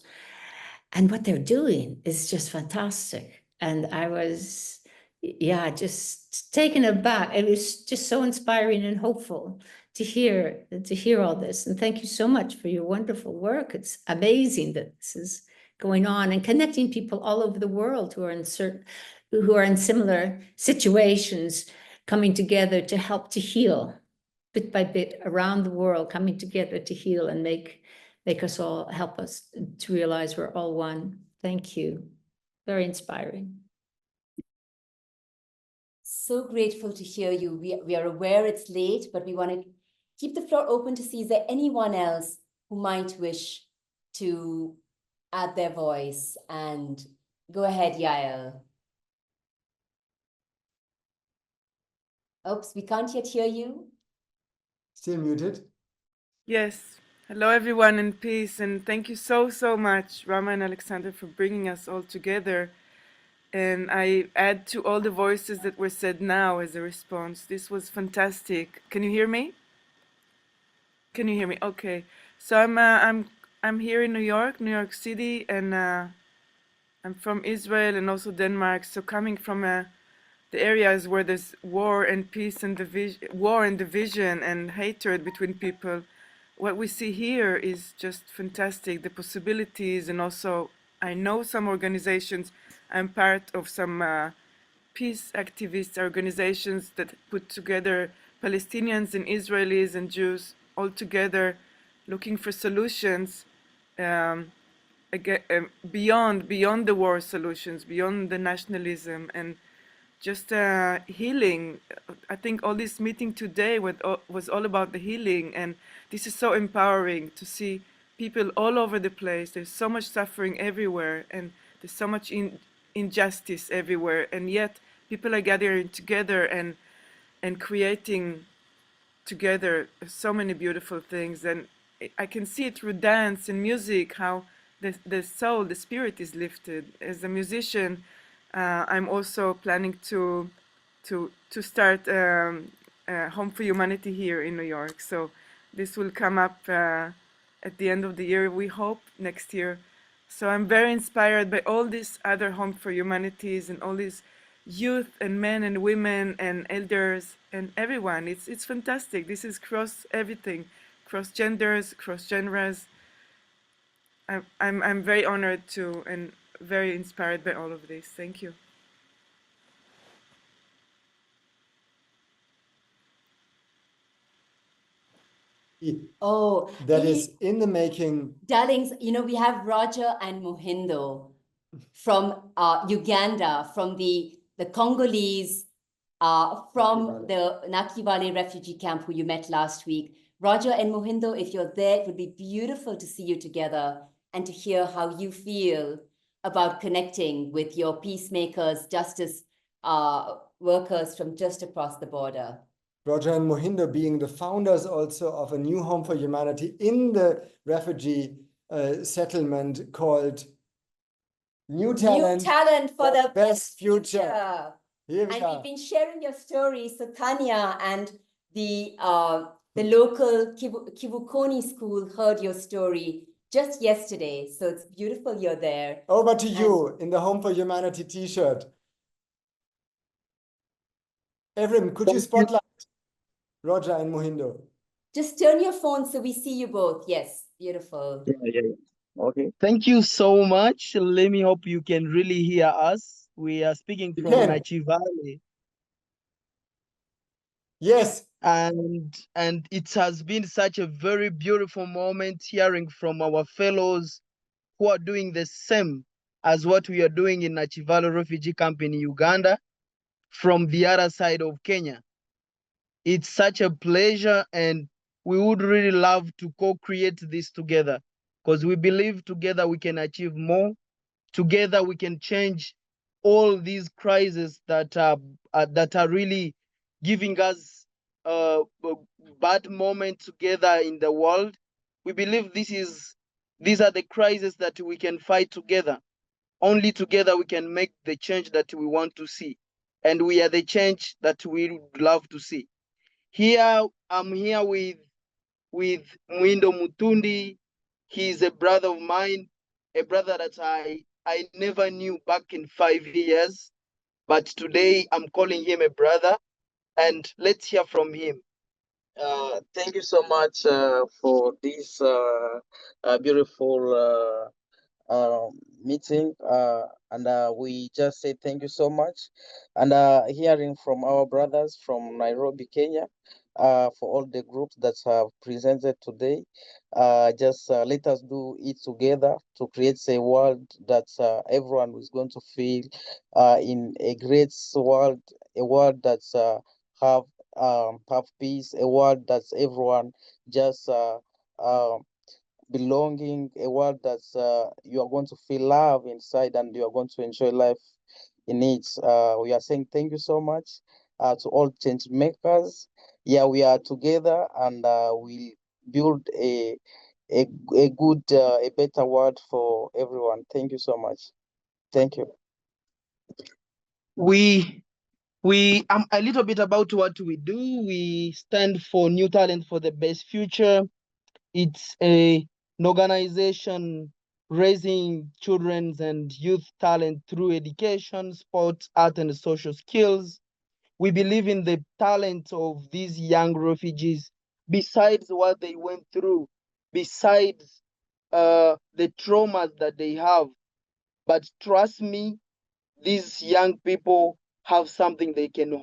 [SPEAKER 15] And what they're doing is just fantastic. And I was, just taken aback. It was just so inspiring and hopeful to hear all this. And thank you so much for your wonderful work. It's amazing that this is going on and connecting people all over the world who are in similar situations, coming together to help to heal bit by bit around the world, coming together to heal and make us all, help us to realize we're all one. Thank you. Very inspiring.
[SPEAKER 3] So grateful to hear you. We are aware it's late, but we want to keep the floor open to see, is there anyone else who might wish to add their voice? And go ahead, Yael. Oops, we can't yet hear you.
[SPEAKER 4] Still muted.
[SPEAKER 17] Yes. Hello, everyone, in peace. And thank you so much, Rama and Alexander, for bringing us all together. And I add to all the voices that were said now as a response. This was fantastic. Can you hear me? Can you hear me? Okay. So I'm here in New York City, and I'm from Israel and also Denmark. So coming from the areas where there's war and peace and war and division and hatred between people, what we see here is just fantastic. The possibilities, and also I know some organizations. I'm part of some peace activist organizations that put together Palestinians and Israelis and Jews all together, looking for solutions beyond the war solutions, beyond the nationalism, and just healing. I think all this meeting today was all about the healing, and this is so empowering to see people all over the place. There's so much suffering everywhere, and there's so much injustice everywhere, and yet people are gathering together and creating together so many beautiful things. And I can see it through dance and music, how the soul, the spirit is lifted. As a musician, I'm also planning to start Home for Humanity here in New York. So this will come up at the end of the year, we hope, next year. So I'm very inspired by all these other Home for Humanities and all these youth and men and women and elders and everyone. It's fantastic. This is cross everything, cross genders, cross genres. I'm very honored to and very inspired by all of this. Thank you.
[SPEAKER 3] Oh,
[SPEAKER 4] that is in the making.
[SPEAKER 3] Darlings, you know, we have Roger and Muhindo from Uganda, from the Congolese, from the Nakivale refugee camp who you met last week. Roger and Muhindo, if you're there, it would be beautiful to see you together and to hear how you feel about connecting with your peacemakers, justice workers from just across the border.
[SPEAKER 4] Roger and Muhindo being the founders also of a new Home for Humanity in the refugee settlement called New Talent
[SPEAKER 3] for the
[SPEAKER 4] Best Future. Here we
[SPEAKER 3] and
[SPEAKER 4] are.
[SPEAKER 3] we've been sharing your stories. So Thania and the local Kivukoni school heard your story just yesterday. So it's beautiful you're there.
[SPEAKER 4] Over to you in the Home for Humanity t-shirt. Evrim, could you spotlight Roger and Muhindo?
[SPEAKER 3] Just turn your phone so we see you both. Yes, beautiful.
[SPEAKER 2] Yeah. Okay. Thank you so much. Let me hope you can really hear us. We are speaking from Nachivale.
[SPEAKER 4] Yes.
[SPEAKER 2] And it has been such a very beautiful moment hearing from our fellows who are doing the same as what we are doing in Nachivale refugee camp in Uganda from the other side of Kenya. It's such a pleasure, and we would really love to co-create this together because we believe together we can achieve more. Together we can change all these crises that are really giving us bad moments together in the world. We believe these are the crises that we can fight together. Only together we can make the change that we want to see, and we are the change that we would love to see. I'm here with Mwindo Mutundi. He's a brother of mine, a brother that I never knew back in 5 years, but today I'm calling him a brother, and let's hear from him.
[SPEAKER 9] Thank you so much for this beautiful meeting, and we just say thank you so much. And hearing from our brothers from Nairobi, Kenya, for all the groups that have presented today, just let us do it together to create a world that everyone is going to feel in a great world, a world that's have peace, a world that's everyone just belonging, a world that's you are going to feel love inside and you are going to enjoy life in it. We are saying thank you so much to all change makers. Yeah, we are together, and we build a good, a better world for everyone. Thank you so much. Thank you.
[SPEAKER 2] A little bit about what we do. We stand for New Talent for the Best Future. It's an organization raising children's and youth talent through education, sports, art, and social skills. We believe in the talent of these young refugees, besides what they went through, besides the traumas that they have. But trust me, these young people have something they can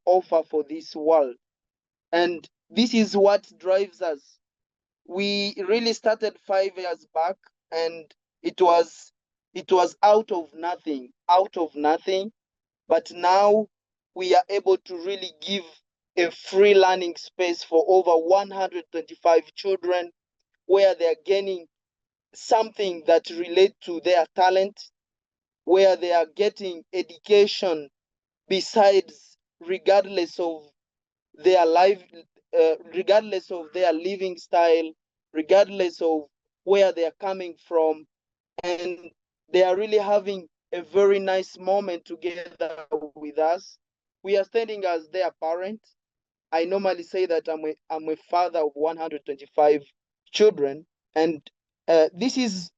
[SPEAKER 2] offer for this world. And this is what drives us. We really started 5 years back, and it was out of nothing. But now we are able to really give a free learning space for over 125 children, where they are gaining something that relates to their talent, where they are getting education besides, regardless of their life, regardless of their living style, regardless of where they are coming from. And they are really having a very nice moment together with us. We are standing as their parents. I normally say that I'm a father of 125 children, and this is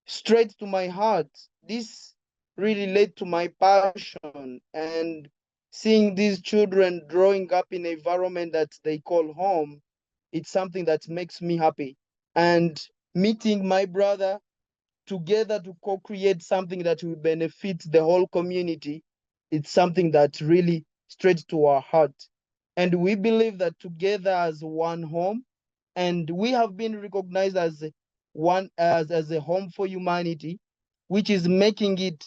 [SPEAKER 2] straight to my heart. This really led to my passion, and seeing these children growing up in an environment that they call home, it's something that makes me happy. And meeting my brother together to co-create something that will benefit the whole community, it's something that really straight to our heart. And we believe that together as one home, and we have been recognized as a home for humanity, which is making it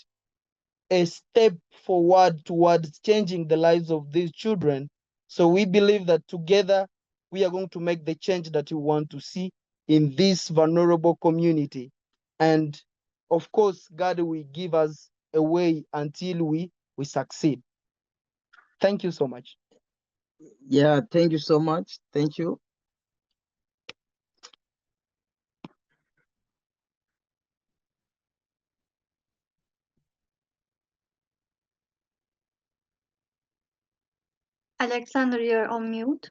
[SPEAKER 2] a step forward towards changing the lives of these children. So we believe that together we are going to make the change that we want to see in this vulnerable community. And of course, God will give us a way until we succeed. Thank you so much.
[SPEAKER 9] Yeah, thank you so much. Thank you.
[SPEAKER 19] Alexander, you're on mute.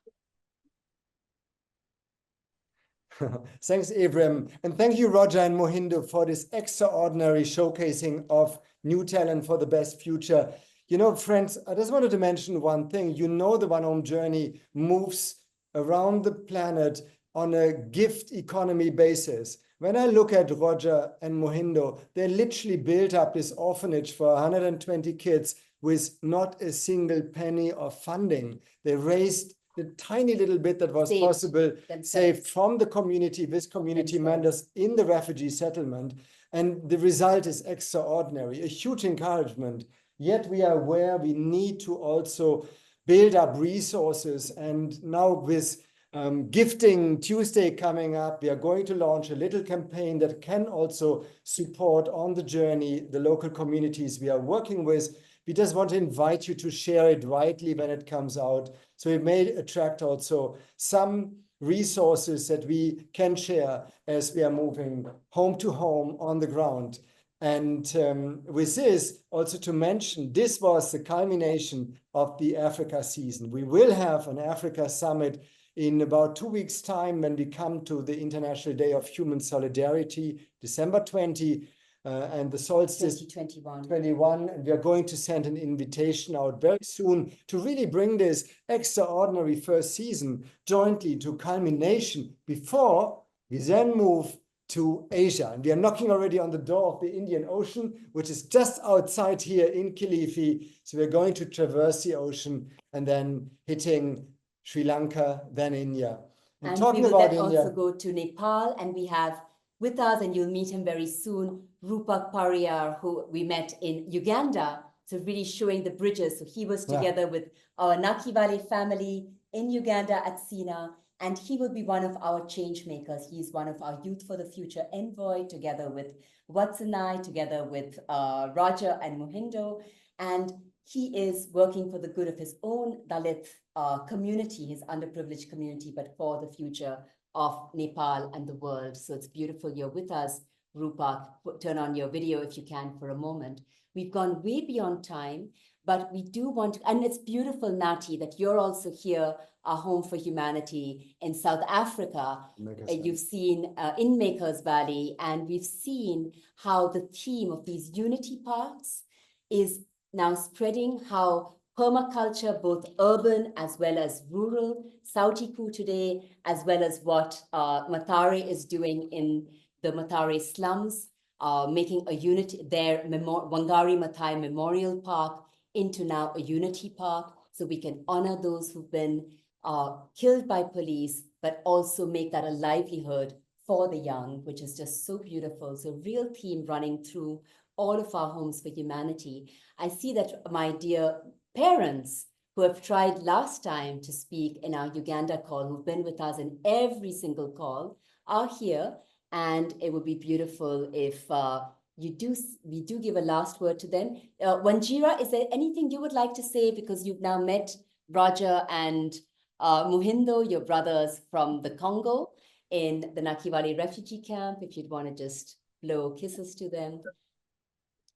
[SPEAKER 4] Thanks, Ebrahim. And thank you, Roger and Mohindo, for this extraordinary showcasing of new talent for the best future. You know, friends, I just wanted to mention one thing. You know, the One Home Journey moves around the planet on a gift economy basis. When I look at Roger and Mohindo, they literally built up this orphanage for 120 kids with not a single penny of funding. They raised the tiny little bit that was possible, saved from the community with community members in the refugee settlement. And the result is extraordinary, a huge encouragement. Yet we are aware we need to also build up resources. And now with Gifting Tuesday coming up, we are going to launch a little campaign that can also support on the journey the local communities we are working with. We just want to invite you to share it rightly when it comes out. So it may attract also some resources that we can share as we are moving home to home on the ground. And with this, also to mention, this was the culmination of the Africa season. We will have an Africa summit in about 2 weeks' time when we come to the International Day of Human Solidarity, December 20, and the solstice 2021. And we are going to send an invitation out very soon to really bring this extraordinary first season jointly to culmination before we then move to Asia. And we are knocking already on the door of the Indian Ocean, which is just outside here in Kilifi. So we're going to traverse the ocean and then hitting Sri Lanka, then India.
[SPEAKER 3] And
[SPEAKER 4] talking
[SPEAKER 3] we will
[SPEAKER 4] about
[SPEAKER 3] then
[SPEAKER 4] India,
[SPEAKER 3] also go to Nepal, and we have with us, and you'll meet him very soon, Rupak Pariyar, who we met in Uganda. So really showing the bridges. So he was together with our Nakivale family in Uganda at Sina, and he will be one of our change makers. He's one of our Youth for the Future envoy, together with Watsanai, together with Roger and Mohindo. And he is working for the good of his own Dalit community, his underprivileged community, but for the future of Nepal and the world. So it's beautiful you're with us, Rupak. Turn on your video if you can for a moment. We've gone way beyond time, but we do want to, and it's beautiful, Nati, that you're also here, our Home for Humanity in South Africa. You've seen in Makers Valley, and we've seen how the theme of these unity parks is now spreading, how permaculture, both urban as well as rural, Sautiku today, as well as what Mathare is doing in the Mathare slums, making a unity, their Wangari Maathai Memorial Park into now a unity park, so we can honor those who've been killed by police, but also make that a livelihood for the young, which is just so beautiful. So real theme running through all of our Homes for Humanity. I see that my dear parents who have tried last time to speak in our Uganda call, who've been with us in every single call, are here. And it would be beautiful if we do give a last word to them. Wanjira, is there anything you would like to say? Because you've now met Roger and Mohindo, your brothers from the Congo. in the Nakiwali refugee camp, if you'd want to just blow kisses to them.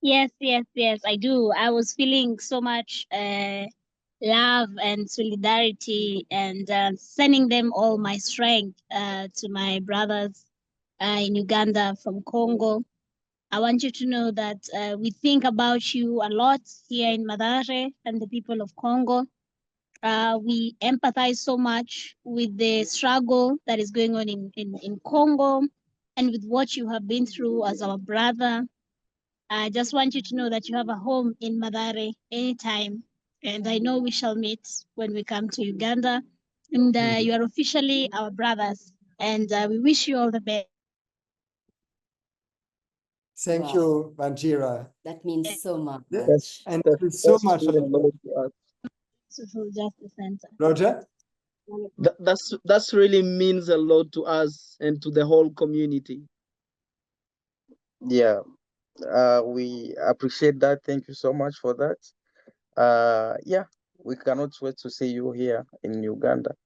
[SPEAKER 25] Yes, I do. I was feeling so much love and solidarity, and sending them all my strength to my brothers in Uganda from Congo. I want you to know that we think about you a lot here in Mathare and the people of Congo. We empathize so much with the struggle that is going on in Congo and with what you have been through as our brother. I just want you to know that you have a home in Mathare anytime. And I know we shall meet when we come to Uganda. And you are officially our brothers. And we wish you all the best.
[SPEAKER 4] Thank you, Manjira.
[SPEAKER 3] That means so much.
[SPEAKER 4] And so much for the
[SPEAKER 25] Social Justice Center.
[SPEAKER 4] Roger?
[SPEAKER 2] That's really means a lot to us and to the whole community.
[SPEAKER 9] Yeah, we appreciate that. Thank you so much for that. Yeah, we cannot wait to see you here in Uganda.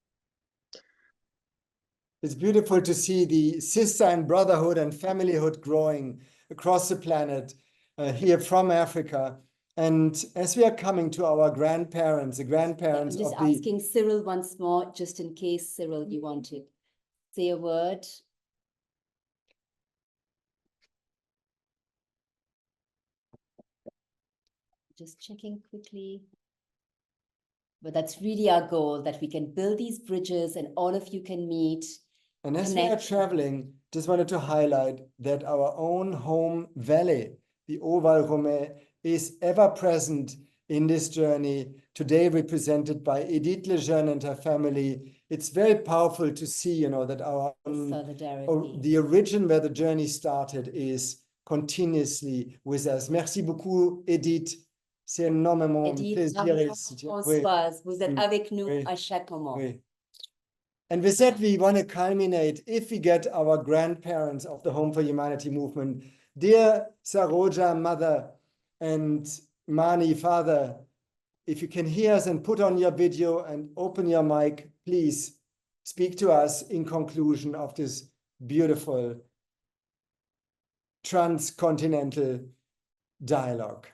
[SPEAKER 4] It's beautiful to see the sister and brotherhood and familyhood growing across the planet, here from Africa. And as we are coming to our grandparents, the grandparents
[SPEAKER 3] I'm just asking Cyril once more, just in case, Cyril, you want to say a word. Just checking quickly. But that's really our goal, that we can build these bridges and all of you can meet.
[SPEAKER 4] And as we are traveling, just wanted to highlight that our own home valley, the Oval Rome, is ever present in this journey, today represented by Edith Lejeune and her family. It's very powerful to see, you know, that our the origin where the journey started is continuously with us. Merci beaucoup, Edith. C'est énormément plaisir.
[SPEAKER 3] Vous êtes avec nous à chaque moment.
[SPEAKER 4] And with that, we want to culminate, if we get our grandparents of the Home for Humanity movement, dear Saroja, mother, and Mani, father, if you can hear us and put on your video and open your mic, please speak to us in conclusion of this beautiful transcontinental dialogue.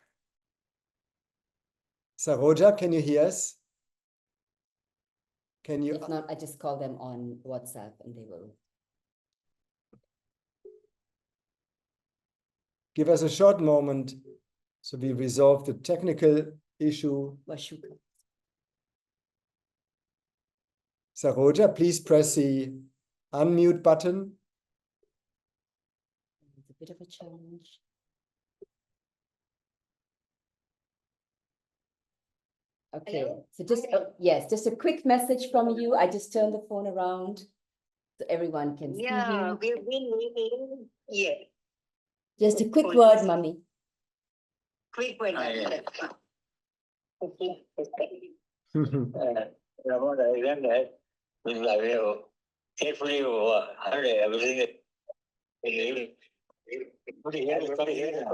[SPEAKER 4] Saroja, can you hear us? Can you?
[SPEAKER 3] If not, I just call them on WhatsApp and they will.
[SPEAKER 4] Give us a short moment so we resolve the technical issue. Saroja, please press the unmute button.
[SPEAKER 3] It's a bit of a challenge. Okay, so just, yes, just a quick message from you. I just turned the phone around so everyone can see you.
[SPEAKER 5] We've been meeting. Yeah.
[SPEAKER 3] Just a quick word, Mummy.
[SPEAKER 5] Quick word. Carefully heard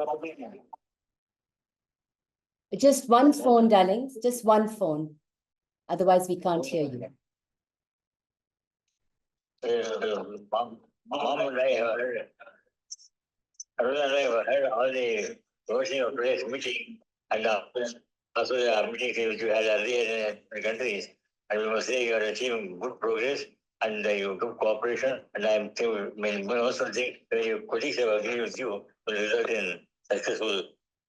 [SPEAKER 5] everything.
[SPEAKER 3] Just one phone, darlings, just one phone. Otherwise, we can't hear you.
[SPEAKER 5] Mom and I have heard. Arun and I have heard all the version of today's meeting and also the meetings which you had earlier in the countries. And we must say you are achieving good progress and you good cooperation. And I also think that your colleagues have agreed with you will result in successful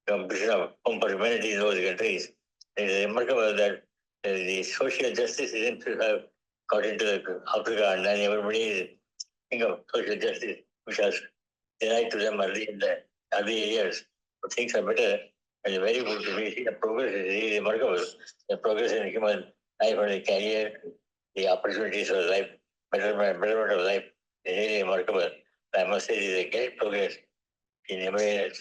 [SPEAKER 5] completion of home for humanity in those countries. It is remarkable that the social justice seems to have got into Africa, and then everybody is thinking of social justice, which was denied to them early in the early years. But things are better, and it's very good to see the progress is really remarkable. The progress in human life and the career, the opportunities for life, betterment of life is really remarkable. I must say, it is a great progress in every way.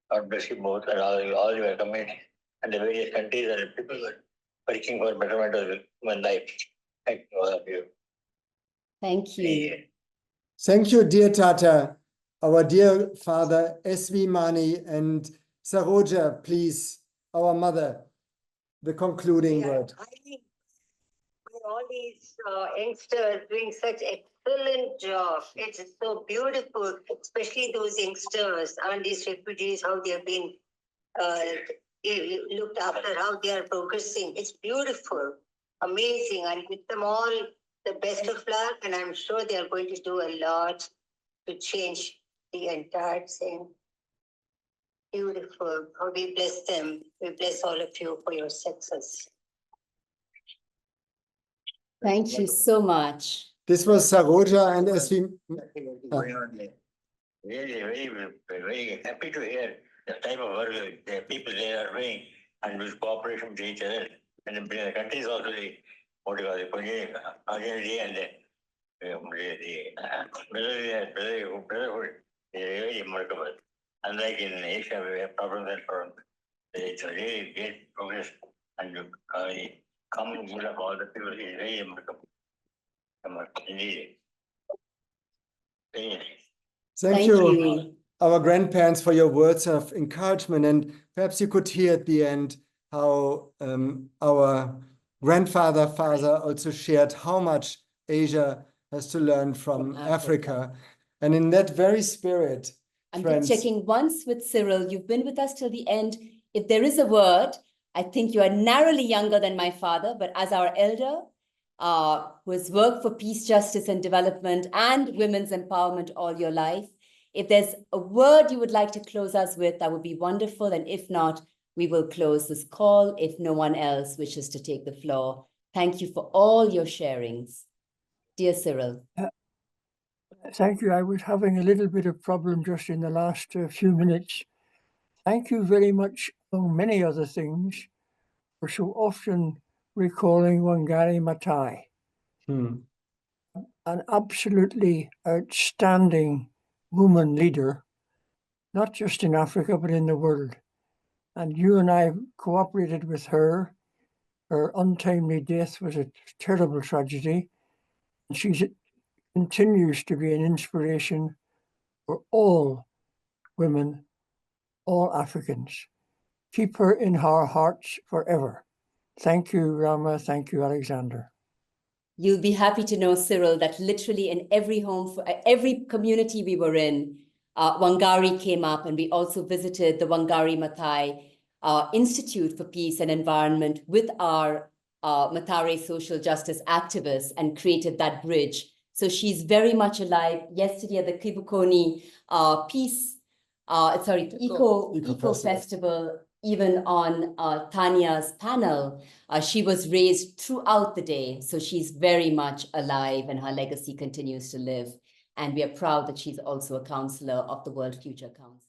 [SPEAKER 5] God bless you both and all your communities and the various countries and people working for betterment of human life. Thank you, all of you.
[SPEAKER 3] Thank you.
[SPEAKER 4] Thank you, dear Tata, our dear father, S.V. Mani, and Saroja, please, our mother, the concluding word.
[SPEAKER 12] all these youngsters doing such excellent job. It's so beautiful, especially those youngsters and these refugees, how they have been looked after, how they are progressing. It's beautiful, amazing, and with them all the best of luck. And I'm sure they are going to do a lot to change the entire thing. Beautiful. Oh, we bless them. We bless all of you for your success.
[SPEAKER 3] Thank you so much.
[SPEAKER 4] This was Saroja, and as we
[SPEAKER 5] Really, very happy to hear the type of work the people there are doing and with cooperation with each other. And the countries also, what do you call it, community and the brotherhood is really remarkable. Unlike in Asia, we have problems and problems. It's a really great progress, and the common good of all the people is very remarkable. Indeed.
[SPEAKER 4] Thank you, our grandparents, for your words of encouragement. And perhaps you could hear at the end how our father also shared how much Asia has to learn from Africa. And in that very spirit,
[SPEAKER 3] I'm
[SPEAKER 4] friends,
[SPEAKER 3] just checking once with Cyril. You've been with us till the end. If there is a word, I think you are narrowly younger than my father, but as our elder, who has worked for peace, justice, and development and women's empowerment all your life, if there's a word you would like to close us with, that would be wonderful. And if not, we will close this call if no one else wishes to take the floor. Thank you for all your sharings. Dear Cyril.
[SPEAKER 14] Thank you. I was having a little bit of problem just in the last few minutes. Thank you very much, among many other things, for so often recalling Wangari Maathai, an absolutely outstanding woman leader, not just in Africa, but in the world. And you and I cooperated with her. Her untimely death was a terrible tragedy. And she continues to be an inspiration for all women, all Africans. Keep her in our hearts forever. Thank you, Rama. Thank you, Alexander.
[SPEAKER 3] You'll be happy to know, Cyril, that literally in every home, every community we were in, Wangari came up, and we also visited the Wangari Maathai Institute for Peace and Environment with our Mathare Social Justice activists and created that bridge. So she's very much alive. Yesterday at the Kisooni Eco Festival, even on Thania's panel, she was raised throughout the day. So she's very much alive and her legacy continues to live. And we are proud that she's also a counselor of the World Future Council.